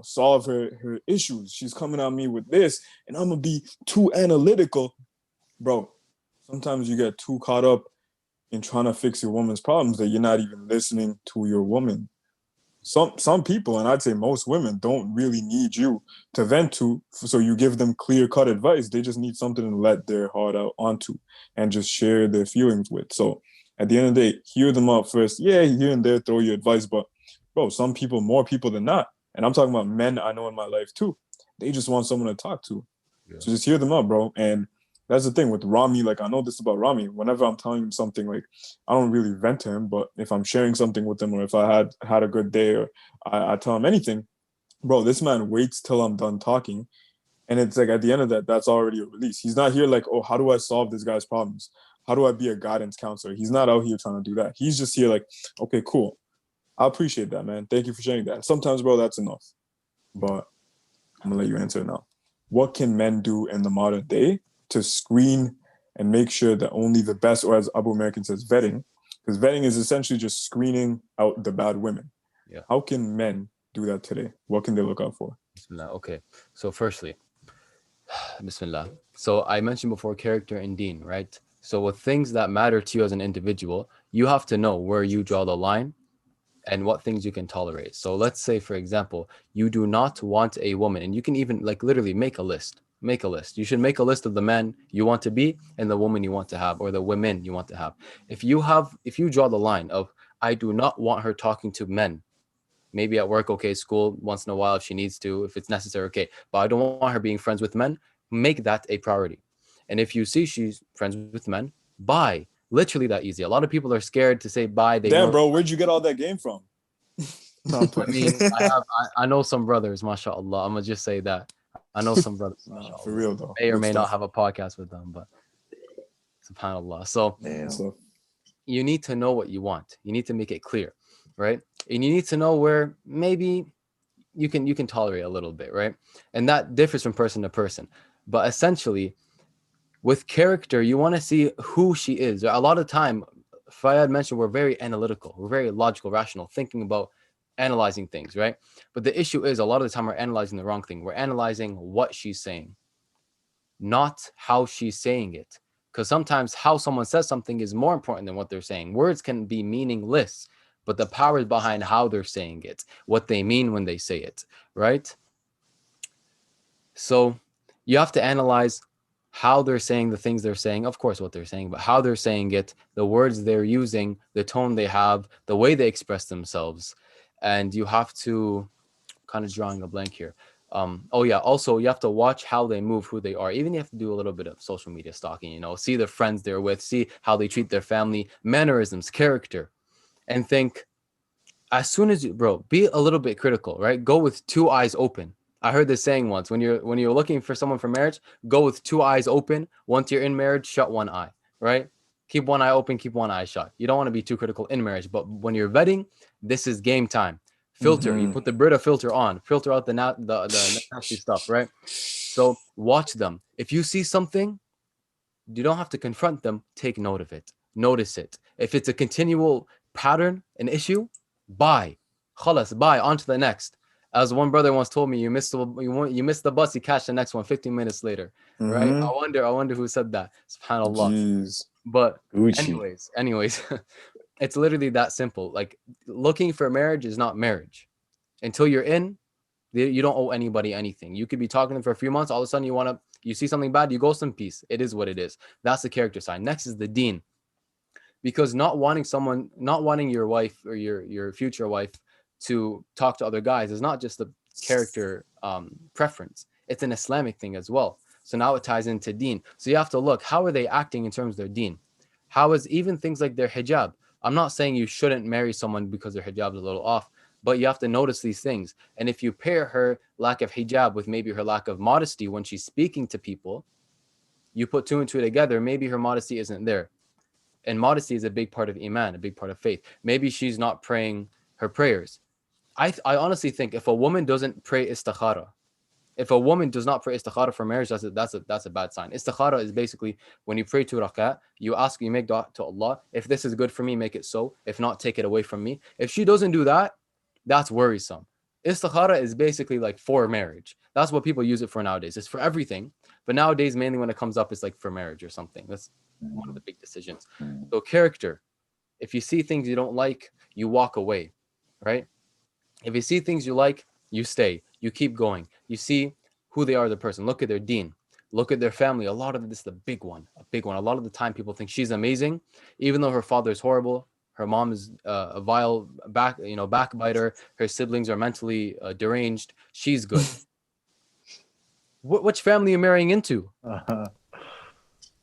solve her issues? She's coming at me with this, and I'm gonna be too analytical. Bro, sometimes you get too caught up in trying to fix your woman's problems that you're not even listening to your woman. Some people, and I'd say most women, don't really need you to vent to, so you give them clear-cut advice. They just need something to let their heart out onto and just share their feelings with. So at the end of the day, hear them out first. Yeah, here and there, throw your advice, but bro, some people, more people than not, and I'm talking about men I know in my life too, they just want someone to talk to. Yeah. So just hear them out, bro. And that's the thing with Rami. Like, I know this about Rami. Whenever I'm telling him something, like, I don't really vent to him, but if I'm sharing something with him, or if I had a good day, or I tell him anything, bro, this man waits till I'm done talking. And it's like, at the end of that, that's already a release. He's not here like, oh, how do I solve this guy's problems? How do I be a guidance counselor? He's not out here trying to do that. He's just here like, okay, cool. I appreciate that, man. Thank you for sharing that. And sometimes, bro, that's enough. But I'm gonna let you answer now. What can men do in the modern day to screen and make sure that only the best, or as Abu American says, vetting, Because vetting is essentially just screening out the bad women. Yeah. How can men do that today? What can they look out for? Bismillah. Okay. So firstly, Bismillah. So I mentioned before character and deen, right? So with things that matter to you as an individual, you have to know where you draw the line and what things you can tolerate. So let's say, for example, you do not want a woman, and you can even like literally make a list. Make a list. You should make a list of the man you want to be and the woman you want to have, or the women you want to have. If you draw the line of, I do not want her talking to men, maybe at work, okay, school once in a while if she needs to, if it's necessary, okay, but I don't want her being friends with men, make that a priority. And if you see she's friends with men, bye. Literally that easy. A lot of people are scared to say bye. Damn, bro, where'd you get all that game from? No, I mean, I know some brothers, mashallah. I'm gonna just say that. I know some brothers, mashallah. For real though. May or Good may stuff. not have a podcast with them, but subhanallah. So you need to know what you want. You need to make it clear, right? And you need to know where maybe you can tolerate a little bit, right? And that differs from person to person. But essentially, with character, you want to see who she is. A lot of time, Fayyad mentioned we're very analytical, we're very logical, rational, thinking about analyzing things, right? But the issue is a lot of the time we're analyzing the wrong thing. We're analyzing what she's saying, not how she's saying it. Because sometimes how someone says something is more important than what they're saying. Words can be meaningless, but the power is behind how they're saying it, what they mean when they say it, right? So you have to analyze how they're saying the things they're saying, of course what they're saying, but how they're saying it, the words they're using, the tone they have, the way they express themselves. And you have to, kind of drawing a blank here. Oh yeah, also you have to watch how they move, who they are. Even you have to do a little bit of social media stalking, see the friends they're with, see how they treat their family, mannerisms, character, and think, as soon as you, bro, be a little bit critical, right? Go with two eyes open. I heard this saying once, when you're looking for someone for marriage, go with two eyes open. Once you're in marriage, shut one eye, right? Keep one eye open, keep one eye shut. You don't want to be too critical in marriage, but when you're vetting, this is game time. Filter, you put the Brita filter on, filter out the nasty stuff, right? So watch them. If you see something, you don't have to confront them, take note of it, notice it. If it's a continual pattern, an issue, bye. Khalas, bye, on to the next. As one brother once told me, you missed the bus, you catch the next one 15 minutes later, right? I wonder who said that. Subhanallah. Jeez. But anyways, it's literally that simple. Like, looking for marriage is not marriage. Until you're in, you don't owe anybody anything. You could be talking to them for a few months, all of a sudden you see something bad, you go some peace. It is what it is. That's the character sign. Next is the deen. Because not wanting your wife or your future wife to talk to other guys is not just a character preference. It's an Islamic thing as well. So now it ties into deen. So you have to look, how are they acting in terms of their deen? How is even things like their hijab? I'm not saying you shouldn't marry someone because their hijab is a little off, but you have to notice these things. And if you pair her lack of hijab with maybe her lack of modesty when she's speaking to people, you put two and two together, maybe her modesty isn't there. And modesty is a big part of Iman, a big part of faith. Maybe she's not praying her prayers. I honestly think if a woman doesn't pray istikhara, if a woman does not pray istikhara for marriage, that's a bad sign. Istikhara is basically when you pray 2 rak'ah, you make dua to Allah. If this is good for me, make it so. If not, take it away from me. If she doesn't do that, that's worrisome. Istikhara is basically like for marriage. That's what people use it for nowadays. It's for everything. But nowadays, mainly when it comes up, it's like for marriage or something. That's one of the big decisions. So character. If you see things you don't like, you walk away, right? If you see things you like, you stay. You keep going. You see who they are, the person. Look at their deen. Look at their family. A lot of this is the big one. A big one. A lot of the time people think she's amazing, even though her father is horrible. Her mom is a vile backbiter. Her siblings are mentally deranged. She's good. Which family are you marrying into?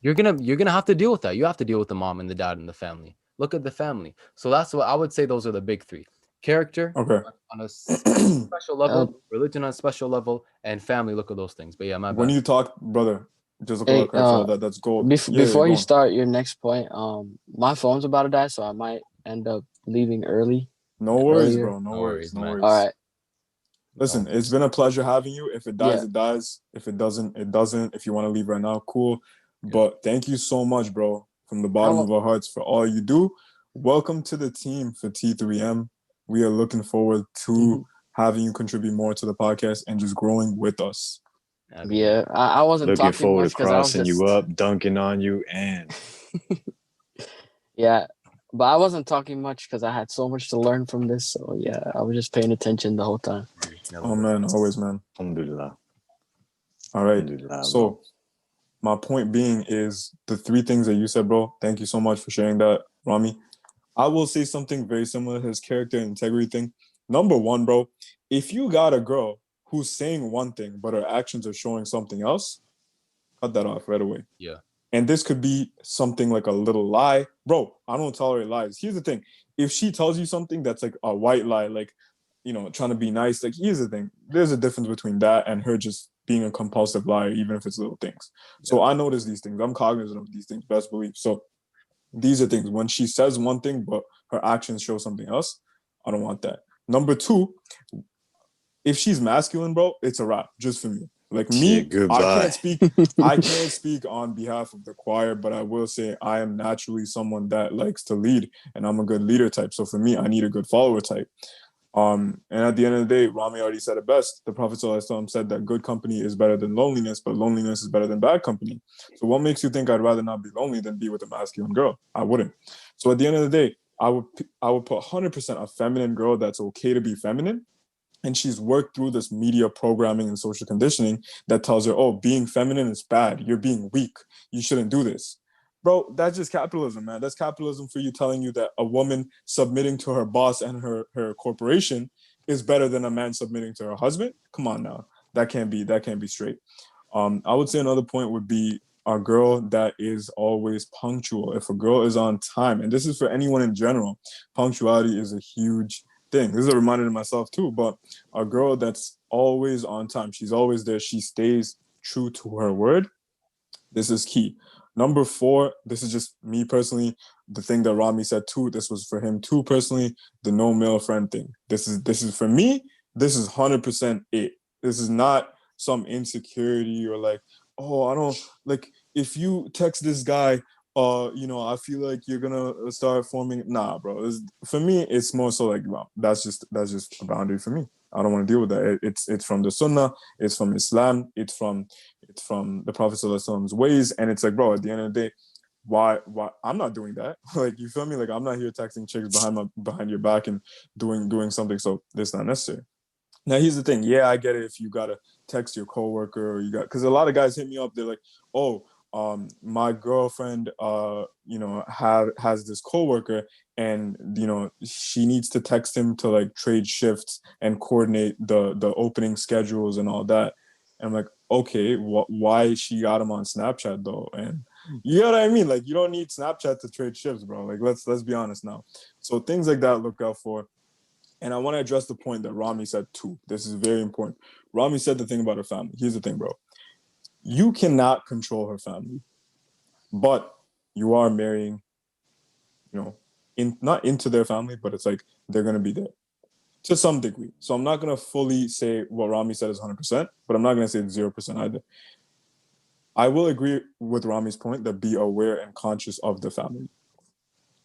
You're gonna have to deal with that. You have to deal with the mom and the dad and the family. Look at the family. So that's what I would say. Those are the big three: character, on a special level, religion on a special level, and family. Look at those things. But yeah, my bad. When you talk, brother, just look at that's gold. Before you start your next point, my phone's about to die, so I might end up leaving early. No worries, bro. No worries. Man. All right. Listen, it's been a pleasure having you. If it dies, it dies. If it doesn't, it doesn't. If you want to leave right now, cool. But thank you so much, bro, from the bottom of our hearts for all you do. welcome to the team for T3M. We are looking forward to having you contribute more to the podcast and just growing with us. Yeah, I wasn't Looking talking forward much to because I was crossing just you up, dunking on you, and yeah, but I wasn't talking much because I had so much to learn from this. So yeah, I was just paying attention the whole time. Oh man, always, man. alhamdulillah. All right. Alhamdulillah, So bro. my point being is the three things that you said, bro. Thank you so much for sharing that, Rami. I will say something very similar to his character and integrity thing. Number one, bro, if you got a girl who's saying one thing, but her actions are showing something else, cut that off right away. Yeah. And this could be something like a little lie. Bro, I don't tolerate lies. Here's the thing. If she tells you something that's like a white lie, like, you know, trying to be nice, like, here's the thing. There's a difference between that and her just being a compulsive liar, even if it's little things. So I notice these things. I'm cognizant of these things, best believe. So these are things. When she says one thing, but her actions show something else, I don't want that. Number two, if she's masculine, bro, it's a wrap just for me. Like me, goodbye. I can't speak on behalf of the choir, but I will say I am naturally someone that likes to lead, and I'm a good leader type. So for me, I need a good follower type. And at the end of the day, Rami already said it best. The Prophet ﷺ said that good company is better than loneliness, but loneliness is better than bad company. So what makes you think I'd rather not be lonely than be with a masculine girl? I wouldn't. So at the end of the day, I would put 100% a feminine girl that's okay to be feminine. And she's worked through this media programming and social conditioning that tells her, oh, being feminine is bad. You're being weak. You shouldn't do this. Bro, that's just capitalism, man. That's capitalism for you telling you that a woman submitting to her boss and her corporation is better than a man submitting to her husband. Come on now. That can't be straight. I would say another point would be a girl that is always punctual. If a girl is on time, and this is for anyone in general, punctuality is a huge thing. This is a reminder to myself too, but a girl that's always on time, she's always there, she stays true to her word. This is key. Number four, this is just me personally, the thing that Rami said too, this was for him too personally, the no male friend thing. This is for me, this is 100% it. This is not some insecurity or like, oh, I don't, like, if you text this guy, you know, I feel like you're gonna start forming. Nah, bro. For me, it's more so like, well, that's just a boundary for me. I don't want to deal with that. It's from the Sunnah. It's from Islam. It's from the Prophet ﷺ's ways. And it's like, bro, at the end of the day, why I'm not doing that. Like, you feel me? Like, I'm not here texting chicks behind your back and doing something. So it's not necessary. Now, here's the thing. Yeah, I get it if you gotta text your coworker or because a lot of guys hit me up. They're like, oh, my girlfriend, you know, has this coworker, and you know, she needs to text him to like trade shifts and coordinate the opening schedules and all that. And I'm like, okay, why she got him on Snapchat though? And you know what I mean? Like, you don't need Snapchat to trade shifts, bro. Like, let's be honest now. So things like that, look out for. And I want to address the point that Rami said too. This is very important. Rami said the thing about her family. Here's the thing, bro. You cannot control her family, but you are marrying, you know, not into their family, but it's like they're going to be there to some degree. So I'm not going to fully say what Rami said is 100%, but I'm not going to say it's 0% either. I will agree with Rami's point that be aware and conscious of the family.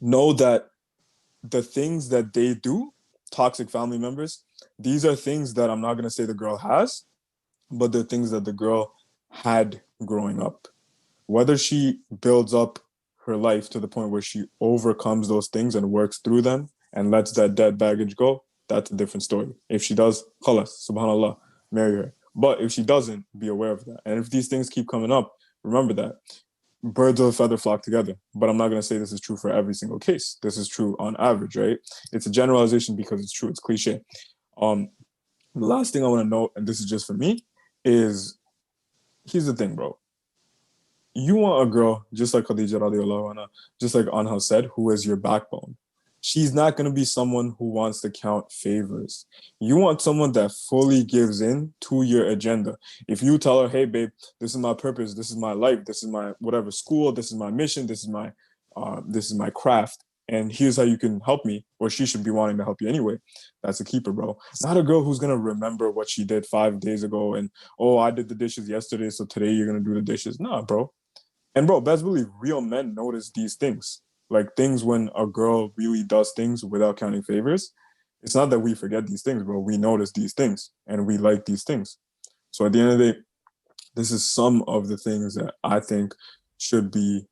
Know that the things that they do, toxic family members, these are things that I'm not going to say the girl has, but they're things that the girl had growing up. Whether she builds up her life to the point where she overcomes those things and works through them and lets that dead baggage go, that's a different story. If she does, khalas, subhanallah, marry her. But if she doesn't, be aware of that. And if these things keep coming up, remember that birds of a feather flock together. But I'm not going to say this is true for every single case. This is true on average, right? It's a generalization because it's true. It's cliche. The last thing I want to note, and this is just for me, is here's the thing, bro. You want a girl, just like Khadija radiallahu anha, just like Anghel said, who is your backbone. She's not going to be someone who wants to count favors. You want someone that fully gives in to your agenda. If you tell her, hey, babe, this is my purpose, this is my life, this is my whatever school, this is my mission, this is my craft, and here's how you can help me, or she should be wanting to help you anyway. That's a keeper, bro. Not a girl who's going to remember what she did 5 days ago and, oh, I did the dishes yesterday, so today you're going to do the dishes. Nah, bro. And bro, best believe real men notice these things. Like things when a girl really does things without counting favors. It's not that we forget these things, bro. We notice these things and we like these things. So at the end of the day, this is some of the things that I think should be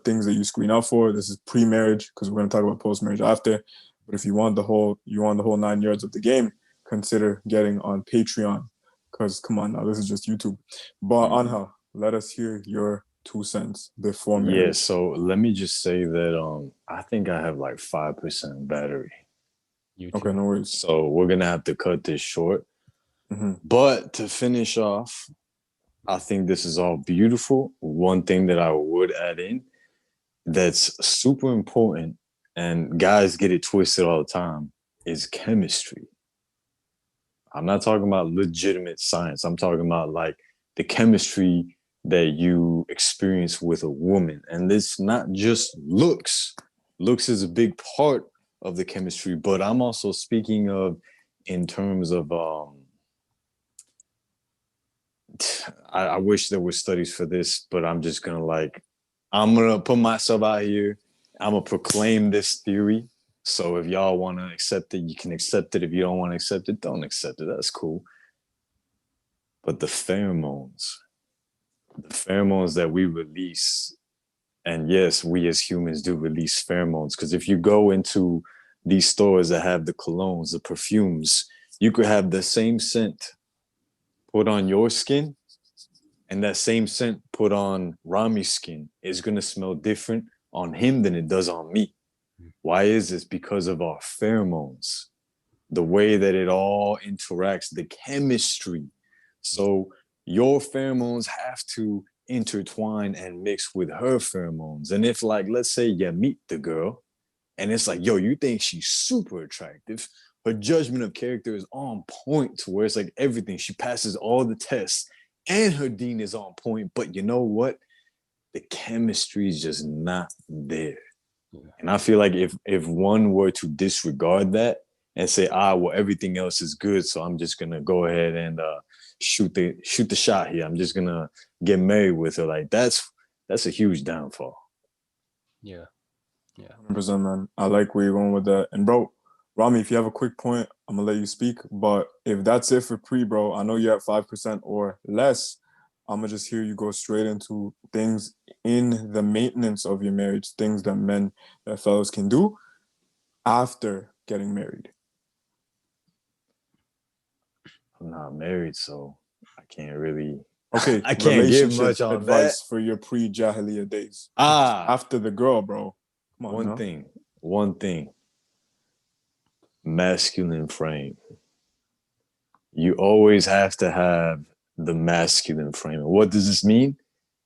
things that you screen out for. This is pre-marriage because we're going to talk about post-marriage after. But if you want the whole 9 yards of the game, consider getting on Patreon. Because come on now, this is just YouTube. But Anha, let us hear your 2 cents before marriage. Yeah, so let me just say that I think I have like 5% battery. Okay, no worries. So we're gonna have to cut this short. Mm-hmm. But to finish off, I think this is all beautiful. One thing that I would add in that's super important, and guys get it twisted all the time, is chemistry. I'm not talking about legitimate science. I'm talking about like the chemistry that you experience with a woman. And it's not just looks. Looks is a big part of the chemistry, but I'm also speaking of in terms of I wish there were studies for this, but I'm just gonna put myself out here. I'm gonna proclaim this theory. So if y'all want to accept it, you can accept it. If you don't want to accept it, don't accept it. That's cool. But the pheromones that we release, and yes, we as humans do release pheromones, because if you go into these stores that have the colognes, the perfumes, you could have the same scent put on your skin and that same scent put on Rami's skin. It's going to smell different on him than it does on me. Why is this? Because of our pheromones, the way that it all interacts, the chemistry. So your pheromones have to intertwine and mix with her pheromones. And if, like, let's say you meet the girl and it's like, yo, you think she's super attractive. Her judgment of character is on point to where it's like everything. She passes all the tests and her dean is on point. But you know what? The chemistry is just not there. And I feel like if one were to disregard that and say, well, everything else is good, so I'm just gonna go ahead and shoot the shot here. I'm just gonna get married with her. Like that's a huge downfall. Yeah. 100%, man. I like where you're going with that. And bro, Rami, if you have a quick point, I'm gonna let you speak. But if that's it for pre, bro, I know you're at 5% or less. I'm gonna just hear you go straight into things in the maintenance of your marriage, things that fellas can do after getting married. I'm not married, so I can't really. Okay, I can't give much on advice that. for your pre-Jahiliyyah days. After the girl, bro. Come on, one thing. Masculine frame. You always have to have the masculine frame. And what does this mean?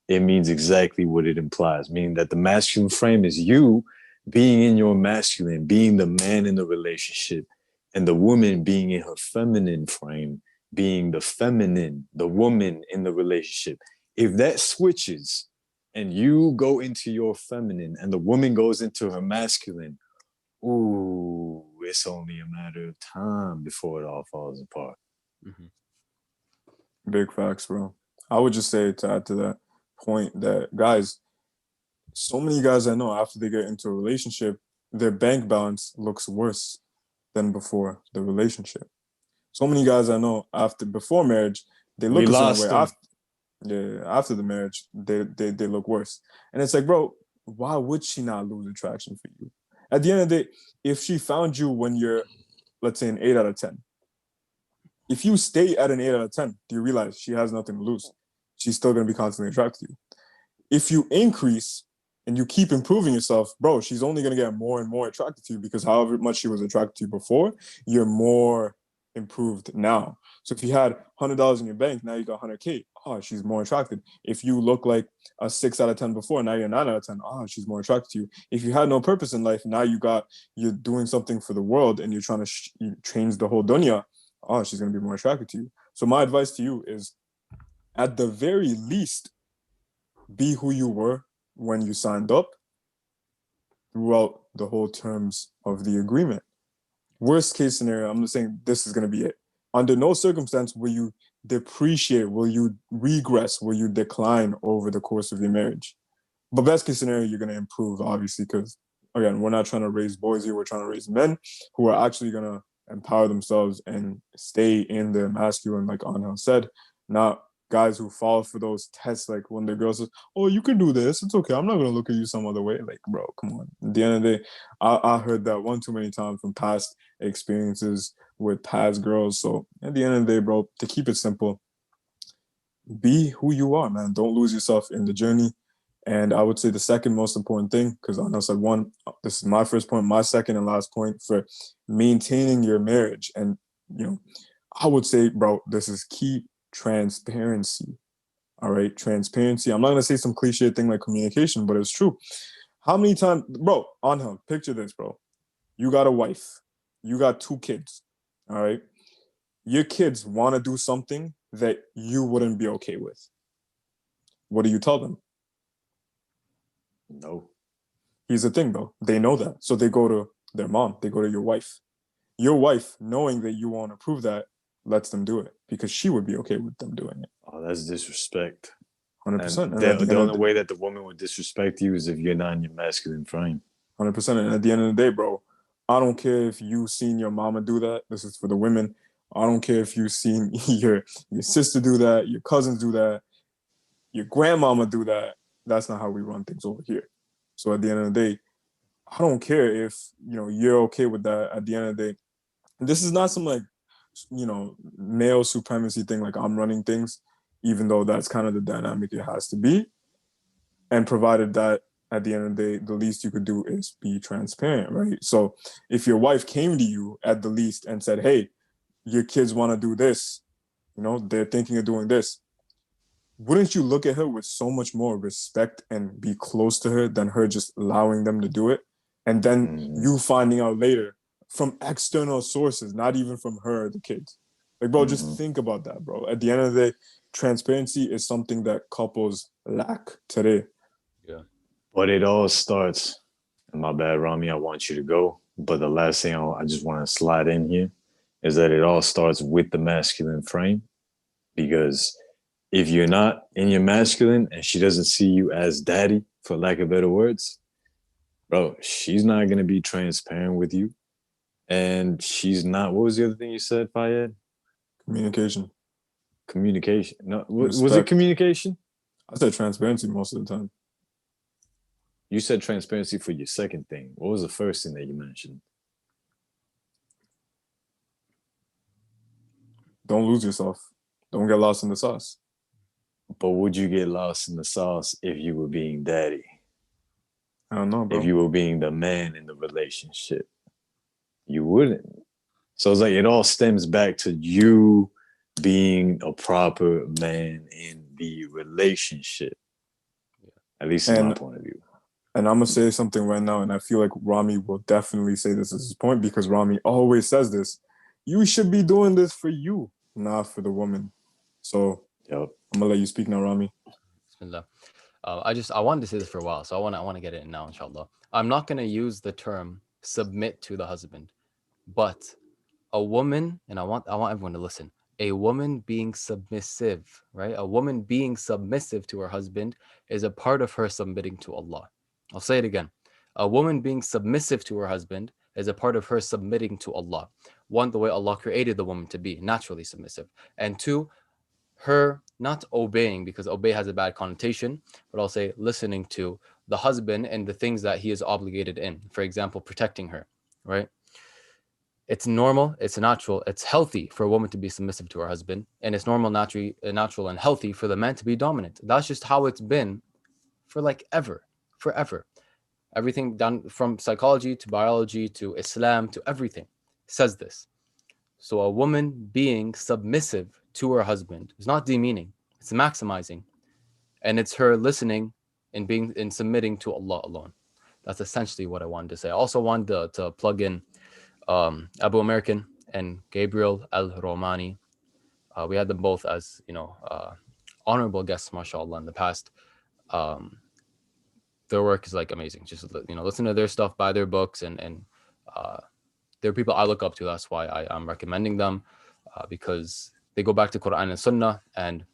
It means exactly what it implies, meaning that the masculine frame is you being in your masculine, being the man in the relationship, and the woman being in her feminine frame, being the feminine, the woman in the relationship. If that switches and you go into your feminine and the woman goes into her masculine, ooh, it's only a matter of time before it all falls apart. Mm-hmm. Big facts, bro. I would just say, to add to that point, that guys, so many guys I know, after they get into a relationship, their bank balance looks worse than before the relationship. So many guys I know before marriage, they look a certain way. After the marriage, they look worse. And it's like, bro, why would she not lose attraction for you? At the end of the day, if she found you when you're, let's say, an 8 out of 10, if you stay at an 8 out of 10, do you realize she has nothing to lose? She's still going to be constantly attracted to you. If you increase and you keep improving yourself, bro, she's only going to get more and more attracted to you, because however much she was attracted to you before, you're more improved now. So if you had $100 in your bank, now you got 100K. Oh, she's more attracted. If you look like a 6 out of 10 before, now you're 9 out of 10. Oh, she's more attracted to you. If you had no purpose in life, now you're doing something for the world and you're trying to change the whole dunya. Oh, she's going to be more attracted to you. So my advice to you is, at the very least, be who you were when you signed up throughout the whole terms of the agreement. Worst case scenario, I'm just saying this is going to be it. Under no circumstance will you depreciate, will you regress, will you decline over the course of your marriage. But best case scenario, you're going to improve, obviously, because, again, we're not trying to raise boys here. We're trying to raise men who are actually going to empower themselves and stay in their masculine, like Anghel said, not guys who fall for those tests, like when the girl says, oh, you can do this. It's okay. I'm not going to look at you some other way. Like, bro, come on. At the end of the day, I heard that one too many times from past experiences with past girls. So at the end of the day, bro, to keep it simple, be who you are, man. Don't lose yourself in the journey. And I would say the second most important thing, because I know I said one, this is my first point, my second and last point for maintaining your marriage. And, I would say, bro, this is key: transparency. All right, transparency. I'm not going to say some cliche thing like communication, but it's true. How many times, bro, Anghel, picture this, bro. You got a wife, you got 2 kids, all right? Your kids want to do something that you wouldn't be okay with. What do you tell them? No. Here's the thing, though. They know that. So they go to their mom. They go to your wife. Your wife, knowing that you won't approve that, lets them do it because she would be okay with them doing it. Oh, that's disrespect. 100%. And the only way that the woman would disrespect you is if you're not in your masculine frame. 100%. And at the end of the day, bro, I don't care if you've seen your mama do that. This is for the women. I don't care if you've seen your sister do that, your cousins do that, your grandmama do that. That's not how we run things over here. So at the end of the day, I don't care if, you're okay with that at the end of the day. This is not some like, male supremacy thing, like I'm running things, even though that's kind of the dynamic it has to be. And provided that at the end of the day, the least you could do is be transparent, right? So if your wife came to you at the least and said, hey, your kids want to do this, they're thinking of doing this, wouldn't you look at her with so much more respect and be close to her than her just allowing them to do it? And then you finding out later from external sources, not even from her or the kids. Like, bro, just think about that, bro. At the end of the day, transparency is something that couples lack today. Yeah. But it all starts, and my bad, Rami, I want you to go. But the last thing I just want to slide in here is that it all starts with the masculine frame. Because if you're not in your masculine and she doesn't see you as daddy, for lack of better words, bro, she's not going to be transparent with you. And she's not, what was the other thing you said, Fayyad? Communication. No, was it communication? I said transparency most of the time. You said transparency for your second thing. What was the first thing that you mentioned? Don't lose yourself. Don't get lost in the sauce. But would you get lost in the sauce if you were being daddy? I don't know, bro. If you were being the man in the relationship? You wouldn't. So it's like it all stems back to you being a proper man in the relationship. At least in my point of view. And I'm going to say something right now, and I feel like Rami will definitely say this as his point because Rami always says this. You should be doing this for you, not for the woman. So I'm going to let you speak now, Rami. Bismillah. I wanted to say this for a while, so I want to get it in now, inshallah. I'm not going to use the term submit to the husband, but a woman, and I want everyone to listen, a woman being submissive, right? A woman being submissive to her husband is a part of her submitting to Allah. I'll say it again. A woman being submissive to her husband is a part of her submitting to Allah. One, the way Allah created the woman to be, naturally submissive. And two, her not obeying, because obey has a bad connotation, but I'll say listening to the husband and the things that he is obligated in. For example, protecting her, right? It's normal, it's natural, it's healthy for a woman to be submissive to her husband, and it's natural and healthy for the man to be dominant. That's just how it's been for forever. Everything done from psychology to biology to Islam to everything says this. So a woman being submissive to her husband is not demeaning, it's maximizing, and it's her listening and submitting to Allah alone. That's essentially what I wanted to say. I also wanted to plug in Abu American and Gabriel Al-Romani. We had them both as honorable guests, mashallah, in the past. Their work is like amazing. Just listen to their stuff, buy their books, and they're people I look up to. That's why I'm recommending them, because they go back to Quran and Sunnah, and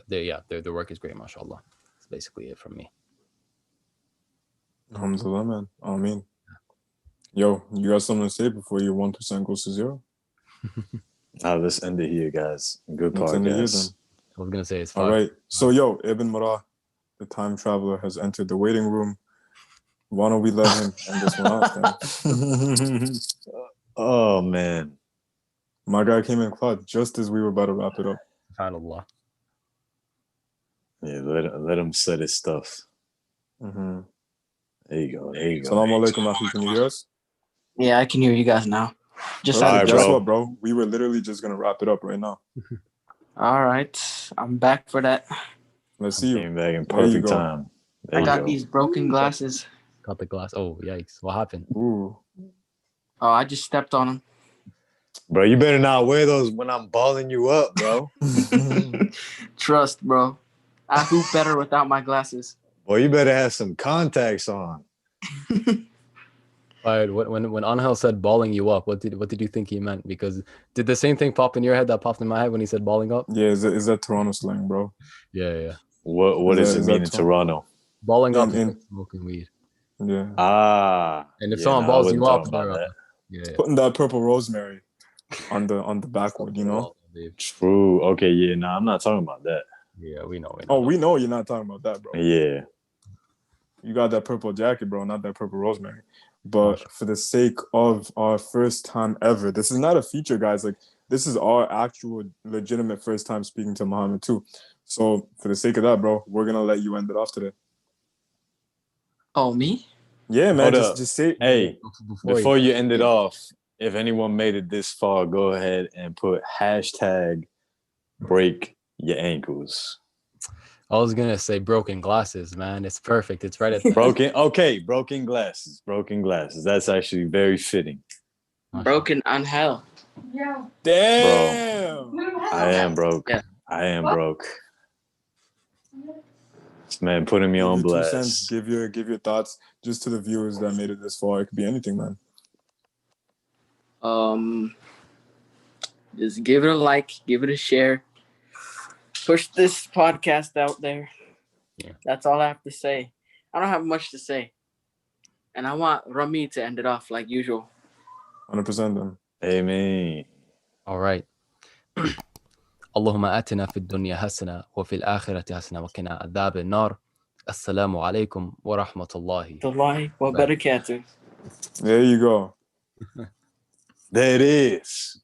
their work is great, mashallah. That's basically it from me. Alhamdulillah, man. Ameen. Yo, you got something to say before your 1% goes to 0? Let's end it here, guys. Good Let's end it here, then. podcast. I was gonna say it's All fine. right. So, yo, Ibn Murrah, the time traveler, has entered the waiting room. Why don't we let him end this one out, then? Oh man. My guy came in clutch just as we were about to wrap it up. SubhanAllah. Yeah, let him set his stuff. Mm-hmm. There you go. There you go. Salaam alaikum, Akhi. Can you hear us? Yeah, I can hear you guys now. Just Perfect. All right, Guess bro. what, bro? We were literally just going to wrap it up right now. all right. I'm back for that. Let's see you. Came back in There you perfect go. time. There I you got go. these broken glasses. Got the glass. Oh, yikes. What happened? Ooh. Oh, I just stepped on them. Bro, you better not wear those when I'm balling you up, bro. Trust, bro. I hoop better without my glasses. Boy, you better have some contacts on. All right, when Anghel said balling you up, what did you think he meant? Because did the same thing pop in your head that popped in my head when he said balling up? Yeah, is that Toronto slang, bro? Yeah. What does it Is mean that in Toronto? Balling up In- is like smoking weed. Yeah. And if yeah, someone nah, I balls wasn't you up, talking they're about that. yeah. Putting that purple rosemary on the backwood, you know? True. Okay, yeah, nah, I'm not talking about that. Yeah, we know. Oh, we know you're not talking about that, bro. Yeah. You got that purple jacket, bro, not that purple rosemary. But for the sake of our first time ever, this is not a feature, guys. Like, this is our actual legitimate first time speaking to Muhammad too. So for the sake of that, bro, we're gonna let you end it off today. Oh, me? Yeah, man. Hold up. Just say. Hey, before you end it Yeah. off, if anyone made it this far, go ahead and put hashtag break your ankles. I was gonna say broken glasses, man. It's perfect. It's right at the Broken glasses. Broken glasses. That's actually very fitting. Broken Angel. Damn. I am broke. Yeah. I am broke. This man putting me Give on your 2 cents. blast. Give your thoughts just to the viewers that made it this far. It could be anything, man. Just give it a like, give it a share. Push this podcast out there. Yeah. That's all I have to say. I don't have much to say. And I want Rami to end it off like usual. 100% then. Amen. All right. اللهم آتنا في الدنيا حسنة وفي الآخرة حسنة وقنا عذاب النار. السلام عليكم ورحمة الله. Wallahi wa barakatuh. There you go. There it is.